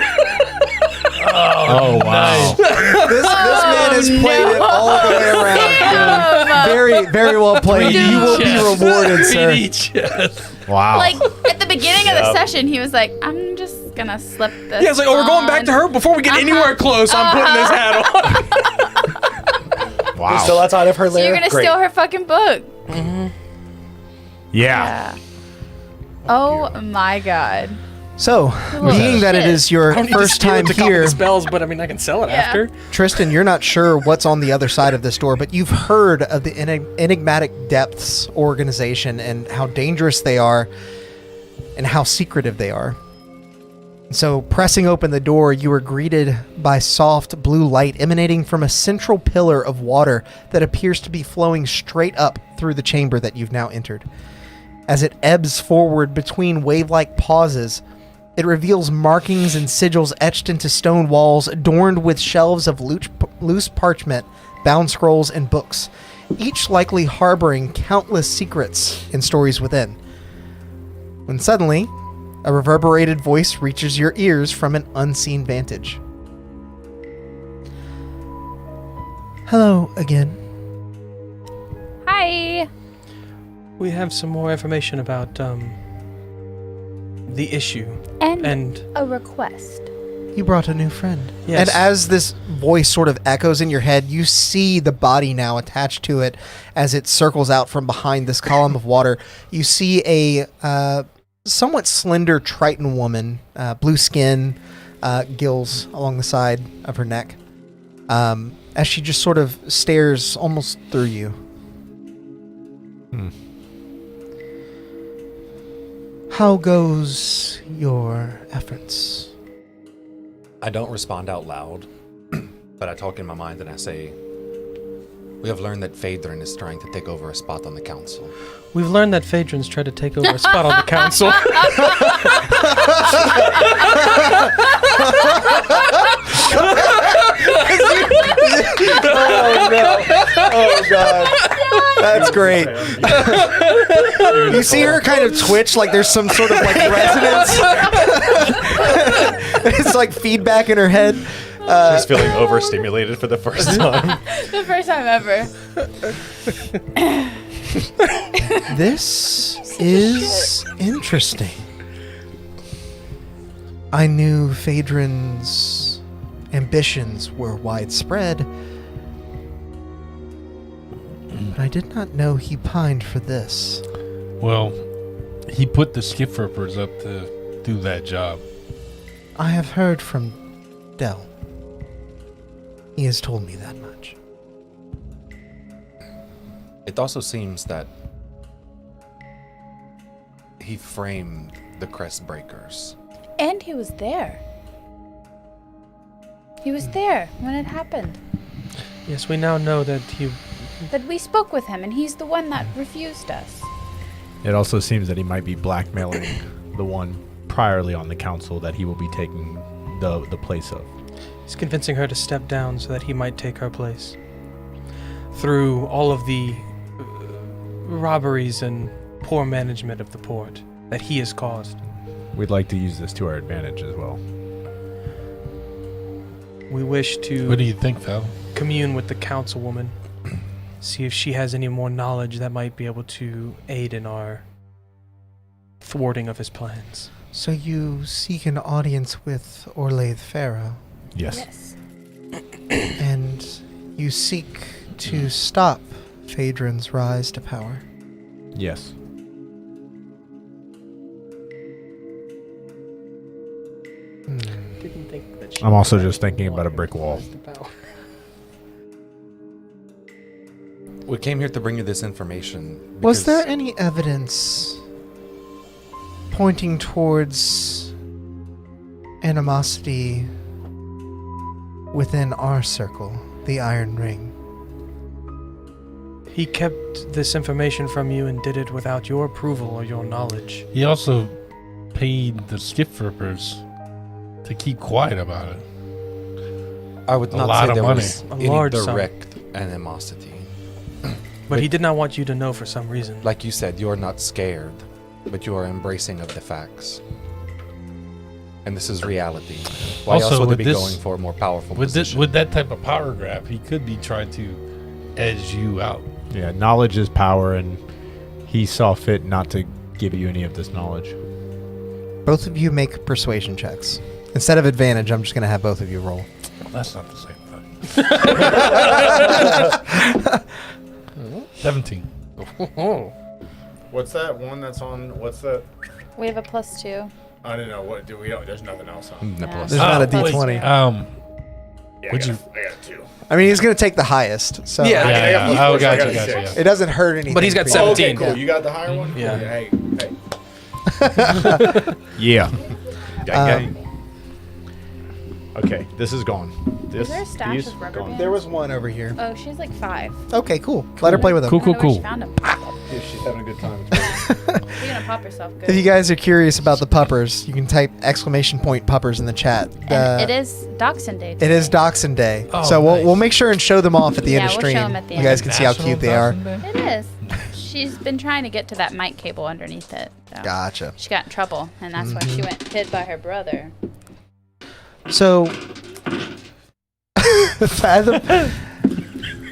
Oh, wow. This man has played it all the way around. Damn. Very, very well played. You will be rewarded, sir. Wow. Like, at the beginning of the session, he was like, I'm just gonna slip this Yeah, it's like, oh, we're going back to her before we get anywhere close. I'm putting this hat on. Wow. Still outside of her So lair. you're gonna Great. steal her fucking book. Yeah. Oh my god. So, being that it is your I don't need to first steal time it to copy here, the spells, but I mean, I can sell it after. Tristan, you're not sure what's on the other side of this door, but you've heard of the Enigmatic Depths organization and how dangerous they are, and how secretive they are. So, pressing open the door, you are greeted by soft blue light emanating from a central pillar of water that appears to be flowing straight up through the chamber that you've now entered. As it ebbs forward between wave-like pauses, it reveals markings and sigils etched into stone walls, adorned with shelves of loose parchment, bound scrolls, and books, each likely harboring countless secrets and stories within. When suddenly, a reverberated voice reaches your ears from an unseen vantage. Hello again. Hi. We have some more information about the issue. And a request. You brought a new friend. Yes. And as this voice sort of echoes in your head, you see the body now attached to it as it circles out from behind this column of water. You see a somewhat slender Triton woman, blue skin, gills along the side of her neck, as she just sort of stares almost through you. How goes your efforts? I don't respond out loud, but I talk in my mind and I say, we have learned that Phaedrin is trying to take over a spot on the council. We've learned that Phaedrin's tried to take over a spot on the council. Oh, no. Oh, God. That's great. You see her kind of twitch like there's some sort of like resonance. It's like feedback in her head. She's feeling overstimulated for the first time. The first time ever. This is interesting. I knew Phaedrin's ambitions were widespread, but I did not know he pined for this. Well, he put the skip rippers up to do that job. I have heard from Dell. He has told me that much. It also seems that he framed the Crest Breakers. And he was there. He was there when it happened. Yes, we now know that That we spoke with him, and he's the one that refused us. It also seems that he might be blackmailing the one priorly on the council that he will be taking the place of. he's convincing her to step down so that he might take her place. Through all of the robberies and poor management of the port that he has caused. We'd like to use this to our advantage as well. We wish to What do you think, Phil? commune with the councilwoman, see if she has any more knowledge that might be able to aid in our thwarting of his plans. So you seek an audience with Orlaith Pharaoh, Yes. and you seek to stop Phaedrin's rise to power. Yes. Didn't think that she I'm also just thinking about a brick wall. We came here to bring you this information. Was because- there any evidence pointing towards animosity within our circle, the Iron Ring? He kept this information from you and did it without your approval or your knowledge. He also paid the skip rippers to keep quiet about it. I would A not lot say of there money. was A any large sum. direct animosity. But he did not want you to know for some reason. Like you said, you are not scared, but you are embracing of the facts. And this is reality. Why Also, else would they with be this- going for a more powerful With position? with that type of power grab, he could be trying to edge you out. Yeah, knowledge is power, and he saw fit not to give you any of this knowledge. Both of you make persuasion checks. Instead of advantage, I'm just going to have both of you roll. That's not the same thing. 17. What's that one that's on? What's that? We have a +2. I don't know. What do we? There's nothing else on. Nicholas. There's not a wait, D20. Yeah, Would you- I got 2. I mean, he's going to take the highest, so Yeah. Yeah. Oh, I got gotcha. six. it doesn't hurt anything. But he's got for you. 17. Okay, cool. You got the higher one. Yeah. Hey. Yeah. Gang. Okay, this is gone. Is there a stash of rubber bands? There was one over here. Oh, she's like 5. Okay, cool. Let her play with them. Cool, I don't know where she cool. found 'em. If she's having a good time. She's gonna pop herself good. If you guys are curious about the puppers, you can type !puppers in the chat. And it is Dachshund Day. It is Dachshund Day, Oh, so nice. we'll make sure and show them off at the end of Yeah, we'll stream. show 'em at the You end. guys can see how cute they are. It is. She's been trying to get to that mic cable underneath it. So Gotcha. she got in trouble, and that's why she went hid by her brother. So,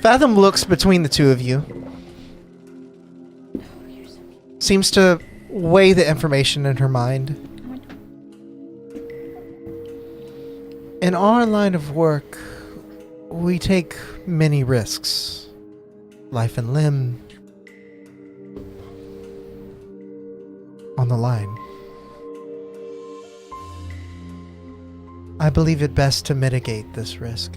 Fathom looks between the two of you. Seems to weigh the information in her mind. In our line of work, we take many risks. Life and limb on the line. I believe it best to mitigate this risk.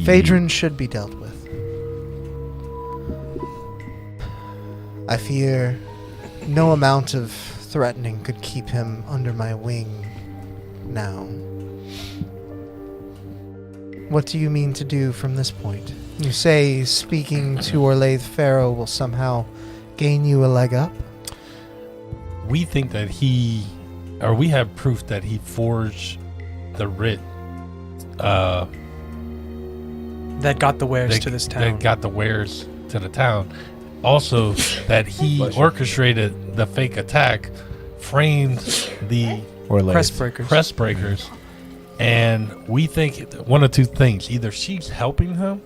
Phaedrin should be dealt with. I fear no amount of threatening could keep him under my wing now. What do you mean to do from this point? You say speaking to Orlaith Pharaoh will somehow gain you a leg up? We think that we have proof that he forged the writ That got the wares to this town. That got the wares to the town. Also, that he orchestrated the fake attack, framed the crest breakers, and we think one of two things: either she's helping him,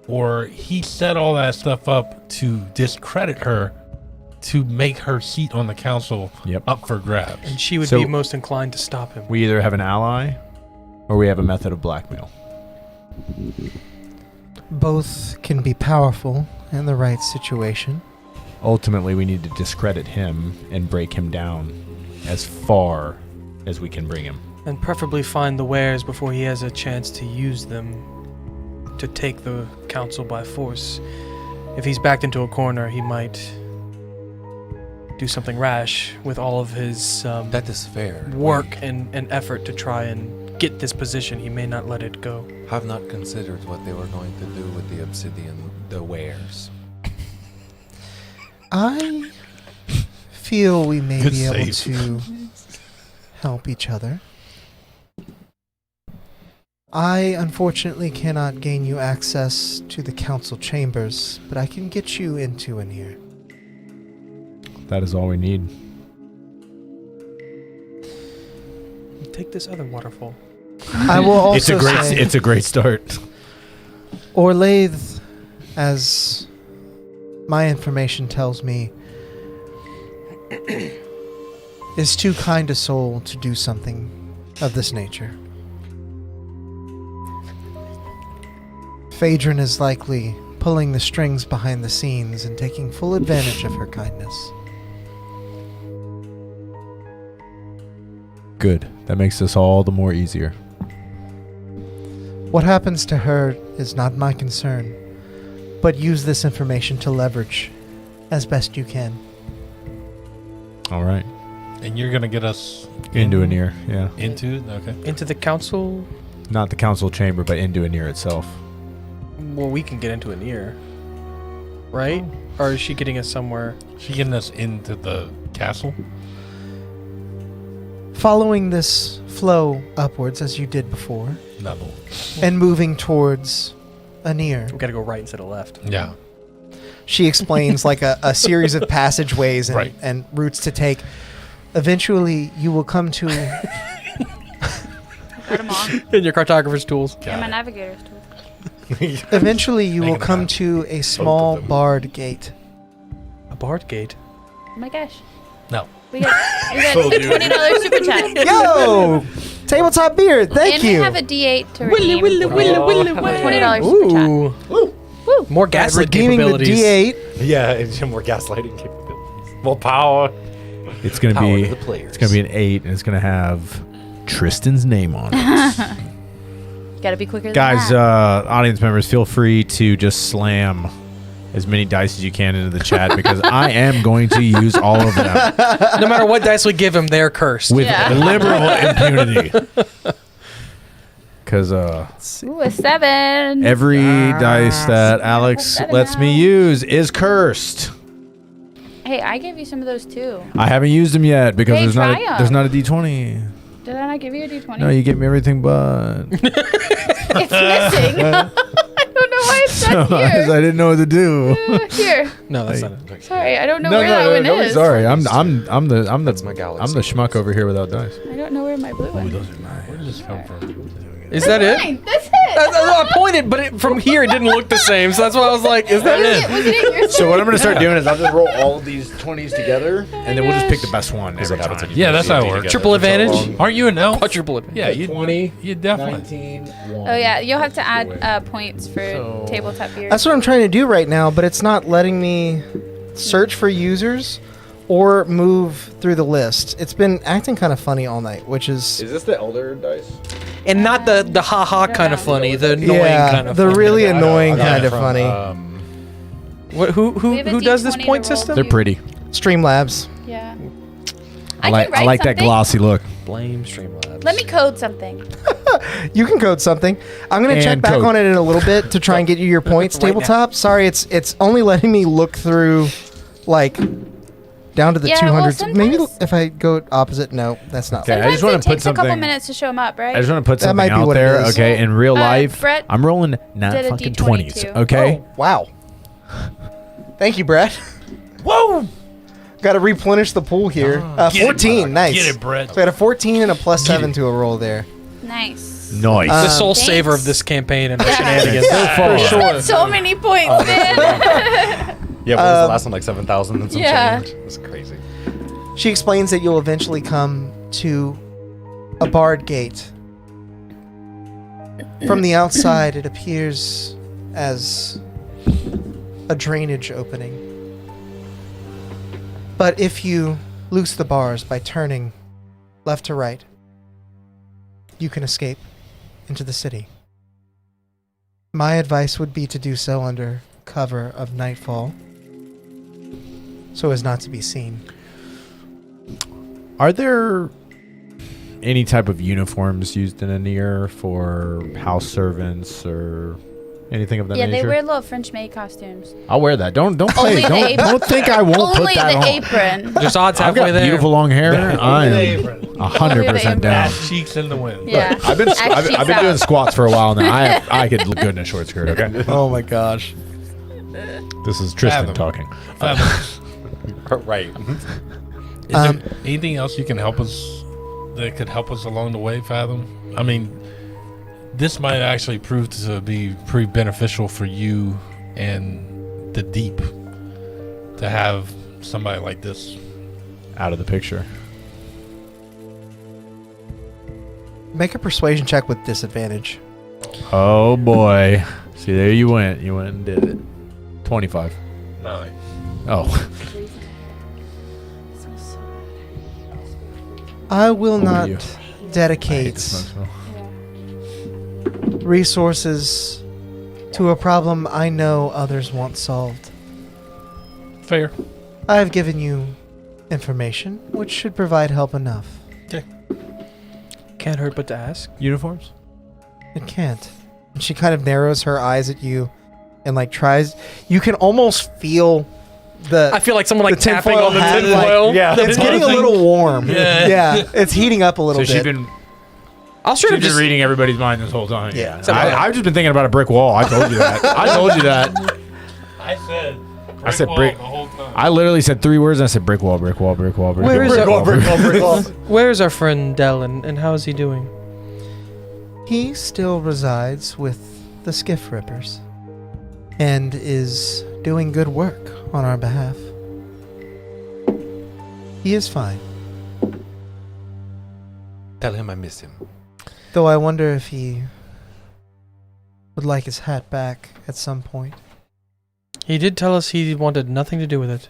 or he set all that stuff up to discredit her, to make her seat on the council up for grabs. And she would be most inclined to stop him. We either have an ally, or we have a method of blackmail. Both can be powerful in the right situation. Ultimately, we need to discredit him and break him down as far as we can bring him. And preferably find the wares before he has a chance to use them to take the council by force. If he's backed into a corner, he might do something rash with all of his that is fair. Work and effort to try and get this position. He may not let it go. Have not considered what they were going to do with the obsidian, the wares. I feel we may Good be able save. to help each other. I unfortunately cannot gain you access to the council chambers, but I can get you into an ear. That is all we need. Take this other waterfall. I will also It's a great start. Orlaith, as my information tells me, is too kind a soul to do something of this nature. Phaedrin is likely pulling the strings behind the scenes and taking full advantage of her kindness. Good. That makes this all the more easier. What happens to her is not my concern, but use this information to leverage as best you can. All right. And you're gonna get us Into an ear, yeah. Into it? Okay. Into the council? Not the council chamber, but into an ear itself. Well, we can get into an ear. Right? Or is she getting us somewhere? She getting us into the castle? Following this flow upwards as you did before, Level. and moving towards an ear. We gotta go right instead of left. Yeah. She explains like a series of passageways and, Right. and routes to take. Eventually, you will come to Got 'em all. In your cartographer's tools. And my navigator's tools. eventually you will Hanging come about. to a small barred gate. A barred gate. Oh my gosh. No. We got the $20 super chat. Yo, tabletop beer. Thank and you. we have a D8 to redeem. $20 super chat. Woo. More gaslight Redeeming the capabilities. D8. Yeah, it's more gaslighting capabilities. More power. It's gonna Power be to the players. it's gonna be an 8, and it's gonna have Tristan's name on it. Gotta be quicker than Guys, that. audience members, feel free to just slam as many dice as you can into the chat because I am going to use all of them. No matter what dice we give him, they're cursed. With liberal impunity. Because Ooh, a 7. every dice that Alex 7 lets now. me use is cursed. Hey, I gave you some of those too. I haven't used them yet because Hey, there's try 'em. not a D20. Did I not give you a D20? No, you gave me everything but. It's missing. I don't know why it's not I here. didn't know what to do. Here. No, that's not it. Sorry, I don't know where that one is. Sorry, I'm the That's my galaxy. I'm the schmuck over here without dice. I don't know where my blue one is. Where did this come from? Is that it? Mine. That's it. I pointed, but from here it didn't look the same, so that's why I was like, is that it? Was it in your So what I'm gonna start doing is I'll just roll all of these 20s together, and then we'll just pick the best one every time. Yeah, that's how it works. Triple advantage? Aren't you an elf? Quadruple advantage. Yeah, you 20, You definitely. 19, 1. Oh yeah, you'll have to add points for tabletop beer. That's what I'm trying to do right now, but it's not letting me search for users or move through the list. It's been acting kind of funny all night, which is Is this the elder dice? And not the ha-ha kind of funny, the annoying yeah, kind of the funny. really annoying I got it kind of from, funny. What, We who have a does this D20 point to roll. system? They're pretty. Streamlabs. Yeah. I like can write that something. glossy look. Blame Streamlabs. Let me code something. You can code something. I'm gonna check And back code. on it in a little bit to try and get you your points. Right now. Tabletop. Sorry, it's only letting me look through, like, down to the Yeah, well, 200s. Maybe sometimes- if I go opposite, no, that's not. Okay, I Sometimes just wanna it put takes a couple something- minutes to show them up, right? I just want to put That something might be out what it there, is. okay? In real life, Brett I'm rolling not did a fucking D20 20s, too. okay? Oh, wow. Thank you, Brett. Whoa! Got to replenish the pool here. 14, nice. Get it, Brett. So I got a 14 and a +7 to a roll there. Nice. Nice. The soul Thanks. saver of this campaign and the Yeah. shenanigans. For sure. That's so many points, man. Yeah, what was the last one? Like 7,000 and some Yeah. change? It's crazy. She explains that you'll eventually come to a barred gate. From the outside, it appears as a drainage opening. But if you loose the bars by turning left to right, you can escape into the city. My advice would be to do so under cover of nightfall, so as not to be seen. Are there any type of uniforms used in Anir for house servants or anything of that Yeah, nature? they wear little French maid costumes. I'll wear that. Don't play. Only the Don't apron. think I won't put Only that the on. apron. There's odds I've halfway got there. beautiful long hair. I am apron. 100% down. Cheeks in the wind. Yeah. I've been Actually, I've been so. doing squats for a while now. I could look good in a short skirt. Okay. Oh my gosh. This is Tristan Fathom. talking. Right. Is there anything else you can help us that could help us along the way, Fathom? I mean, this might actually prove to be pretty beneficial for you and the deep to have somebody like this. Out of the picture. Make a persuasion check with disadvantage. Oh boy. See, there you went. You went and did it. 25. No. Oh. I will Over not you. I hate dedicate the smoke smell. resources to a problem I know others want solved. Fair. I have given you information which should provide help enough. Can't hurt but to ask. Uniforms? It can't. And she kind of narrows her eyes at you and like tries. You can almost feel the. I feel like someone like the tapping tinfoil on the hat, tinfoil. like, it's getting a little warm. Yeah. Yeah, it's heating up a little So bit. she's been I'll straight up She's been just reading everybody's mind this whole time. Yeah. I've just been thinking about a brick wall. I told you that. I told you that. I said brick. the whole time. I literally said 3 words and I said brick wall, brick wall, brick wall, brick Where is wall, it? brick wall, brick wall. Where is our friend Dell and how is he doing? He still resides with the Skiff Rippers and is doing good work on our behalf. He is fine, Tell him I miss him. though I wonder if he would like his hat back at some point. He did tell us he wanted nothing to do with it.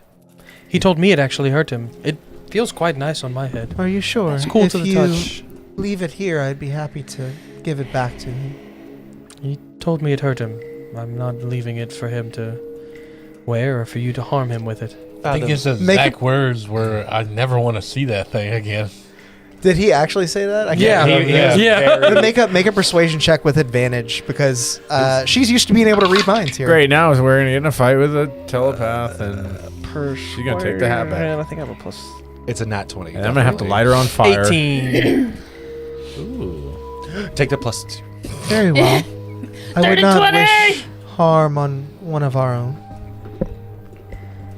He told me it actually hurt him. It feels quite nice on my head. Are you sure? It's cool If to the you touch. leave it here, I'd be happy to give it back to him. He told me it hurt him. I'm not leaving it for him to wear or for you to harm him with it. I think his exact words were, "I never want to see that thing again." Did he actually say that? I can't Yeah. remember. Then make a persuasion check with advantage because she's used to being able to read minds here. Great. Now we're gonna get in a fight with a telepath, and she's gonna take the hat back. I think I have a plus. It's a nat 20. And I'm gonna have to light her on fire. 18. Ooh. Take the +2. Very well. I would not wish harm on one of our own.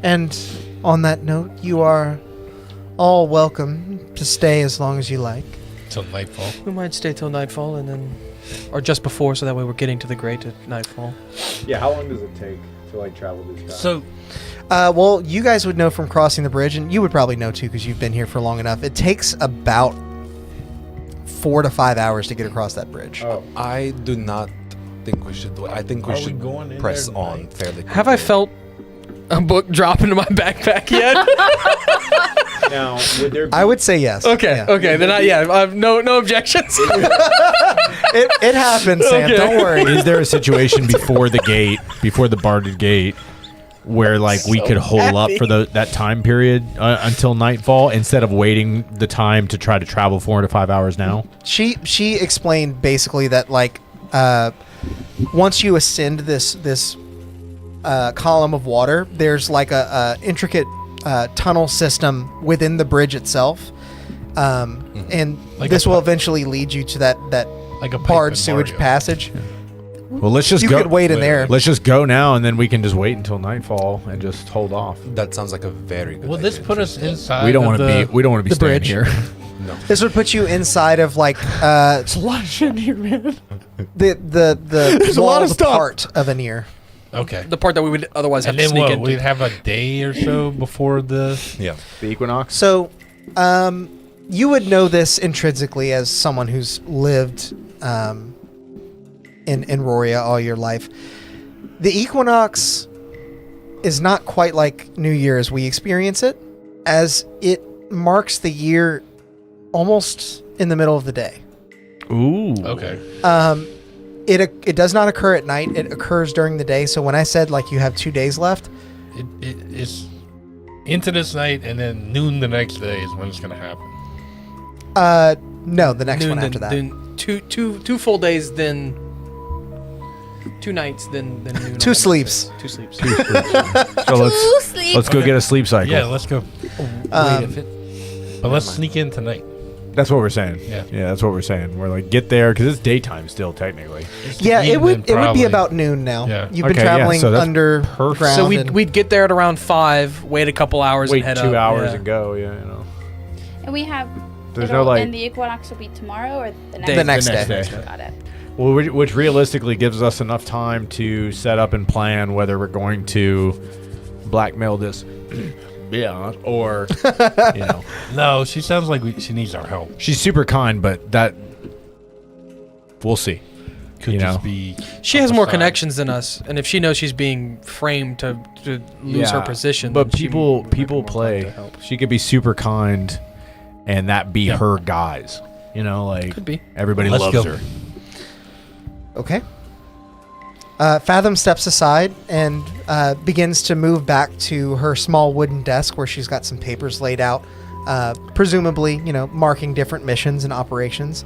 And on that note, you are all welcome to stay as long as you like. Till nightfall. We might stay till nightfall and then, or just before, so that way we're getting to the Great at nightfall. Yeah, how long does it take to like travel this fast? So, well, you guys would know from crossing the bridge, and you would probably know too because you've been here for long enough. It takes about 4 to 5 hours to get across that bridge. Oh, I do not think we should do it. I think we Are we should going in press there on tonight? fairly quickly. Have I felt a book drop into my backpack yet? now would there? Be, I would say yes. Okay, Yeah. okay, then I have no objections. It happens, Sam. Okay. Don't worry. Is there a situation before the gate, before the barded gate, where like we could hole up for that time period until nightfall instead of waiting the time to try to travel 4 to 5 hours now? She explained basically that like once you ascend this column of water, there's like a intricate tunnel system within the bridge itself, and Like this a will pipe. eventually lead you to that like a pipe barred in sewage Mario. passage. Well, let's just You go. could wait in there. Let's just go now, and then we can just wait until nightfall and just hold off. That sounds like a very good Will idea. this put us inside? We don't want to be. We don't want to be the staying bridge. here. No. This would put you inside of like It's a lot of shit here, man. the There's a lot of walled stuff. part of an ear. Okay. The part that we would otherwise have And to then sneak what? into. We'd have a day or so before the. Yeah. The equinox. So, you would know this intrinsically as someone who's lived in Roria all your life. The equinox is not quite like New Year as we experience it, as it marks the year almost in the middle of the day. Ooh. Okay. It does not occur at night. It occurs during the day. So when I said like you have 2 days left, It's into this night, and then noon the next day is when it's gonna happen. no, the next noon, one then, after that. then two full days, then 2 nights, then noon. on the 2 next sleeps. day. 2 sleeps. So let's go get a sleep cycle. Yeah, let's go. Um, But let's sneak in tonight. That's what we're saying. Yeah. That's what we're saying. We're like, get there because it's daytime still, technically. Yeah, it would be probably. about noon now. Yeah. You've been Okay, yeah, traveling so that's underground. perfect. So and- we'd get there at around 5, wait a couple hours, Wait and head 2 up. hours Yeah. and go. Yeah, you know. And we have. There's no like. And the equinox will be tomorrow or the next Day. The next day. day. Got it. Well, which realistically gives us enough time to set up and plan whether we're going to blackmail this, yeah, or you know, No, she sounds like she needs our help. she's super kind, but that we'll see. Could You just know. be. She up has the more side. connections than us, and if she knows she's being framed to lose her Yeah, position, But then she people might be more play. inclined to help. She could be super kind, and that be Yeah. her guys. You know, like Could be. everybody Let's loves go. her. Okay. Fathom steps aside and begins to move back to her small wooden desk where she's got some papers laid out, presumably, marking different missions and operations.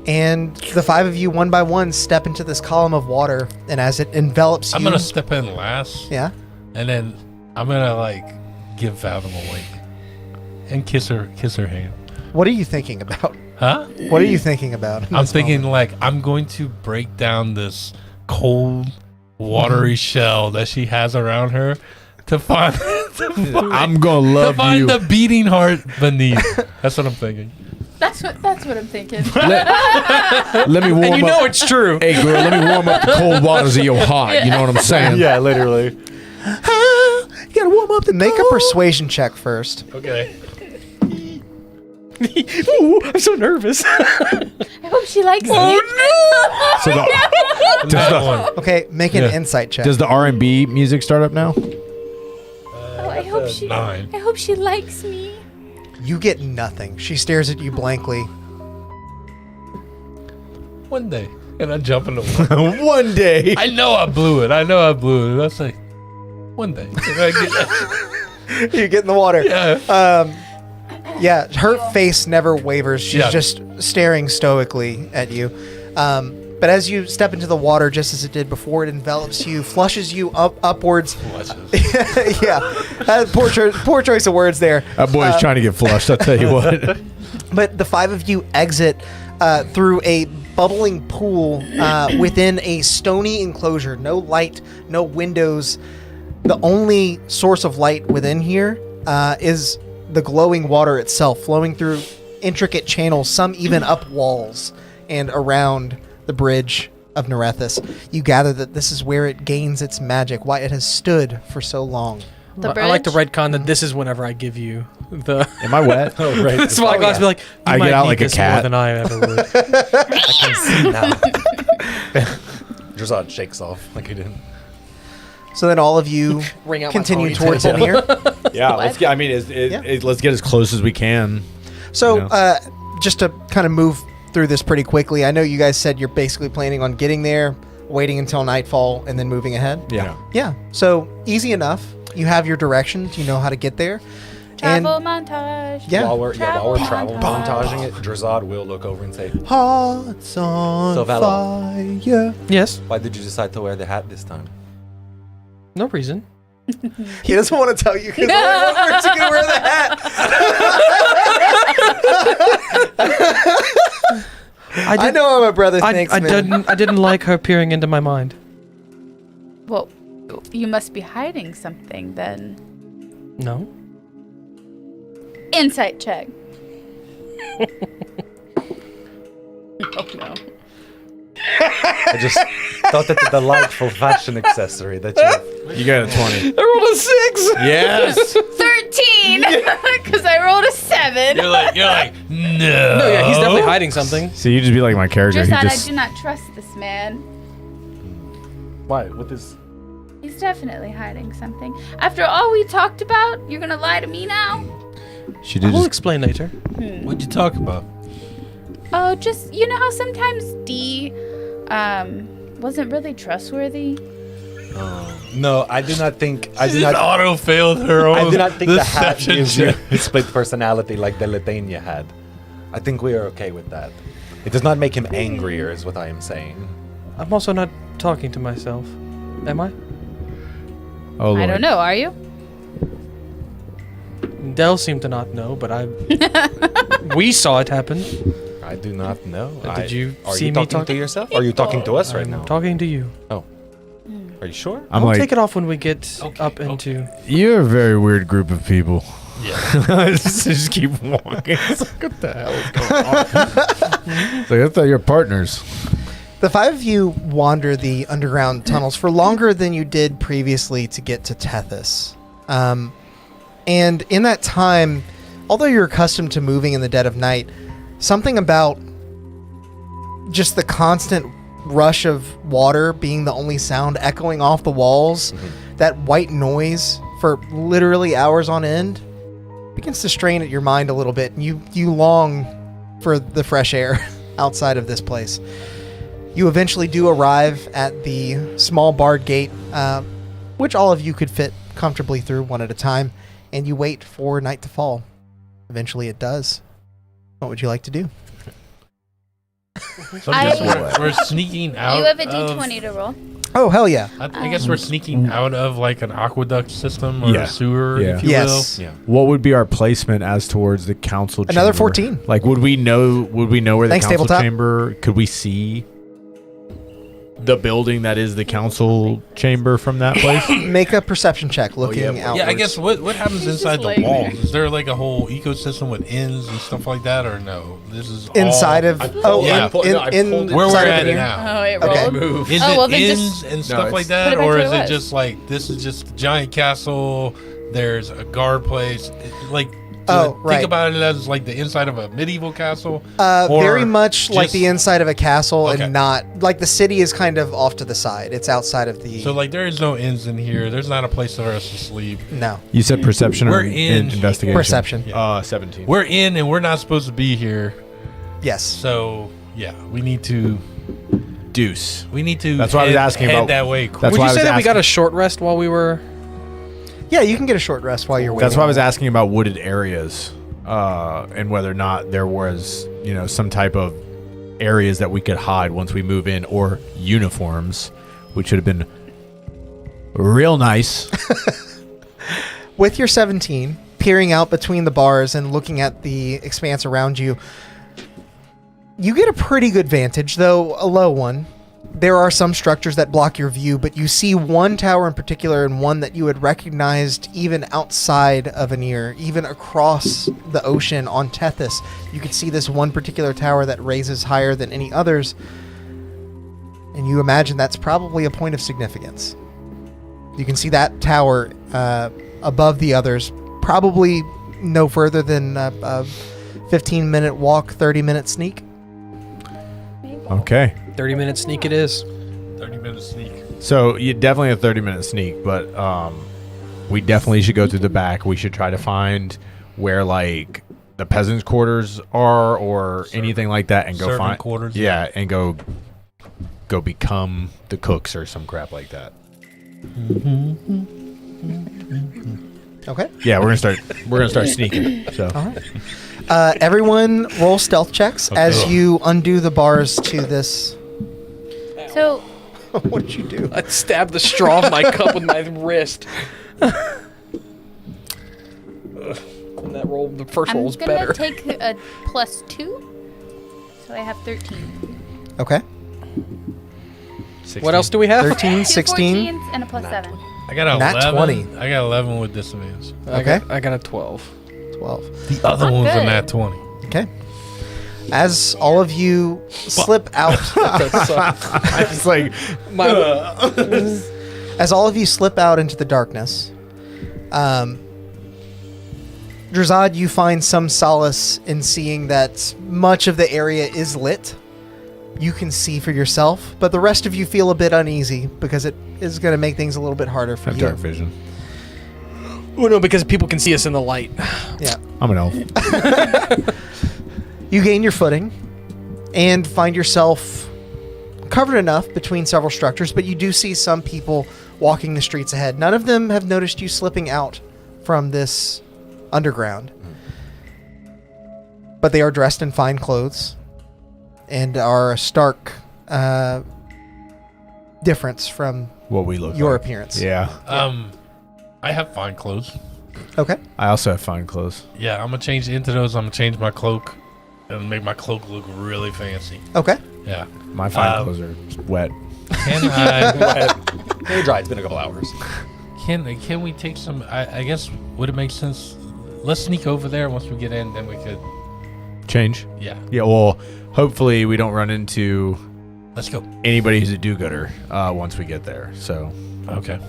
And the 5 of you, one by one, step into this column of water, and as it envelops I'm you, gonna step in last. yeah, And then I'm gonna give Fathom a wink and kiss her hand. what are you thinking about? Huh? What are you thinking about? in I'm this thinking moment? I'm going to break down this cold, watery shell that she has around her to find I'm gonna to love find you. the beating heart beneath. That's what I'm thinking. That's what I'm thinking. Let me warm And you up. know it's true. Hey girl, let me warm up the cold waters of your heart. You know what I'm saying? yeah, literally. You gotta warm up. Make a persuasion check first. Okay. Ooh, I'm so nervous. I hope she likes me. So That one. Okay, make an Yeah. insight check. does the R&B music start up now? Oh, I hope she. 9. I hope she likes me. You get nothing. She stares at you blankly. One day. And I jump in the water. One day. I know I blew it. I was like, One day. You get in the water. Yeah. Yeah, her face never wavers. She's Yeah. just staring stoically at you. But as you step into the water, just as it did before, it envelops you, flushes you upwards. Yeah, poor choice of words there. That boy's trying to get flushed, I'll tell you what. But the five of you exit through a bubbling pool within a stony enclosure. No light, no windows. The only source of light within here is the glowing water itself, flowing through intricate channels, some even up walls and around the bridge of Nerethus. You gather that this is where it gains its magic, why it has stood for so long. I like to retcon that this is whenever I give you the Am I wet? Oh, right. the spyglass. Be like, you I might get out need like a this cat. more than I ever would. I can see now. Drazad shakes off like he didn't. So then all of you Ring out my continue ponytail. towards in here. Yeah, let's get. I mean, let's get as close as we can. So Yeah. just to kind of move through this pretty quickly, I know you guys said you're basically planning on getting there, waiting until nightfall, and then moving ahead. Yeah. Yeah. So easy enough. You have your directions. You know how to get there. Travel montage. Yeah. While we're Travel travel montage. montaging it, Drazad will look over and say, Hearts on So, Valor. fire. Yes, Why did you decide to wear the hat this time? no reason. He doesn't want to tell you because only one person can wear the hat. I know how my brother thinks, man. I didn't like her peering into my mind. Well, you must be hiding something then. No. Insight check. Oh no. I just thought that the delightful fashion accessory that You got a 20. I rolled a 6. Yes. 13! Because I rolled a 7. You're like, no. No, yeah, he's definitely hiding something. So you just be like my character. Just He that I just do not trust this man. Why? What is? He's definitely hiding something. After all we talked about, you're gonna lie to me now? she I did will just explain later. What'd you talk about? Oh, just, you know how sometimes D wasn't really trustworthy? No, I do not think. I do Just not. auto failed her own. I do not think the hat deception gives you check. a split personality like the Latania had. I think we are okay with that. It does not make him angrier, is what I am saying. I'm also not talking to myself. Am I? Oh, I don't know, are you? Dell seemed to not know, but we saw it happen. I do not know. Did you Are see you me talking talk- to yourself? Or are you talking to us right I'm now? talking to you. Are you sure? I'm I'll like, take it off when we get up into. you're a very weird group of people. Yeah. just keep walking. It's like, what the hell is going on? It's like, I thought you were partners. The five of you wander the underground tunnels for longer than you did previously to get to Tethys. And in that time, although you're accustomed to moving in the dead of night, something about just the constant rush of water being the only sound echoing off the walls, that white noise for literally hours on end, begins to strain at your mind a little bit. And you long for the fresh air outside of this place. You eventually do arrive at the small barred gate, which all of you could fit comfortably through one at a time, and you wait for night to fall. Eventually it does. What would you like to do? So I guess we're sneaking out. You have a of- D20 to roll. Oh, hell yeah. I guess we're sneaking out of like an aqueduct system or Yeah. a sewer, Yeah. if you Yes. Yeah. What would be our placement as towards the council chamber? Another 14. Like, would we know where the Thanks, council tabletop. chamber? Could we see the building that is the council chamber from that place? Make a perception check looking yeah. outwards. Yeah, I guess what happens inside the like- walls? Is there like a whole ecosystem with inns and stuff like that, or no? This is Inside all, of... yeah. in where we're inside of at here? now. Oh, it Okay. rolled. Move. Is Oh, it well, then inns just and stuff like put that, it back or to is where it it was. just like this is just a giant castle? There's a guard place. Like, Oh, think right. about it as like the inside of a medieval castle. Or Very much like just- the inside of a castle Okay. and not... Like the city is kind of off to the side. It's outside of the... So like there is no inns in here. There's not a place for us to sleep. no. You said perception or We're in- investigation? Perception. 17. We're in and we're not supposed to be here. Yes. So yeah, we need to Deuce. That's That's why I was asking head about- that way. That's Would why you I say was that we got asking. a short rest while we were Yeah, you can get a short rest while you're waiting. That's why I was asking about wooded areas, and whether or not there was, some type of areas that we could hide once we move in, or uniforms, which would have been real nice. With your 17, peering out between the bars and looking at the expanse around you, you get a pretty good vantage, though a low one. There are some structures that block your view, but you see one tower in particular, and one that you had recognized even outside of Anir, even across the ocean on Tethys. You could see this one particular tower that raises higher than any others, and you imagine that's probably a point of significance. You can see that tower above the others, probably no further than a 15-minute walk, 30-minute sneak. Okay. 30-minute sneak it is. 30-minute sneak. So you definitely a 30-minute sneak, but we definitely should go through the back. We should try to find where like the peasants' quarters are, or anything like that, and go Servant find quarters. Yeah, and go become the cooks or some crap like that. Okay. Yeah, we're gonna start sneaking. So. All right. Everyone roll stealth checks as you undo the bars to this. So, What did you do? I stabbed the straw of my cup with my wrist. And that roll, the first roll I'm was gonna better. take a +2, so I have 13. Okay. 16. What else do we have? 13, Two 16. 14s and a +7. I got a Nat 11. 20. I got 11 with disadvantage. Okay. I got a 12. 12. The other Not one's a good. nat 20. Okay. As all of you slip out, It's like as all of you slip out into the darkness, Drazad, you find some solace in seeing that much of the area is lit. You can see for yourself, but the rest of you feel a bit uneasy because it is going to make things a little bit harder for I have you. dark vision. Oh no, because people can see us in the light. Yeah. I'm an elf. You gain your footing and find yourself covered enough between several structures, but you do see some people walking the streets ahead. None of them have noticed you slipping out from this underground. But they are dressed in fine clothes and are a stark difference from What we look your like. appearance. Yeah. I have fine clothes. Okay. I also have fine clothes. Yeah, I'm going to change into those. I'm going to change my cloak and make my cloak look really fancy. Okay. Yeah. My fine clothes are wet. Can I... They're dry. It's been a couple hours. Can we take some... I guess, would it make sense... Let's sneak over there. Once we get in, then we could... Change? Yeah. Yeah, well, hopefully we don't run into... Let's go. Anybody who's a do-gooder once we get there, so... Okay.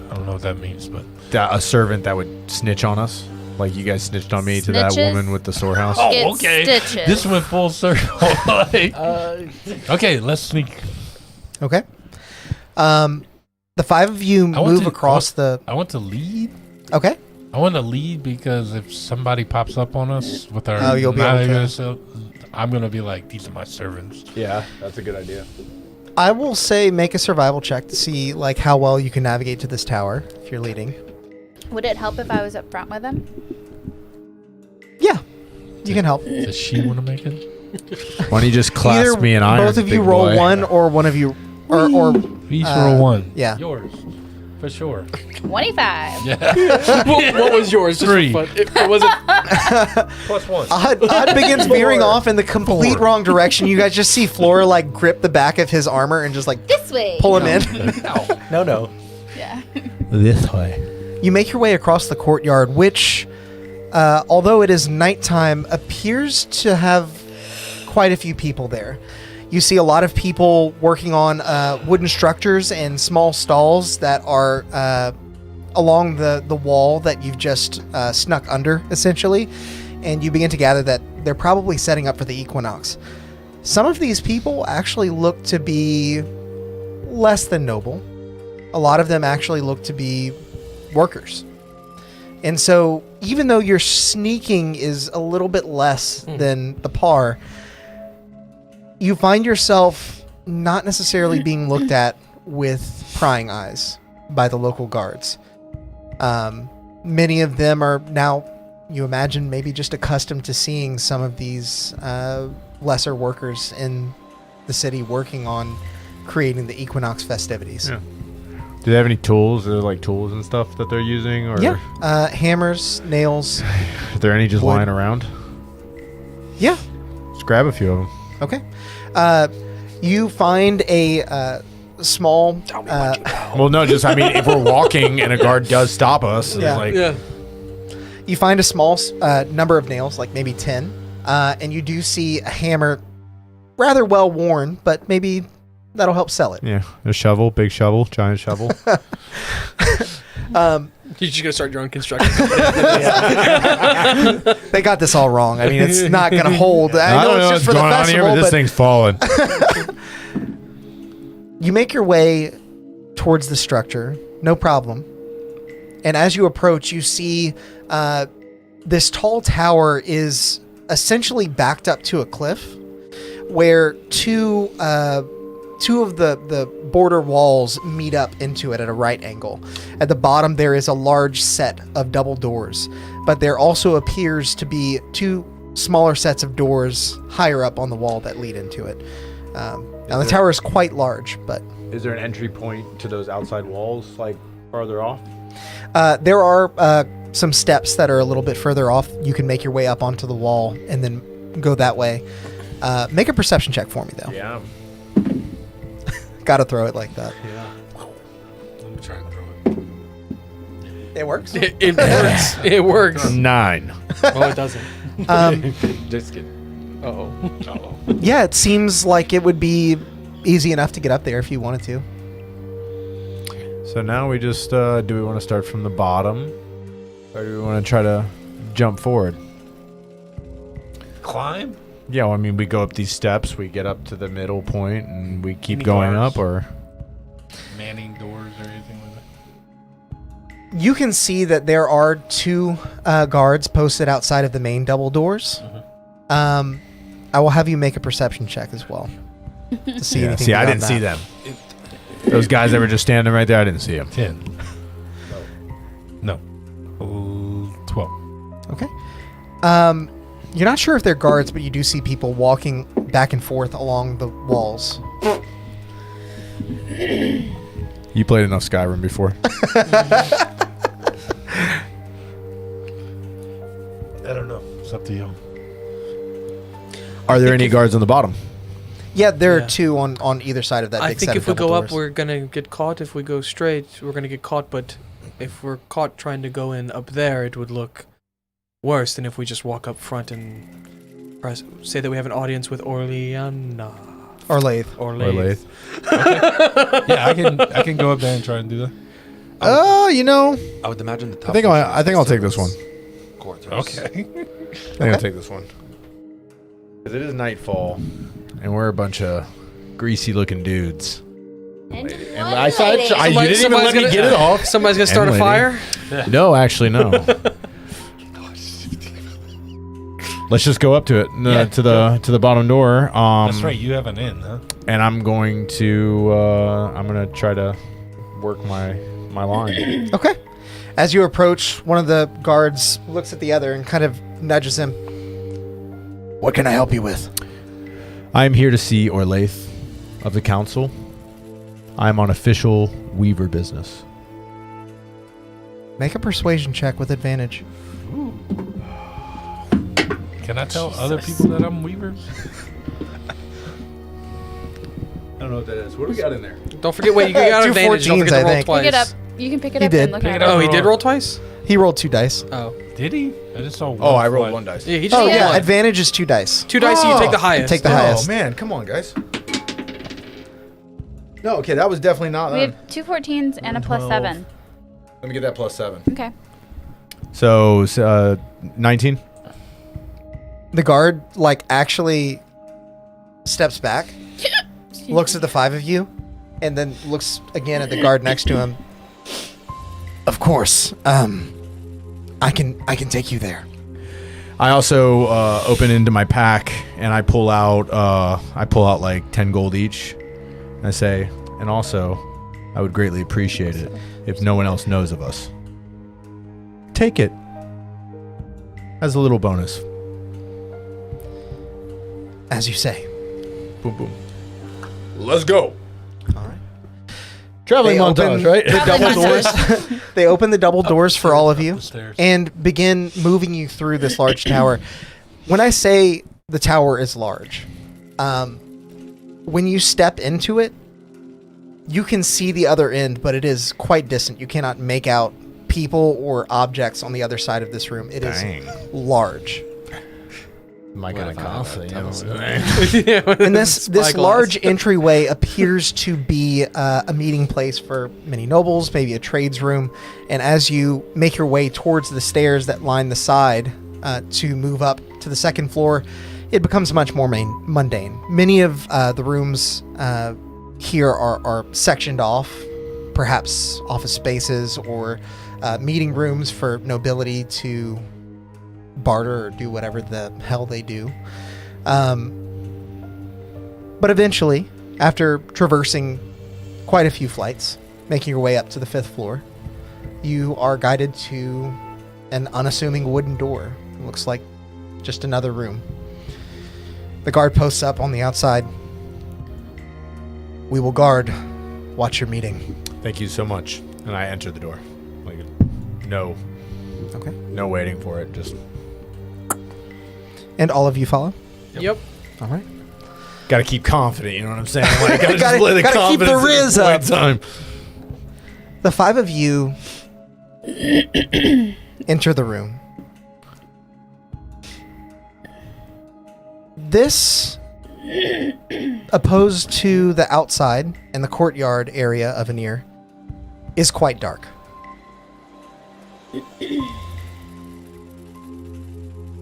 I don't know what that means, but... A servant that would snitch on us, like you guys snitched on me to that Snitches? woman with the storehouse. Oh, Get okay. stitches. This went full circle. Like, okay, let's sneak. Okay. The five of you move across the... I want to lead. Okay. I want to lead because if somebody pops up on us with our... Oh, you'll be able to... I'm going to be like, these are my servants. Yeah, that's a good idea. I will say make a survival check to see like how well you can navigate to this tower if you're leading. Would it help if I was up front with him? Yeah, you can help. Does she want to make it? Why don't you just clasp me in iron, both of you big roll boy? one, or one of you, or Each roll one. Yeah. Yours. For sure. 25. Yeah. What was yours? Just 3. for fun. It wasn't. +1. Odd begins veering off in the complete wrong direction. You guys just see Flora like grip the back of his armor and just like This way. pull him in. No. Yeah. This way. You make your way across the courtyard, which, although it is nighttime, appears to have quite a few people there. You see a lot of people working on wooden structures and small stalls that are along the wall that you've just snuck under, essentially. And you begin to gather that they're probably setting up for the equinox. Some of these people actually look to be less than noble. A lot of them actually look to be workers. And so even though your sneaking is a little bit less than the par, you find yourself not necessarily being looked at with prying eyes by the local guards. Many of them are now, you imagine, maybe just accustomed to seeing some of these lesser workers in the city working on creating the equinox festivities. Yeah. Do they have any tools? Are there like tools and stuff that they're using? Or hammers, nails. Are there any just wood. lying around? Yeah. Just grab a few of them. Okay. You find a small. Well, no, just I mean, if we're walking and a guard does stop us, it's like You find a small number of nails, like maybe 10, and you do see a hammer, rather well worn, but maybe that'll help sell it. Yeah, a shovel, big shovel, giant shovel. You just gonna start your own construction. They got this all wrong. I mean, it's not gonna hold. I don't know it's what's just for the going on here, festival, but this thing's falling. You make your way towards the structure, no problem. And as you approach, you see this tall tower is essentially backed up to a cliff, where two of the border walls meet up into it at a right angle. At the bottom, there is a large set of double doors, but there also appears to be two smaller sets of doors higher up on the wall that lead into it. Now, the tower is quite large, but... Is there an entry point to those outside walls, like, farther off? There are some steps that are a little bit further off. You can make your way up onto the wall and then go that way. Make a perception check for me, though. Yeah. Gotta throw it like that. Yeah. Let me try and throw it. It works? It works. It works. 9. Oh, it doesn't. Just kidding. Uh-oh. Yeah, it seems like it would be easy enough to get up there if you wanted to. So now we just, do we want to start from the bottom? Or do we want to try to jump forward? Climb? Yeah, well, I mean, we go up these steps, we get up to the middle point, and we keep Any going guards? up, or... Manning doors or anything like that? You can see that there are two guards posted outside of the main double doors. Mm-hmm. I will have you make a perception check as well to see anything. See, I beyond didn't see that. them. Those guys that were just standing right there, I didn't see them. 10. No. 12. Okay. You're not sure if they're guards, but you do see people walking back and forth along the walls. You played enough Skyrim before. I don't know. It's up to you. Are there any guards on the bottom? Yeah, there are two on either side of that I big think set if of we double go doors. up, we're gonna get caught. If we go straight, we're gonna get caught. But if we're caught trying to go in up there, it would look worse than if we just walk up front and say that we have an audience with Orleana. Or Lathe. Or Lathe. Yeah, I can go up there and try and do that. You know, I would imagine the top. I think I'll take this one. Quarters. Okay. I think I'll take this one. Because it is nightfall, and we're a bunch of greasy-looking dudes. And I saw it. You didn't even let me get it off. Somebody's gonna start a And fire. No, actually, no. Let's just go up to it, to the bottom door. That's right. You have an in, huh? And I'm going to try to work my line. okay. As you approach, one of the guards looks at the other and kind of nudges him. What can I help you with? I'm here to see Orlaith of the council. I'm on official Weaver business. Make a persuasion check with advantage. Can I tell other people that I'm Weaver? I don't know what that is. What do we got in there? Don't forget. Wait, you got Two advantage. Don't 14s, forget I to roll think. twice. Pick it up. You can pick it He up did. and look Pick at it it. up. Oh, he did roll twice. He rolled 2 dice. Oh, Did he? I just saw one. Oh, I rolled fly. 1 dice. yeah, he just Oh, rolled yeah. one. Advantage is 2 dice. 2 dice. You take the highest. Take the highest. Oh, man. Come on, guys. No, okay. That was definitely not We have 2 14s and a plus 12. 7. Let me get that plus 7. Okay. So, 19? The guard, actually steps back, looks at the 5 of you, and then looks again at the guard next to him. Of course. I can take you there. I also open into my pack and I pull out like 10 gold each. And I say, and also, I would greatly appreciate it if no one else knows of us. take it as a little bonus. As you say. Boom, boom. Let's go. All right. Traveling They montage, open right? the double doors. They open the double doors for all of you Up the stairs. and begin moving you through this large tower. When I say the tower is large, when you step into it, you can see the other end, but it is quite distant. You cannot make out people or objects on the other side of this room. It is large. My kind of coffee. And this large entryway appears to be a meeting place for many nobles, maybe a trades room. And as you make your way towards the stairs that line the side to move up to the second floor, it becomes much more mundane. Many of the rooms here are sectioned off, perhaps office spaces or meeting rooms for nobility to barter or do whatever the hell they do. But eventually, after traversing quite a few flights, making your way up to the 5th floor, you are guided to an unassuming wooden door. It looks like just another room. The guard posts up on the outside. We will guard. Watch your meeting. Thank you so much. And I enter the door. Like, no. Okay. No waiting for it. Just And all of you follow? Yep. All right. gotta keep confident. You know what I'm saying? Like, gotta Gotta- just play the gotta keep the confidence riz at up. the point in time. The 5 of you enter the room. This, opposed to the outside and the courtyard area of Anir, is quite dark.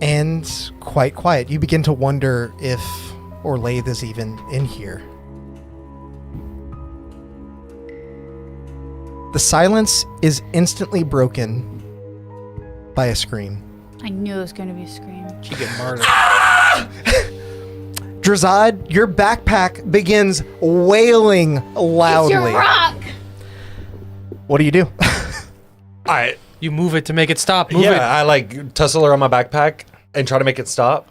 And quite quiet. You begin to wonder if Orlaith is even in here. The silence is instantly broken by a scream. I knew it was going to be a scream. You get murdered. Drazad, your backpack begins wailing loudly. It's your rock! What do? You move it to make it stop. Move Yeah, it. I like tussle around my backpack and try to make it stop.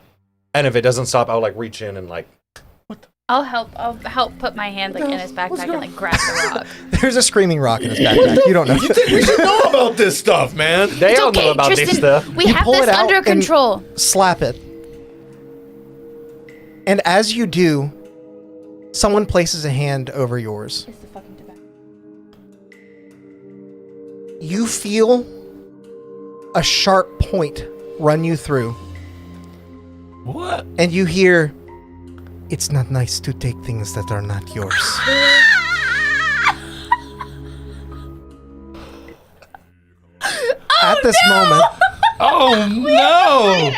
And if it doesn't stop, I'll like reach in and like. I'll help put my hand like in his backpack and like grab the rock. There's a screaming rock in his backpack. You don't know. We should know about this stuff, man. They It's all okay, know about Tristan. this stuff. We You have pull this it out under and- control. Slap it. And as you do, someone places a hand over yours. It's the fucking tobacco. You feel a sharp point run you through. What? And you hear, "It's not nice to take things that are not yours." At this moment, Oh no!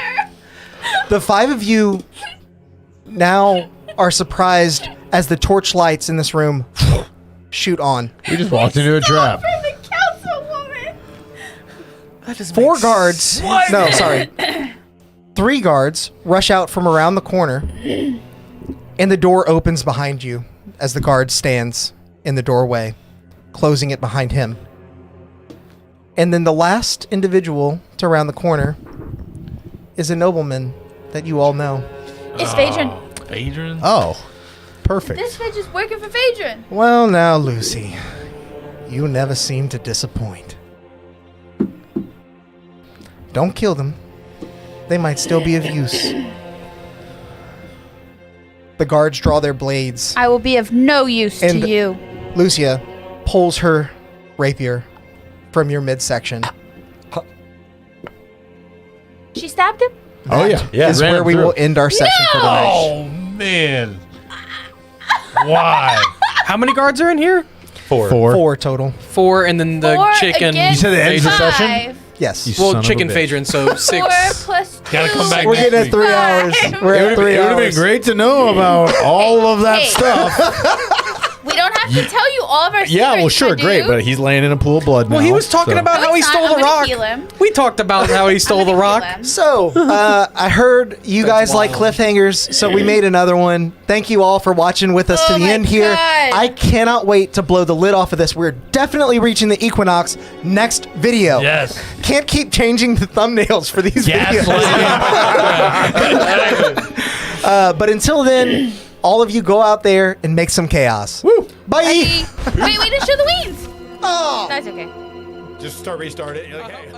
the 5 of you now are surprised as the torch lights in this room shoot on. We just walked into a trap. That doesn't 4 make guards. No, sorry. 3 guards rush out from around the corner, and the door opens behind you as the guard stands in the doorway, closing it behind him. And then the last individual to round the corner is a nobleman that you all know. It's Phaedrin. Phaedrin? Oh, perfect. This bitch is working for Phaedrin. Well, now, Lucy, you never seem to disappoint. Don't kill them. They might still be of use. The guards draw their blades. I will be of no use And- to you. Lucia pulls her rapier from your midsection. She stabbed him? Oh yeah, Yeah, Is ran where we through. will end our session for the night. Oh man! Why? How many guards are in here? 4. 4 total. 4, and then the 4 chicken. against You said it ends the Phaedrin. session? 5. Yes. You Well, son of a chicken bitch. Phaedrin, so 6. 4 plus 2. Gotta come back We're next getting at week. 3 hours. We're It at would 3 have hours. been great to know about all of that Hey. stuff. We don't have have to tell you all of our secrets. Yeah, well, sure, my great, dude. but he's laying in a pool of blood now. Well, he was talking so- about No, how he he's stole not. the I'm gonna rock. heal him. We talked about how he stole the I'm gonna rock. heal him. So, I heard you guys like cliffhangers, so we made another one. Thank you all for watching with us to Oh the my end here. God. I cannot wait to blow the lid off of this. We're definitely reaching the equinox next video. Yes. Can't keep changing the thumbnails for these videos. But until then, all of you go out there and make some chaos. Woo! Bye! Wait, to show the wings. Oh. That's okay. Just restart it. Okay.